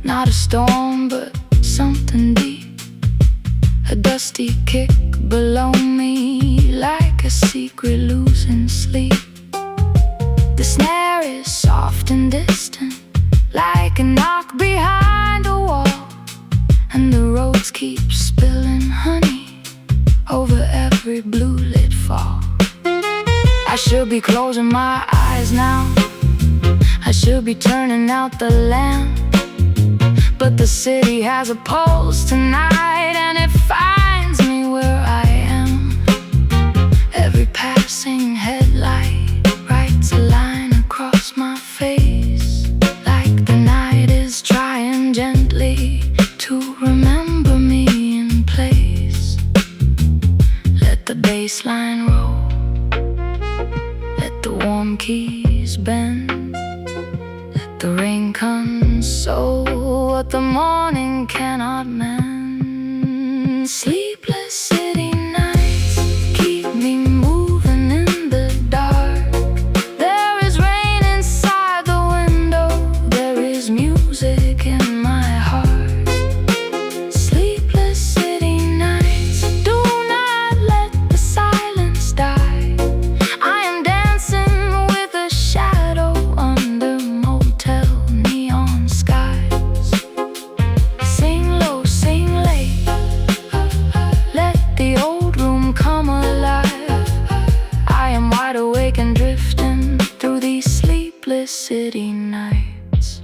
not a storm but something deep. A dusty kick below me like a secret losing sleep. The snare is soft and distant, like a knock behind a wall, and the roads keep spilling honey over every blue lit fall. I should be closing my eyes now, I should be turning out the lamp, but the city has a pulse tonight, and it finds me where I am. Every passing headlight writes a line across my face, like the night is trying gently to remember me in place. Let the bass line roll, let the warm keys bend, let the rain console what the morning cannot mend. Sleepless city nights keep me moving in the dark. There is rain inside the window, there is music in my heart. Sleepless city nights, do not let the silence die. I am dancing with a shadow under motel neon skies. Sing low, sing late, let the old room come alive. I am wide awake and drifting through these sleepless city nights.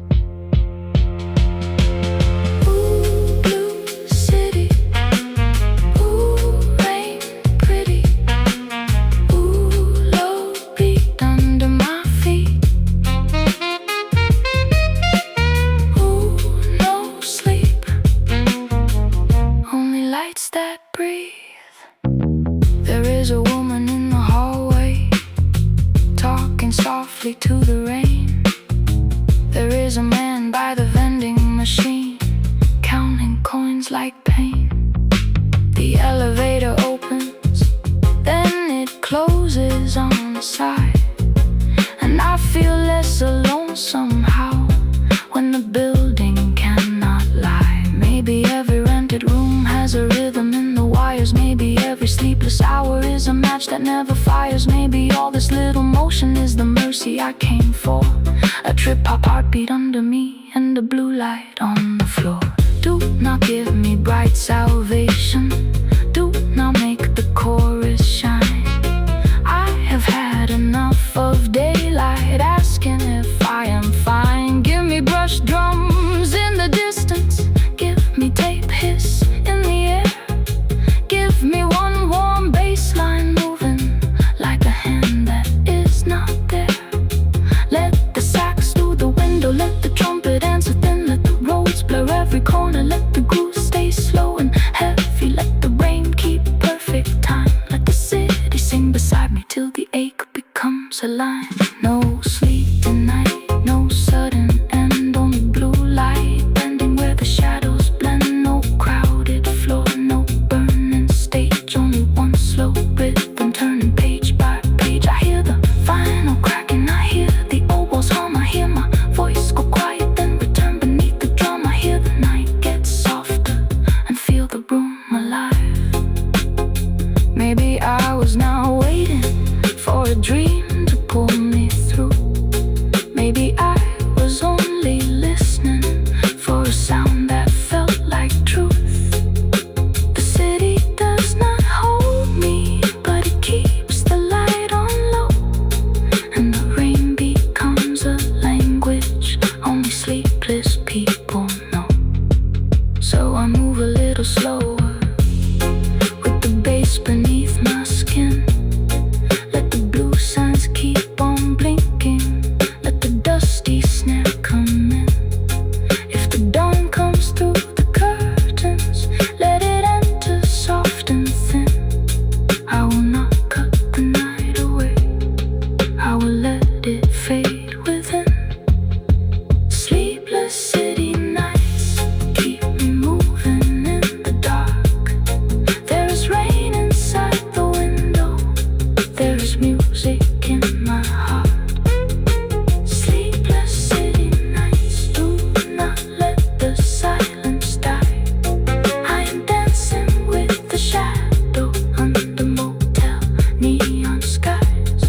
like pain. The elevator opens, then it closes on the side, and I feel less alone somehow when the building cannot lie. Maybe every rented room has a rhythm in the wires. Maybe every sleepless hour is a match that never fires. Maybe all this little motion is the mercy I came for. A trip-hop heartbeat under me and a blue light on the floor. Do not give me bright salvation. Do not make the chorus shine. I have had enough of daylight asking if I am fine. Give me brush drums in the distance. Give me tape hiss in the air. Give me one warm bass line moving like a hand that is not there. Let the sax through the window, let the trumpet answer thin, let the roads blur every corner, let the groove stay slow and heavy, let the rain keep perfect time, let the city sing beside me till the ache becomes a line. No sleep tonight, no sudden end, only blue light bending where the shadows blend. No crowded floor, no burning stage, only one slow rhythm turning page by page. I hear the vinyl cracking, I hear the oboes hum, I hear my voice go quiet then return beneath the drum. I hear the night get softer and feel the room alive. Maybe I was now waiting for a dream to pull me through. Maybe I was only listening for a sound that felt like truth. The city does not hold me, but it keeps the light on low, and the rain becomes a language only sleepless people know. So I move a little slower with the bass beneath my skin. Let the blue signs keep on blinking, let the dusty snare come in. If the dawn comes through the curtains, let it enter soft and thin. I will not cut the night away, I will let it fade within. Sleepless city nights keep me moving in the dark. There is rain inside the window, there is music in my heart. Sleepless city nights, do not let the silence die. I am dancing with the shadow under motel neon skies.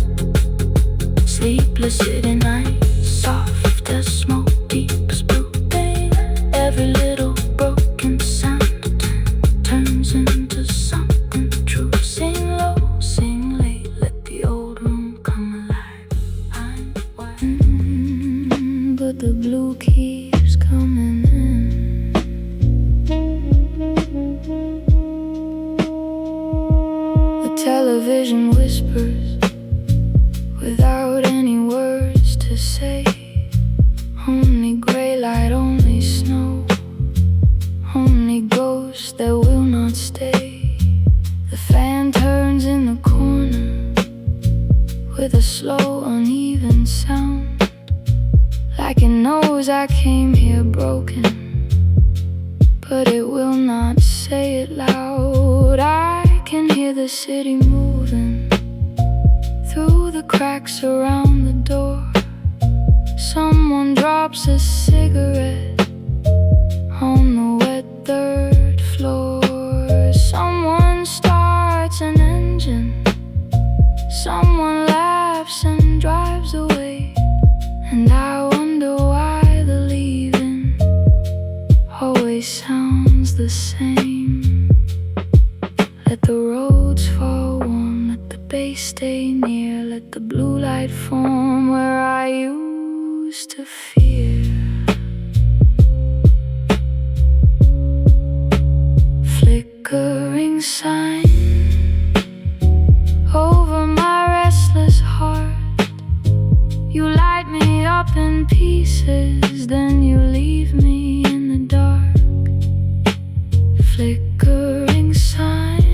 Sleepless city nights, soft as smoke, deep as blue pain. Every little broken sound turns into something true. Sing low, sing late, let the old room come alive. I'm wild, but the blue keeps coming in. The television whispers without any words to say. Only gray light, only snow, only ghosts that will not stay. The fan turns in the corner with a slow, uneven sound, like it knows I came here broken, but it will not say it loud. I can hear the city moving through the cracks around the door. Someone drops a cigarette on the wet third floor. Someone starts an engine, someone laughs and drives away, and I wonder why the leaving always sounds the same. Let the roads fall warm, let the bass stay near, let the blue light form where I used to fear. Flickering sign over my restless heart. You light me up in pieces, then you leave me in the dark. Flickering sign,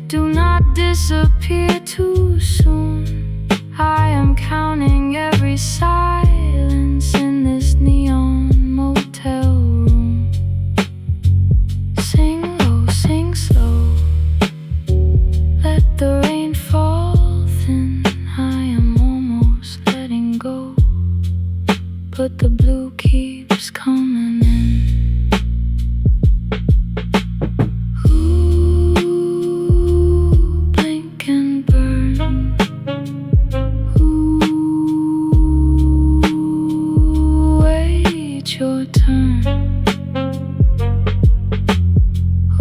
do not disappear too soon. I am counting every silence in this neon motel room.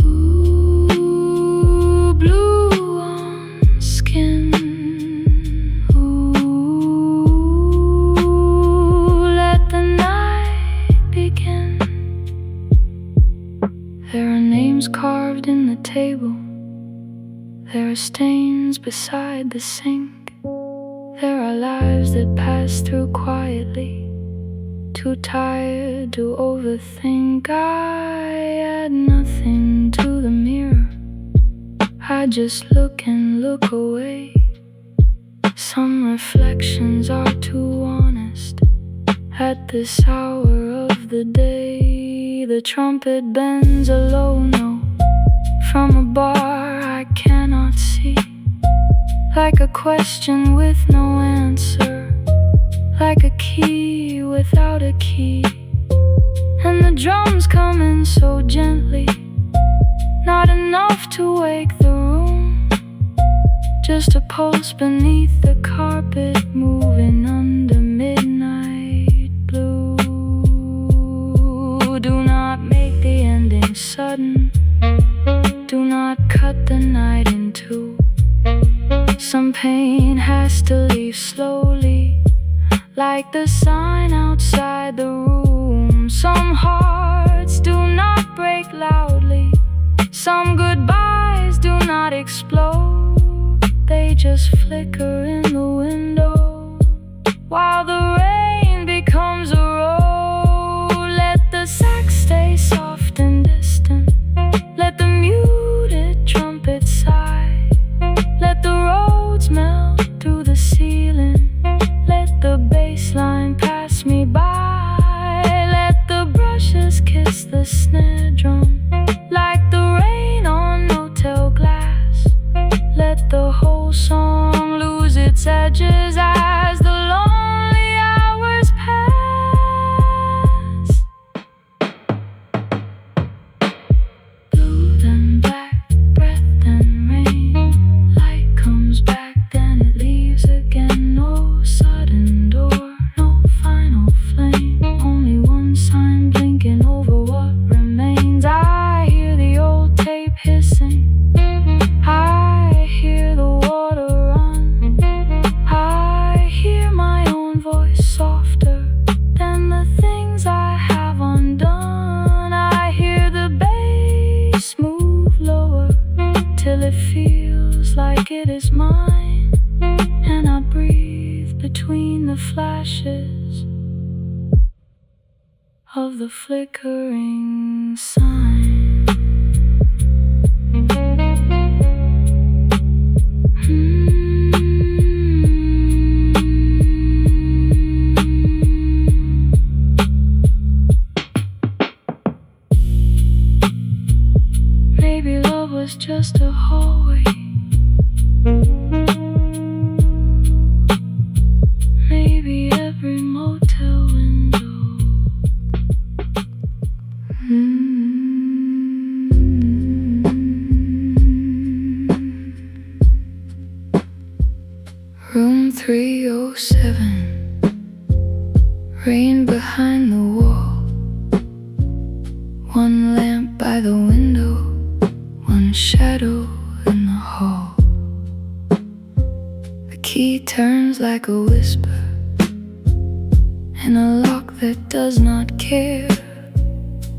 Ooh, blue on skin. Ooh, let the night begin. There are names carved in the table. There are stains beside the sink. There are lives that pass through quietly, too tired to overthink. I add nothing to the mirror, I just look and look away. Some reflections are too honest at this hour of the day. The trumpet bends a low note from a bar I cannot see, like a question with no answer, like a key without a key. And the drums come in so gently, not enough to wake the room, just a pulse beneath the carpet, moving under midnight blue. Do not make the ending sudden, do not cut the night in two. Some pain has to leave slowly, like the sign outside the room. Some hearts do not break loudly, some goodbyes do not explode. They just flicker in the window while the rain becomes a road. Let the sax stay soft and distant, let the muted trumpet sigh, let the roads melt through the ceiling, let the bass line pass me by, let the brushes kiss the snare drum like the rain on hotel glass. Let the whole song lose its edges as the lonely hours pass. Blue then black, breath then rain. Light comes back, then it leaves again. No sudden door, no final flame, only one sign blinking over what remains. I hear the old tape hissing, I hear the water run, I hear my own voice softer than the things I have undone. I hear the bass move lower till it feels like it is mine, and I breathe between the flashes of the flickering sign. Maybe love was just a hallway, maybe every motel window. Room 307, rain behind the wall, one lamp by the window, one shadow in the hall. The key turns like a whisper in a lock that does not care.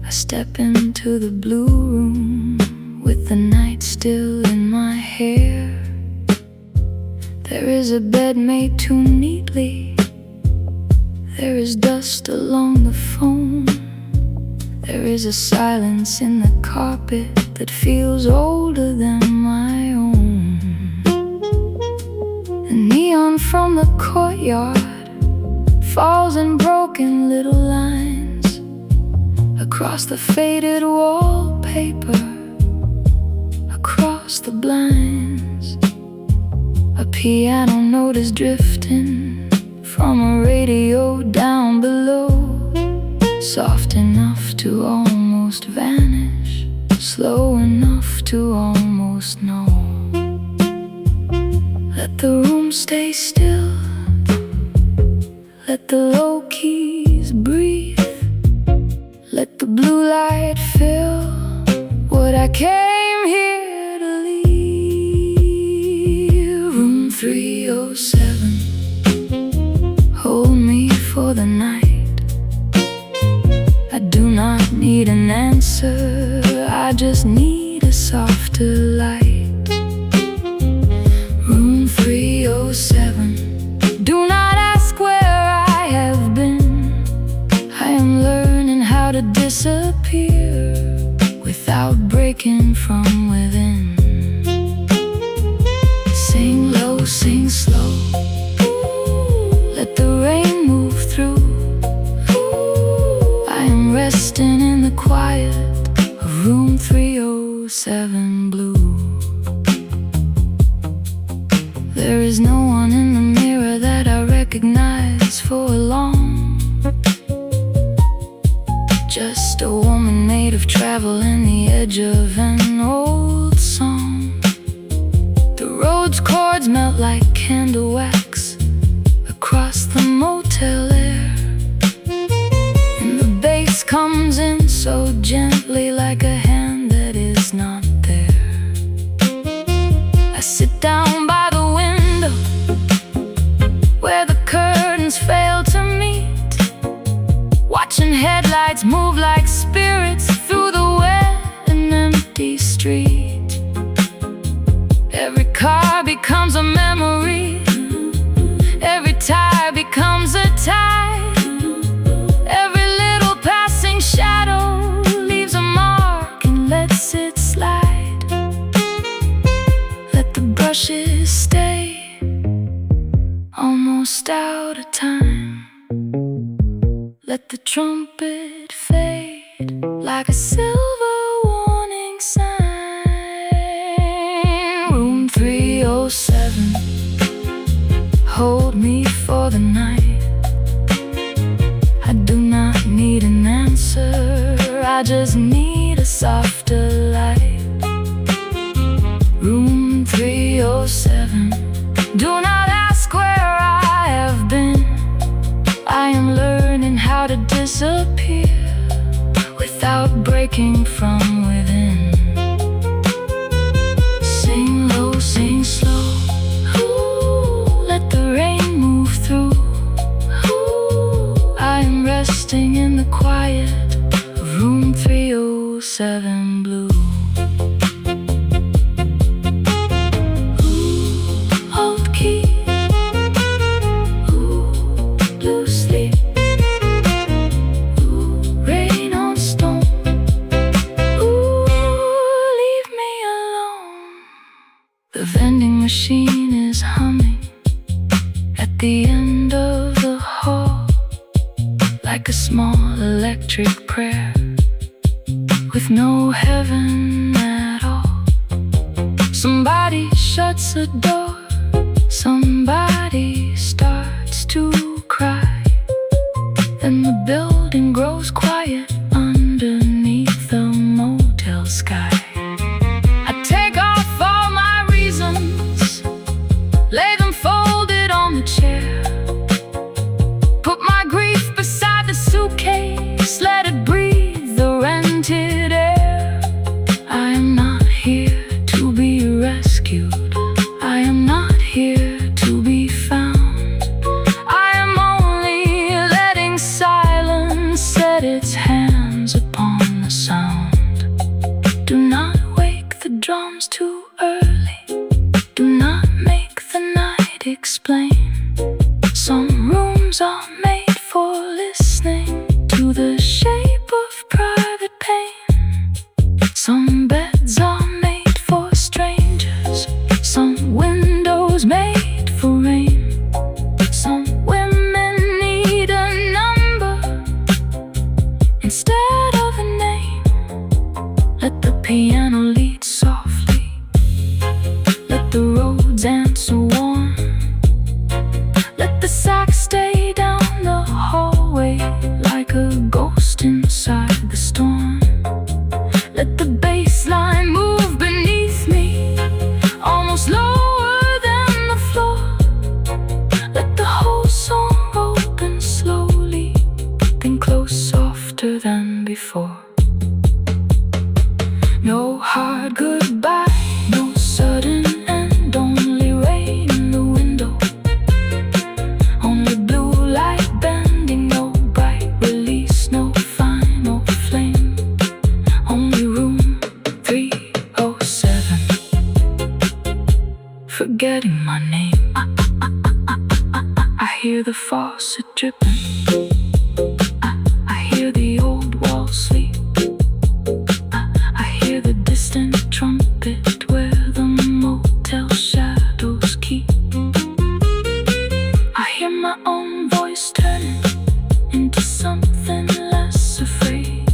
I step into the blue room with the night still in my hair. There is a bed made too neatly, there is dust along the foam, there is a silence in the carpet that feels older than my own. The neon from the courtyard falls in broken little lines across the faded wallpaper, across the blinds. A piano note is drifting from a radio down below, soft enough to almost vanish, slow enough to almost know. Let the room stay still, let the low keys breathe, let Let the blue light fill what I came here to leave. Room 307, hold me for the night. I do not need an answer, I just need a softer light. Room 307, do not ask where I have been. I am learning how to disappear without breaking from within. Sing low, sing slow, let the rain move through. I am resting in the quiet of room 307 blue. There is no one in the mirror that I recognize for long. Just a woman made of travel and the edge of an old song. The road's chords melt like candle wax across the motel air, and the bass comes in so gently like a hand that is not there. I sit down by the window where the curtains fail to meet, watching headlights move like spirits through the wet and empty street. Every car becomes a memory, every tire becomes a tie. Every little passing shadow leaves a mark and lets it slide. Let the brushes stay, almost out of time. Let the trumpet fade like a silver warning sign. Room 307, hold me for the night. I do not need an answer, I just need a softer light. Room 307, do not ask where I have been. I am learning how to disappear without breaking from within. Sing low, sing slow, let the rain move through. I am resting in the quiet of room 307 blue. Old key, blue sleep, rain on stone. Leave me alone. The vending machine is humming at the end of the hall, like a small electric prayer with no heaven at all. Somebody shuts a door, somebody starts to cry, then the building grows quiet underneath the motel sky. I take off all my reasons, lay them folded on the chair, put my grief beside the suitcase, let it breathe the rented air. I am not here to be rescued, I am not here to be found. I am only letting silence set its hands upon the sound. Do not wake the drums too early, do not make the night explain. Some rooms are made for listening to the shape of private pain. Some beds are made for strangers, some windows made for rain. Some women need a number instead of a name. Let the piano lead softly, let the roads answer warm. Let the sax stay down the hallway like a ghost inside the storm. Let the bass line move beneath me, almost lower than the floor. Let the whole song open slowly, then close softer than before. No hard goodbye, no sudden end, only rain in the window, only blue light bending, no bright release, no final flame, only room 307, forgetting my name. I hear the faucet dripping, I hear the old wall sleep, I hear the distant trumpet where the motel shadows keep. I hear my own voice turning into something less afraid,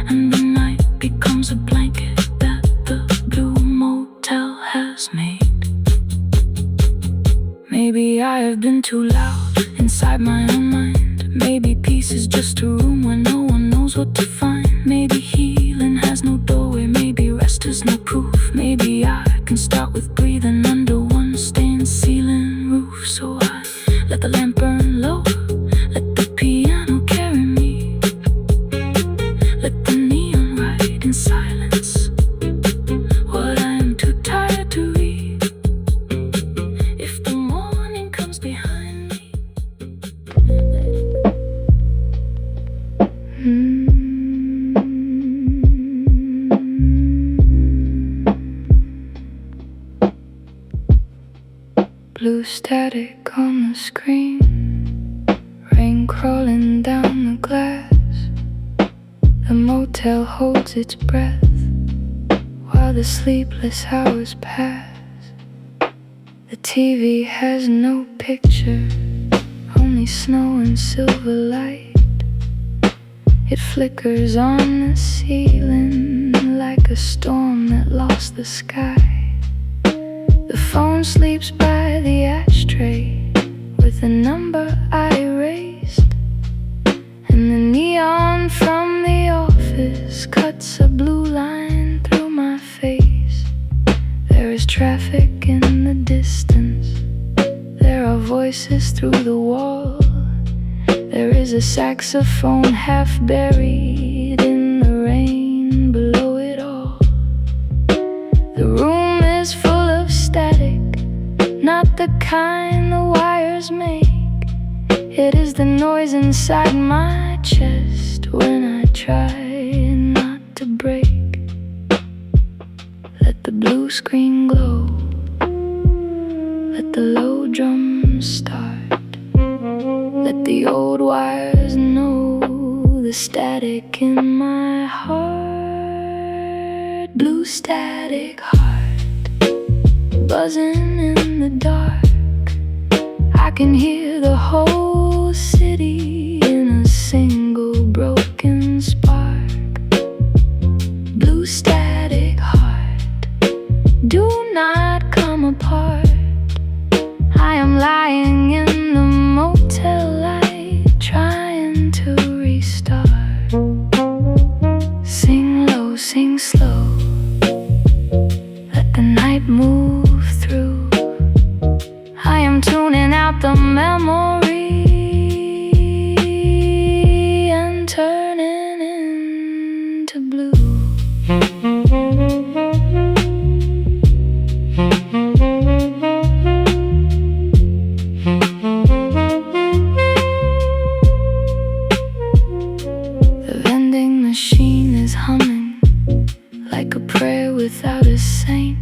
and the night becomes a blanket that the blue motel has made. Maybe I have been too loud inside my own mind. Maybe peace is just a room where no one knows what to find. Maybe healing has no doorway, maybe rest is no proof. Maybe I can start with breathing under one stained ceiling roof. So I let the lamp burn low, let the piano carry me, let the neon write in silence what I am too tired to read. If the morning comes behind me, blue static on the screen, rain crawling down the glass. The motel holds its breath while the sleepless hours pass. The TV has no picture, only snow and silver light. It flickers on the ceiling like a storm that lost the sky. The phone sleeps by the ashtray with a number I erased, and the neon from the office cuts a blue line through my face. There is traffic in the distance, there are voices through the wall. There is a saxophone half buried in the rain below it all. The room is full of static, not the kind the wires make. It is the noise inside my chest when I try not to break. Let the blue screen glow, let the low drums start, let the old wires know the static in my heart. Blue static heart, buzzing in the dark. I can hear the whole city in a single broken spark. Blue static heart, do not come apart. I am lying in the motel light, trying to restart. Sing low, sing slow, let the night move through. I am tuning out the memory and turning into blue. The vending machine is humming like a prayer without a saint.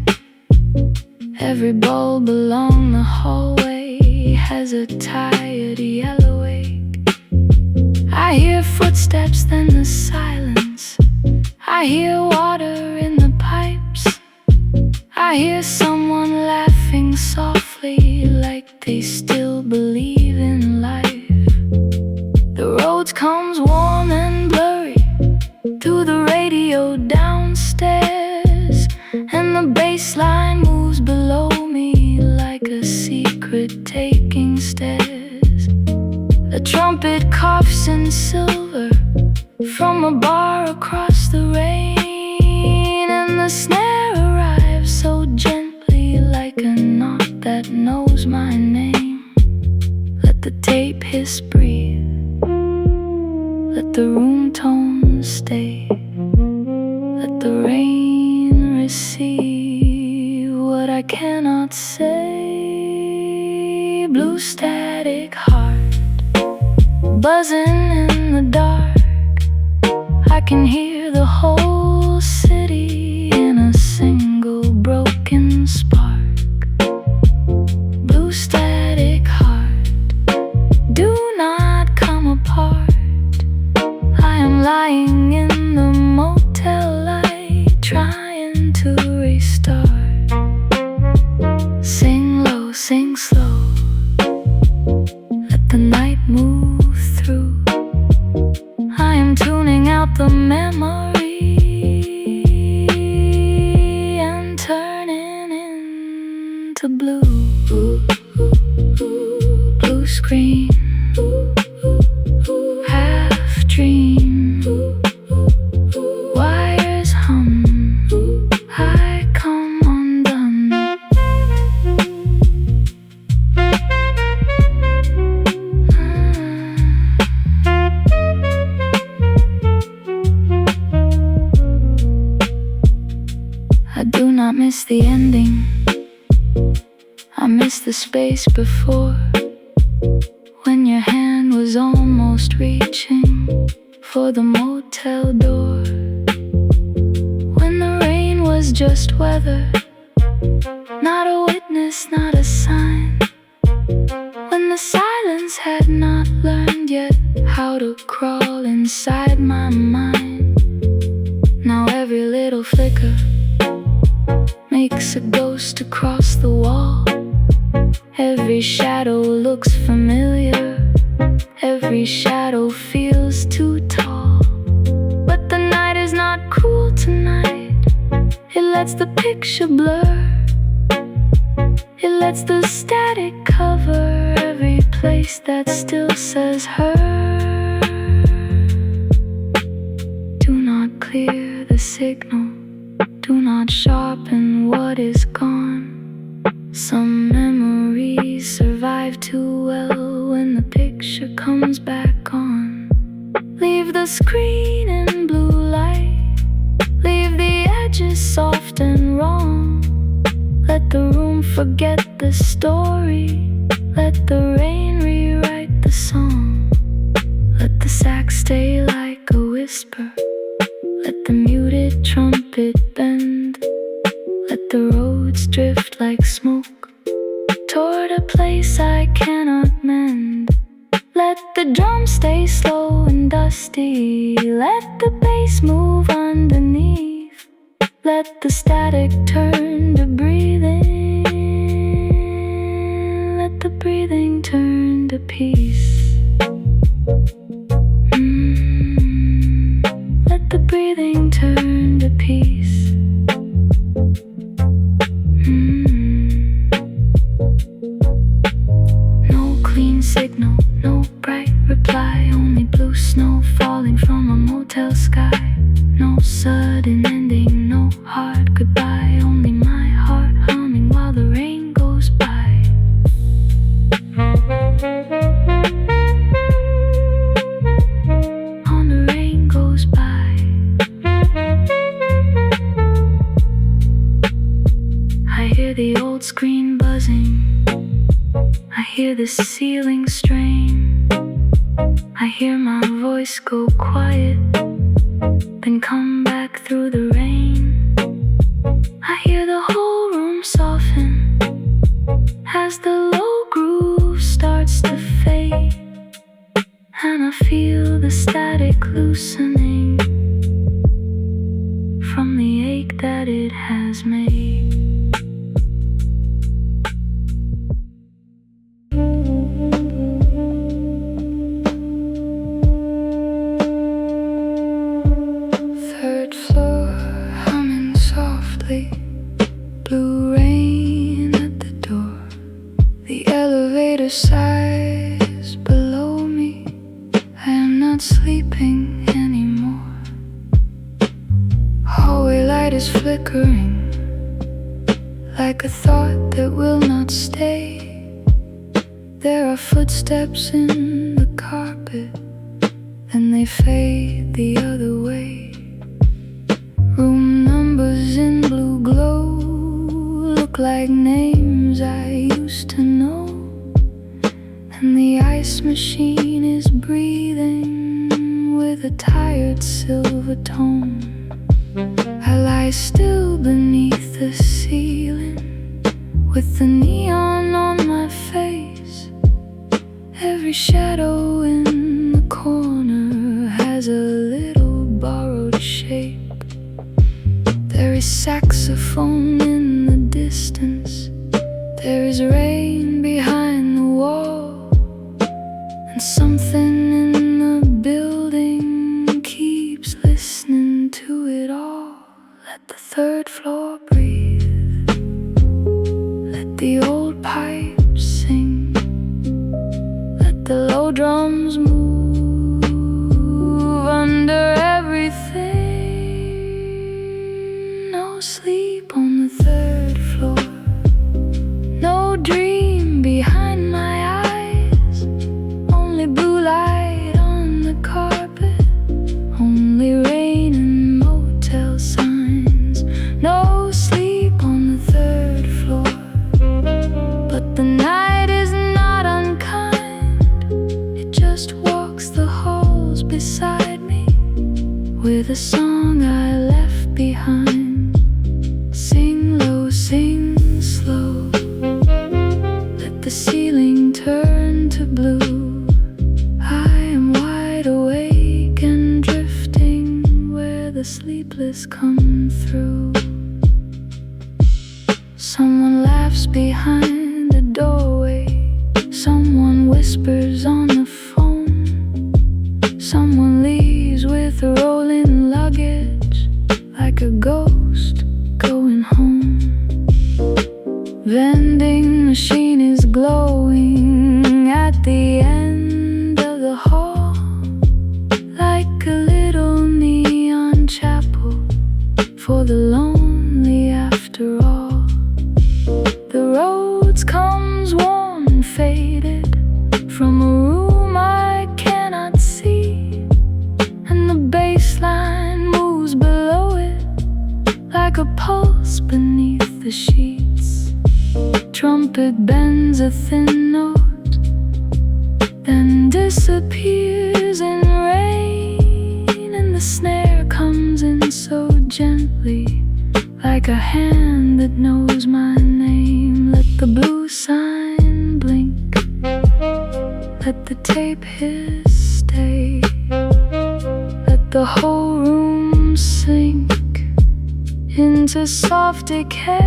Every bulb along the hallway has a tired yellow ache. I hear footsteps, then the silence. I hear water in the pipes. I hear someone laughing softly like they still believe in life. The road comes warm and blurry through the radio downstairs, and the bass line moves below me like a secret taking stairs. The trumpet coughs in silver from a bar across the rain, and the snare arrives so gently like a knot that knows my name. Let the tape hiss breathe, let the room tones stay. the rain receive what I cannot say. Blue static heart buzzing in the dark. I can hear the whole city in a single broken spark. Blue static heart, do not come apart. I am lying in the motel light, trying to restart. Sing low, sing slow, let the night move through. I am tuning out the memory and turning into blue. Blue screen, half dream, wires hum, I come undone. I do not miss the ending, I miss the space before, when your hand was almost reaching for the motel door. When the rain was just weather, not a witness, not a sign. When the silence had not learned yet how to crawl inside my mind. Now every little flicker makes a ghost across the wall. Every shadow looks familiar, every shadow feels too tall. But the night is not cruel tonight, it lets the picture blur. It lets the static cover every place that still says her. Do not clear the signal, do not sharpen what is gone. Some memories survive too well when the picture comes back on. Leave the screen in blue light, leave the edges soft and wrong. Let the room forget the story, let the rain rewrite the song. Let the sax stay like a whisper, let the muted trumpet bend. Let the roads drift like smoke toward a place I cannot mend. Let the drums stay slow and dusty, let the bass move underneath. Let the static turn to breathing, let the breathing turn to peace. Let the breathing turn to peace. No clean signal, no bright reply, only blue snow falling from a motel sky. No sudden ending, no hard goodbye, only my heart humming while the rain goes by. On the rain goes by. I hear the old screen buzzing, I hear the ceiling strain, I hear my voice go quiet, then come back through the rain. I hear the whole room soften as the low groove starts to fade, and I feel the static loosening from the ache that it has made. Third floor, humming softly, blue rain at the door. The elevator sighs below me, I am not sleeping anymore. Hallway light is flickering, like a thought that will not stay. There are footsteps in the carpet, then they fade the other way. Room with a tired silver tone. I lie still beneath the ceiling with the neon on my face. Every shadow in the corner has a little borrowed shape. There is saxophone in the distance. There is rain behind the wall, and something in the building keeps listening to it all. Let the third floor breathe. Let the old pipes sing. Let the low drums move under everything. No sleep on the third floor. No dream behind my eyes. Only blue light on the carpet. Only rain and motel signs. No sleep on the third floor. But the night is not unkind. It just walks the halls beside me with a song I left behind. Sing low, sing slow. Let the ceiling turn to blue. I am wide awake and drifting where the sleepless come through. Someone laughs behind the doorway. Someone whispers on the phone. Someone leaves with rolling luggage like a ghost going home. Vending machine is glowing at the end of the hall, like a little neon chapel for the lonely after all. The roads comes warm and faded from a room I cannot see, and the bass line moves below it like a pulse beneath the sheets. Trumpet bends a thin note, then disappears in rain, and the snare comes in so gently, like a hand that knows my name. Let the blue sign blink. Let the tape hiss stay. Let the whole room sink into soft decay.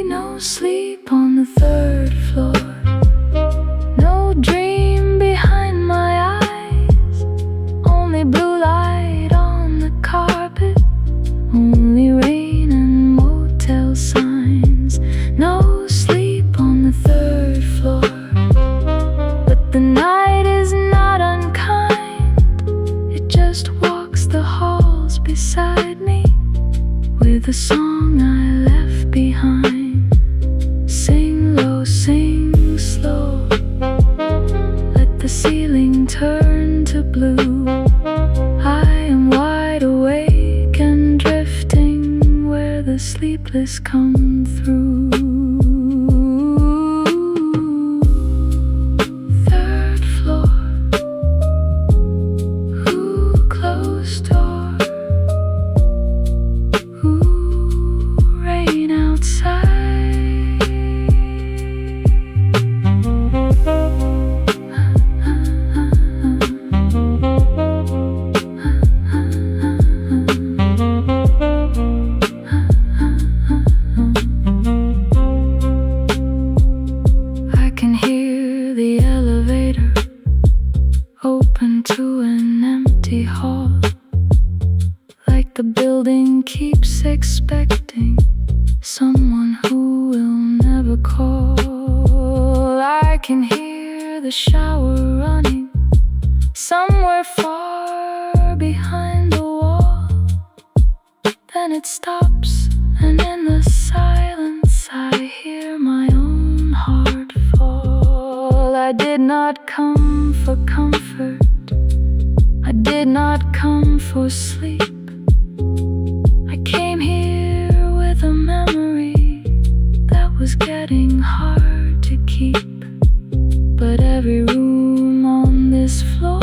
No sleep on the third floor. No dream behind my eyes. Only blue light on the carpet. Only rain and motel signs. No sleep on the third floor. But the night is not unkind. It just walks the halls beside me with a song I left behind. Sing low, sing slow. Let the ceiling turn to blue. I am wide awake and drifting where the sleepless come through. Third floor. Ooh, closed door. Ooh, rain outside. I can hear the elevator open to an empty hall, like the building keeps expecting someone who will never call. I can hear the shower running somewhere far behind the wall. Then it stops, and in the silence I hear my own heart fall. I did not come for comfort. I did not come for sleep. I came here with a memory that was getting hard to keep. But every room on this floor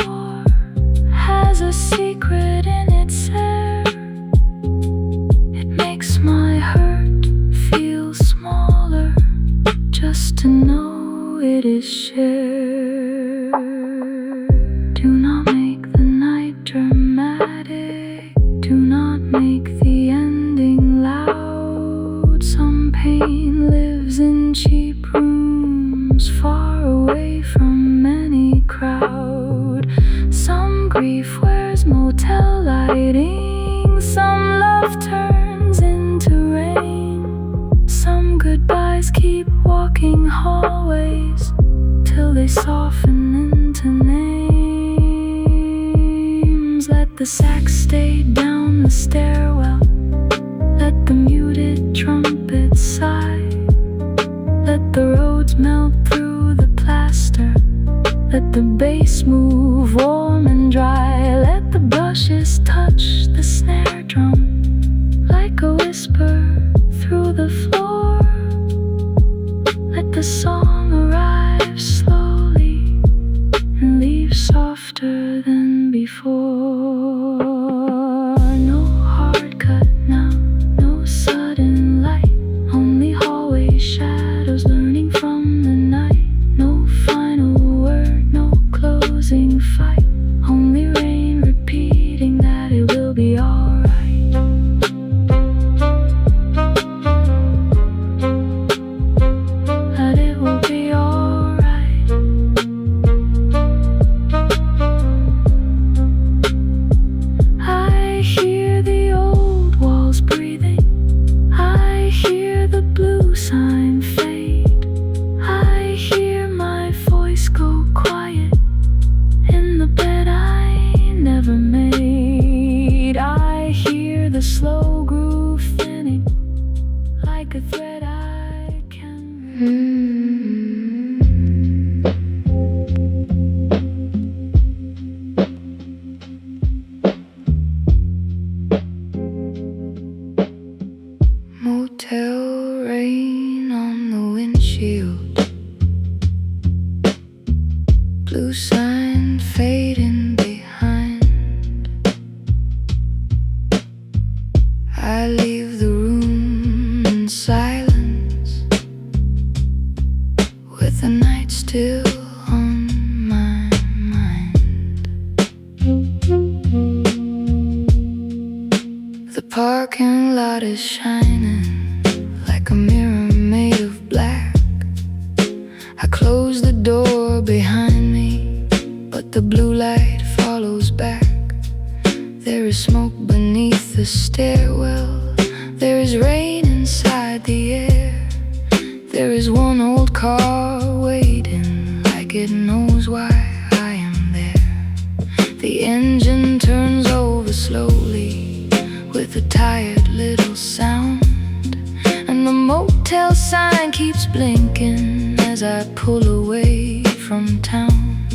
grief wears motel lighting. Some love turns into rain. Some goodbyes keep walking hallways till they soften into names. Let the sax stay down the stairwell. Let the muted trumpets sigh. Let the roads melt through the plaster. Let the bass move warm and dry. Let the brushes touch the snare drum like a whisper through the floor. Let the song arrive slowly and leave softer than before. No hard cut now, no sudden light, only hallway shadows learning from the night. No final word, no closing fight, only rain repeating that it will be alright. That it will be alright. I hear the old walls breathing. I hear the blue sign fade. I hear my voice go quiet in the bed I never made. I hear the slow groove thinning like a thread I can Motel rain on the windshield, blue sign fading behind. I leave the room in silence, with the night still on my mind. The parking lot is shining like a mirror made of black. I close the door behind me, but the blue light follows back. There is smoke beneath the stairwell. There is rain inside the air. There is one old car waiting like it knows why I am there. The engine turns over slowly with a tired little sound, and the motel sign keeps blinking as I pull away from town.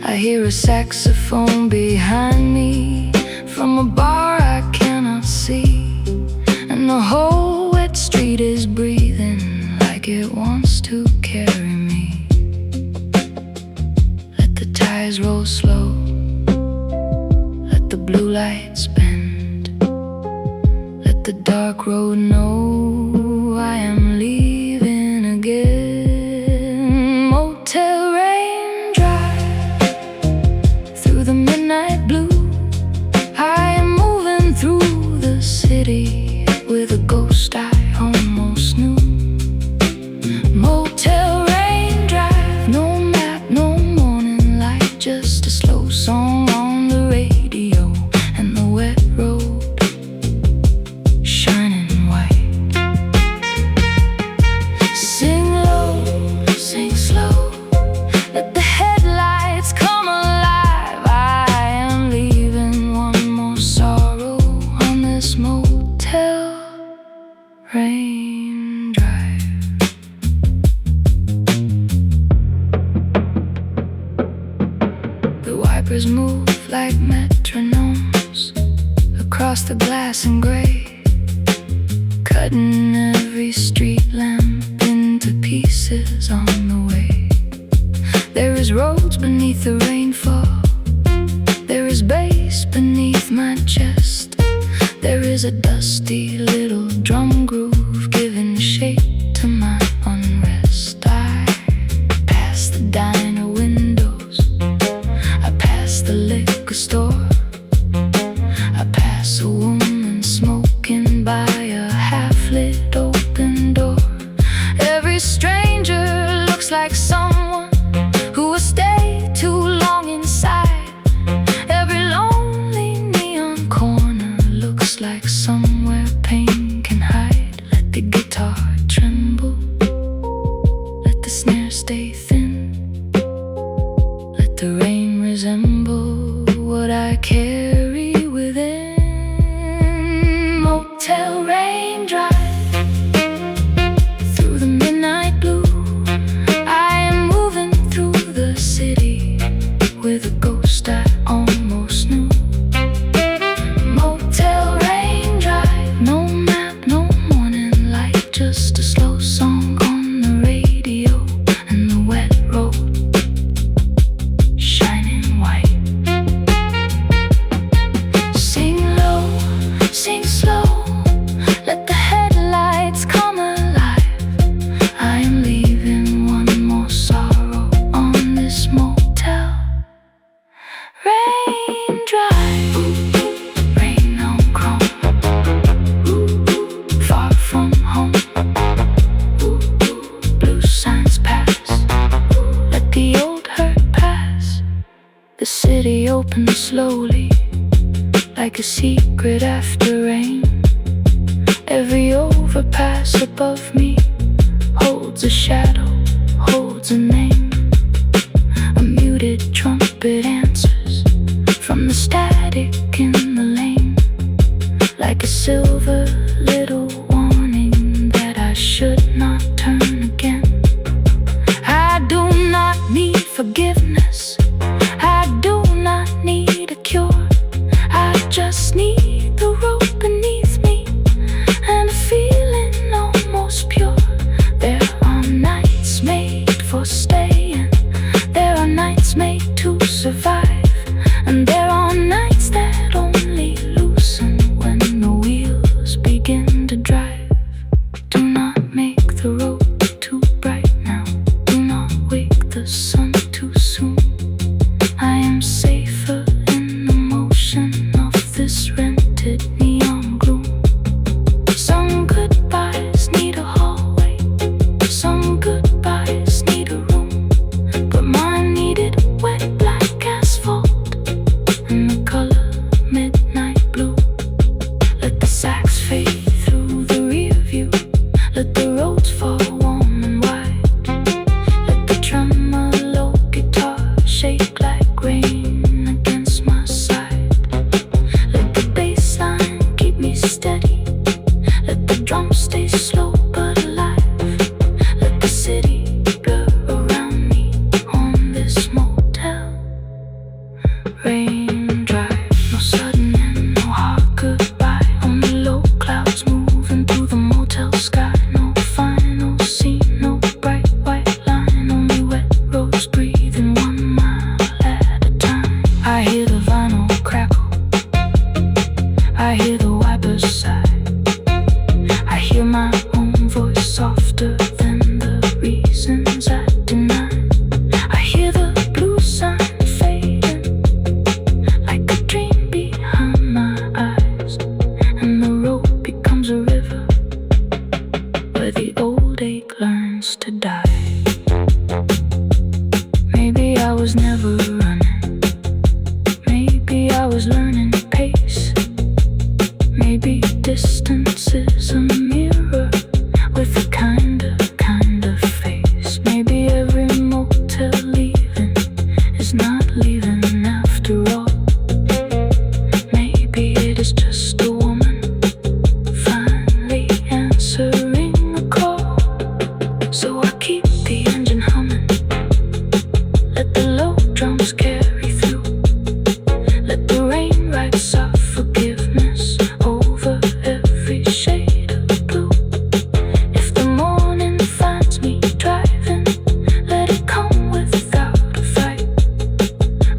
I hear a saxophone behind me from a bar I cannot see, and the whole wet street is breathing like it wants to carry me. Let the tires roll slow, let the blue lights bend, let the dark road know I am leaving again. Motel rain drive through the midnight blue. I am moving through the city with a ghost I almost knew. Motel rain drive, no map, no morning light, just a slow song on the radio and the wet road shining white. Sing low, sing slow, let the headlights come alive. I am leaving one more sorrow on this motel rain drive. The wipers move like metronomes across the glass and gray, cutting every street lamp into pieces on the way. There is roads beneath the rainfall. There is bass beneath my chest. There is a dusty little drum groove giving shape to my unrest. I pass the diner windows, I pass the liquor store, I pass a woman smoking by a half-lit open door. Every stranger looks like someone who will stay too long inside. Every lone open slowly, like a secret after rain. Every overpass above me holds a shadow, holds a name. A muted trumpet answers from the static in the lane, like a silver little warning that I should not turn again. I do not need forgiveness, I do not need a cure. I just need the rope beneath me and a feeling almost pure. There are nights made for staying, there are nights made to survive, and there are nights that only loosen when the wheels begin to drive. Do not make the road too bright now, do not wake the sun too soon. I am safer in the motion of this rented neon gloom. Some goodbyes need a hallway, some goodbyes need a room, but mine needed wet black asphalt and the color midnight blue. Let the sax fade through the rear view, let the roads fall warm and wide, let the tremolo guitar shake like rain against my side. Let the bass line keep me steady, let the drums stay slow but alive. Let the city blur around me on this motel. Rain drive, no sudden end, no hard goodbye, only low clouds moving through the motel sky. No final scene, no bright white line, only wet roads breathing 1 mile at a time. I hear the vinyl crackle, I hear the wipers sigh, I hear my own voice softer than the reasons I deny. I hear the blue sign fading like a dream behind my eyes, and the road becomes a river where the old ache learns to die. Maybe I was never running, maybe I was learning pace, maybe distance is a mirror with a kind of face. Maybe every motel leaving is not leaving after all. Maybe it is just a woman finally answering a call. So I keep the engine humming, let the low drums carry through, let the rain write soft forgiveness over every shade of blue. If the morning finds me driving, let it come without a fight.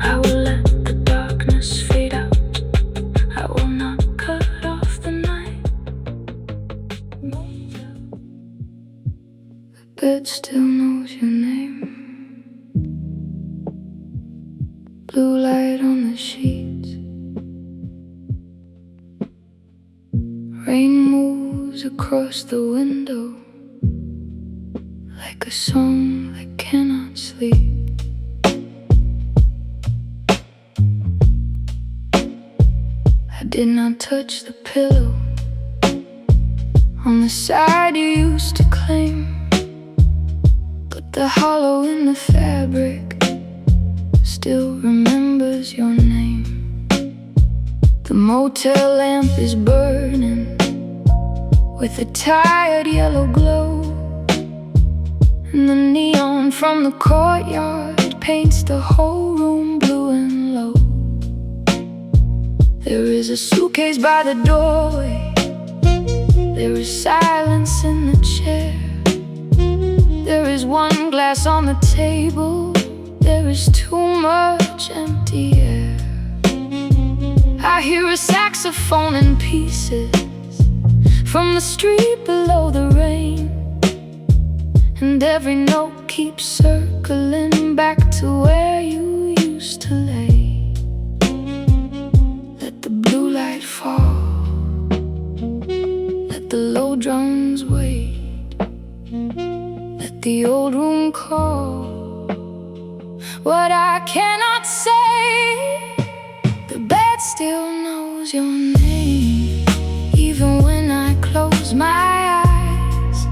I will let the darkness fade out, I will not cut off the night. The bed still knows your name, blue light on the sheets, rain moves across the window like a song that cannot sleep. I did not touch the pillow on the side you used to claim, but the hollow in the fabric still remembers your name. The motel lamp is burning with a tired yellow glow, and the neon from the courtyard paints the whole room blue and low. There is a suitcase by the doorway, there is silence in the chair, there is one glass on the table, there is too much empty air. I hear a saxophone in pieces from the street below the rain, and every note keeps circling back to where you used to lay. Let the blue light fall, let the low drums wait, let the old room call. What I cannot say, still knows your name. Even when I close my eyes,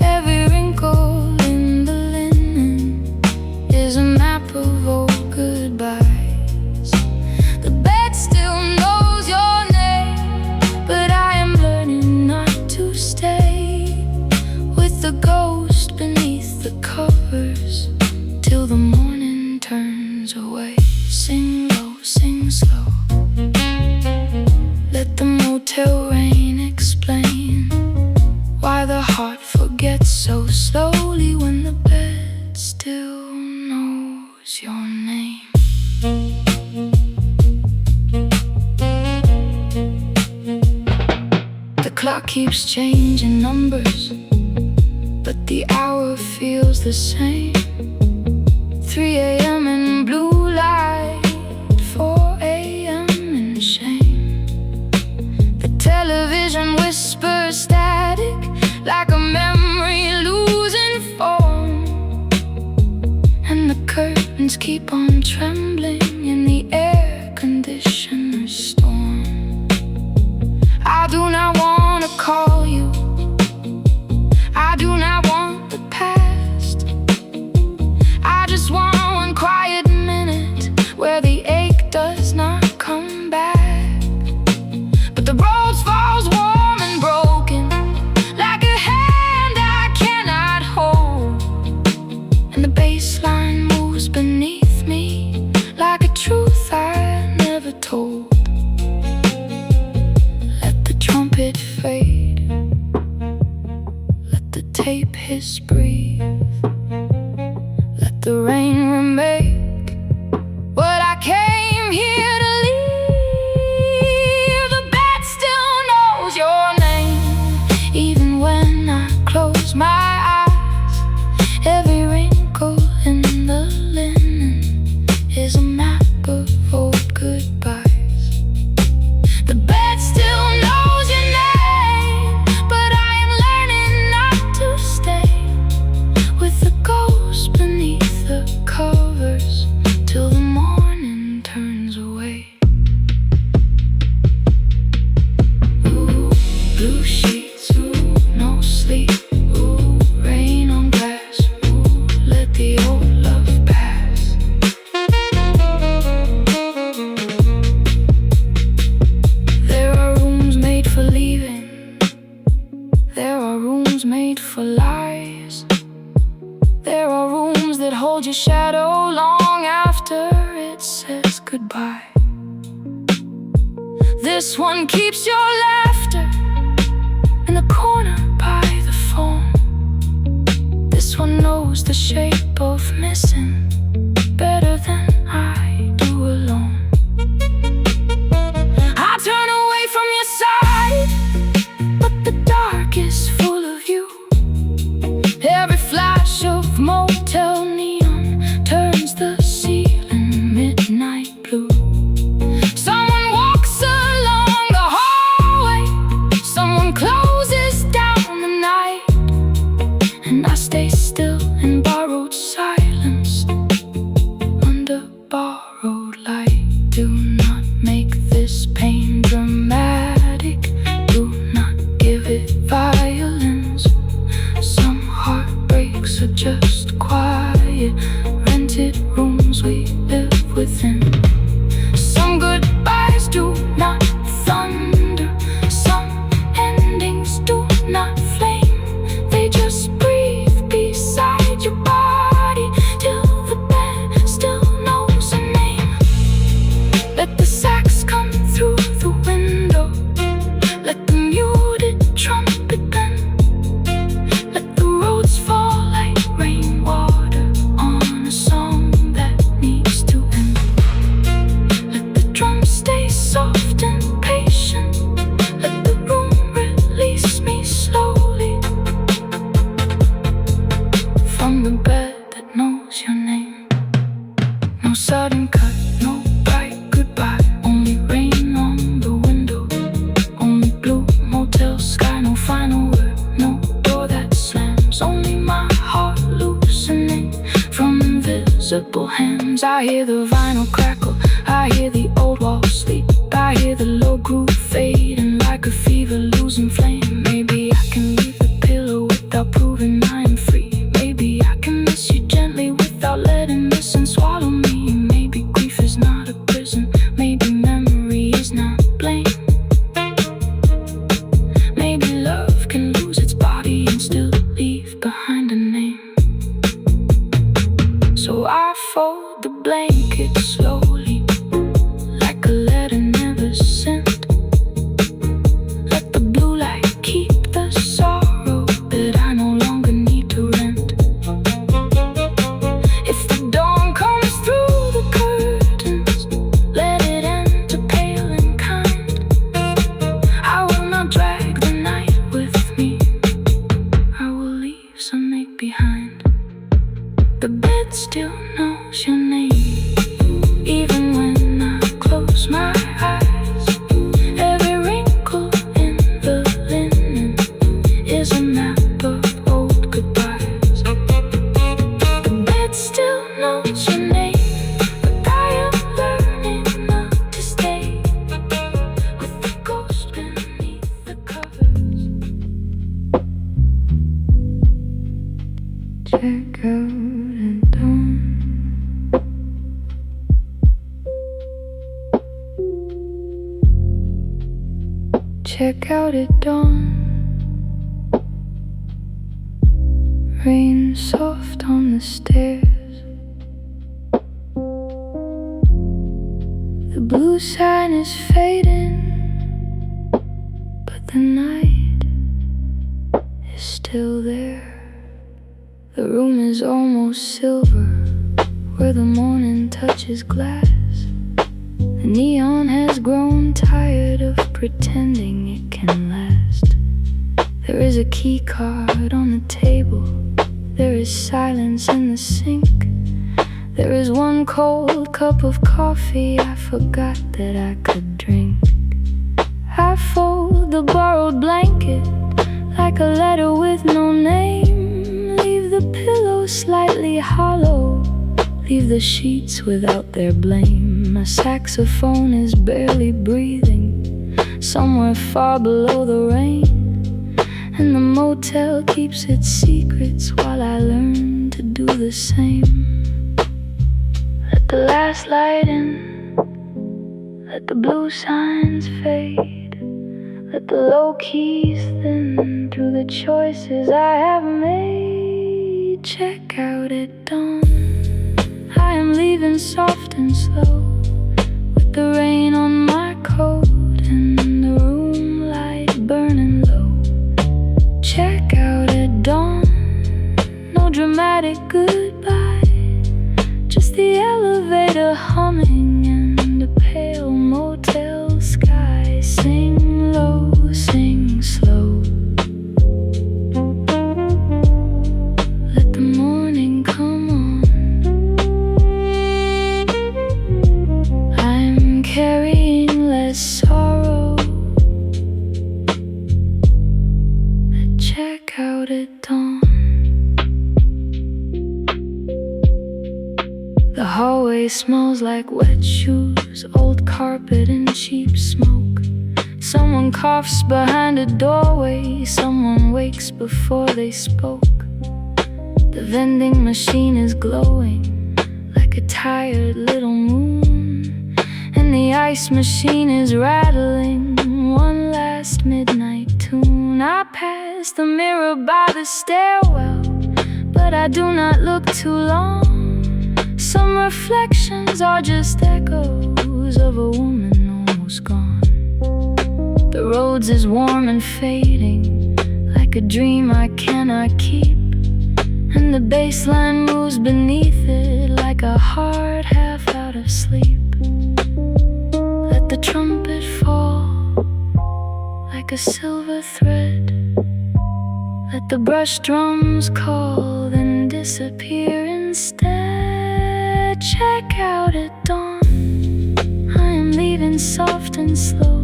every wrinkle in the linen is a map of old goodbyes. The bed still knows your name, but I am learning not to stay with the ghost beneath the covers till the morning turns away. Sing low, sing slow, let the motel rain explain why the heart forgets so slowly when the bed still knows your name. The clock keeps changing numbers, but the hour feels the same. 3 a.m. in blue light, 4 a.m. in shame. The television whispers static, like a memory losing form, and the curtains keep on trembling in the air conditioner's storm. I do not want to call you, I do not want the past. I just want one quiet minute where the ache does not come back. But the road falls warm and broken, like a hand I cannot hold, and the baseline moves beneath me like a truth I never told. Let the trumpet fade, let the tape hiss breathe, let the rain remake what I came here to leave. The bed still knows your name, even when I close my eyes. Every wrinkle in the linen is a map of old goodbyes. The bed still knows your name, but I am learning not to stay with the ghost beneath the covers till the morning turns away. Ooh, blue sheets, ooh, no sleep, ooh, rain on glass, ooh, let the old love pass. There are rooms made for leaving, there are rooms made for lies. There are rooms that hold your shadow long after it says goodbye. This one keeps your laughter in the corner by the phone. This one knows the shape of missing better than I do alone. I turn away from your side, but the dark is full of you. Every flash of motel neon turns the ceiling midnight blue. Someone walks along the hallway, someone closes down the night, and I stay still in borrowed silence under borrowed light. Do not make this pain dramatic, do not give it violence. Some heartbreaks are just quiet, rented rooms we live within. Some goodbyes do not thunder, some endings do not flame. They just breathe beside your body till the bed still knows a name. Let the sax come through the window, let the muted trumpet bend, let the roads fall like rainwater on a song that needs to end. Let the drums stay soft and patient, let the room release me slowly from the bed that knows your name. No sudden cut, no bright goodbye, only rain on the window, only blue motel sky, no final word, no door that slams, only my heart loosening from invisible hands. I hear the vinyl crackle, I hear the old walls sleep, I I hear the low groove fading like a fever losing flame. Maybe I can leave the pillow without proving I am free. Maybe I can miss you gently without letting listen swallow me. Maybe grief is not a prison. Maybe memory is not blame. Maybe love can lose its body and still leave behind a name. So I fold the blanket slowly, like a letter never sent. Let the blue light keep the sorrow that I no longer need to rent. If the dawn comes through the curtains, let it enter pale and kind. I will not drag the night with me, I will leave some ache behind. The bed still knows your name, even when I close my eyes. Every wrinkle in the linen is a map of old goodbyes. The bed still knows your name, but I am learning not to stay with the ghost beneath the covers. Check out at dawn. Check out at dawn. Rain soft on the stairs. The blue sign is fading, but the night is still there. The room is almost silver, where the morning touches glass. The neon has grown tired of pretending it can last. There is a key card on the table. There is silence in the sink. There is one cold cup of coffee I forgot that I could drink. I fold the borrowed blanket like a letter with no name. Leave the pillow slightly hollow, leave the sheets without their blame. My saxophone is barely breathing, somewhere far below the rain. And the motel keeps its secrets while I learn to do the same. Let the last light in, let the blue signs fade, let the low keys thin through the choices I have made. Check out at dawn. I am leaving soft and slow, with the rain on my coat and the room light burning low. Check out at dawn. No dramatic goodbye, just the elevator humming and a pale motel sky. Sing low, sing slow. Let the morning come on. I'm carrying less sorrow. Check out at dawn. The hallway smells like wet shoes, old carpet and cheap smoke. Someone coughs behind a doorway, someone wakes before they spoke. The vending machine is glowing like a tired little moon, and the ice machine is rattling one last midnight tune. I pass the mirror by the stairwell, but I do not look too long. Some reflections are just echoes of a woman almost gone. The roads is warm and fading, like a dream I cannot keep, and the bass line moves beneath it like a heart half out of sleep. Let the trumpet fall like a silver thread. Let the brush drums call, then disappear instead. Check out at dawn. I am leaving soft and slow,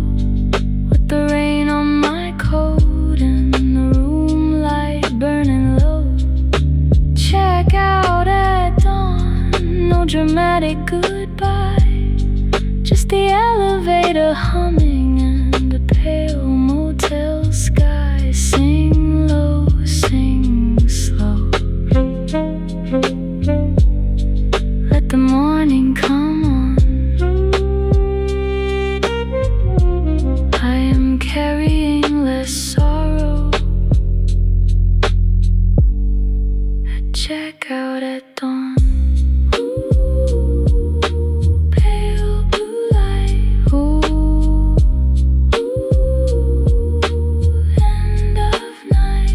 with the rain on my coat and the room light burning low. Check out at dawn. No dramatic goodbye, just the elevator generator humming and a pale motel sky. Sing low, sing slow. Let the morning come on. I am carrying less sorrow. I check out at dawn. Pale blue light. End of night.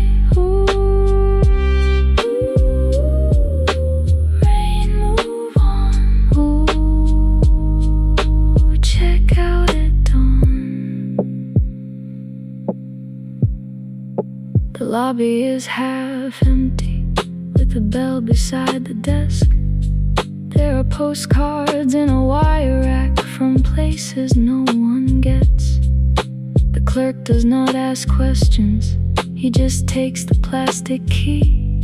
Rain, move on. Check out at dawn. The lobby is half empty, with the bell beside the desk. There are postcards in a wire rack from places no one gets. The clerk does not ask questions, he just takes the plastic key.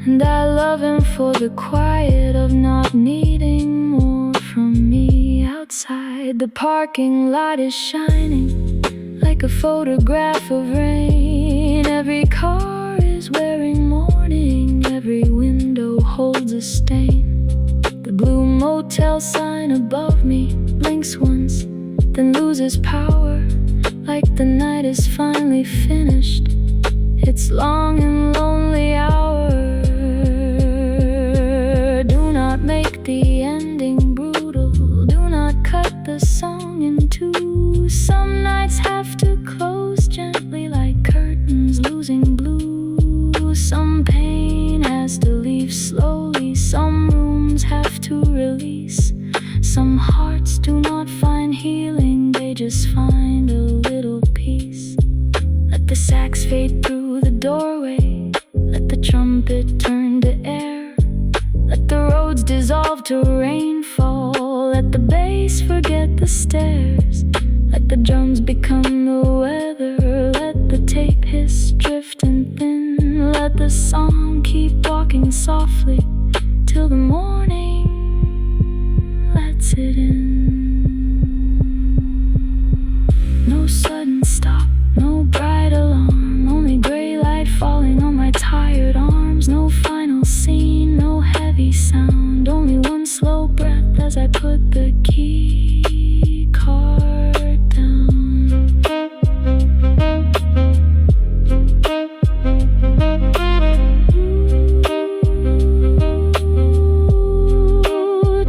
And I love him for the quiet of not needing more from me. Outside, the parking lot is shining like a photograph of rain. Every car is wearing mourning, every window holds a stain. The blue motel sign above me blinks once, then loses power, like the night is finally finished. It's long and lonely hour. Do not make the ending brutal. Do not cut the song in two. Some nights have to close gently like curtains losing blue. Some pain has to leave slowly. Some rooms have to release. Some hearts do not find healing, they just find a little peace. Let the sax fade through the doorway. Let the trumpet turn to air. Let the roads dissolve to rainfall. Let the bass forget the stairs. Let the drums become the weather. Let the tape hiss, drift and thin. Let the song keep walking softly till the morning lets it in. No sudden stop, no bright alarm, only gray light falling on my tired arms. No final scene, no heavy sound, only one slow breath as I put the key card down.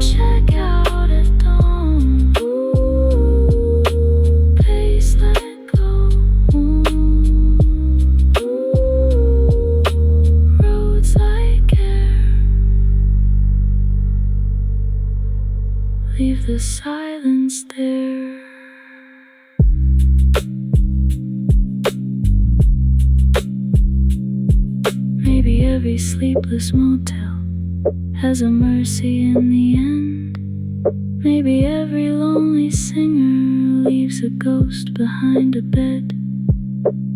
Check out at dawn. Pace, let go. Roads like air. Leave the silence there. Maybe every sleepless motel has a mercy in the end. Maybe every lonely singer leaves a ghost behind a bed.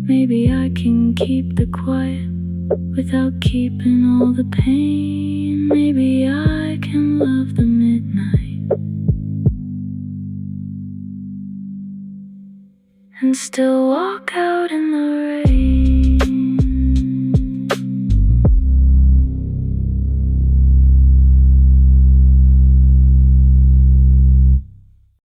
Maybe I can keep the quiet without keeping all the pain. Maybe I can love the midnight and still walk out in the rain.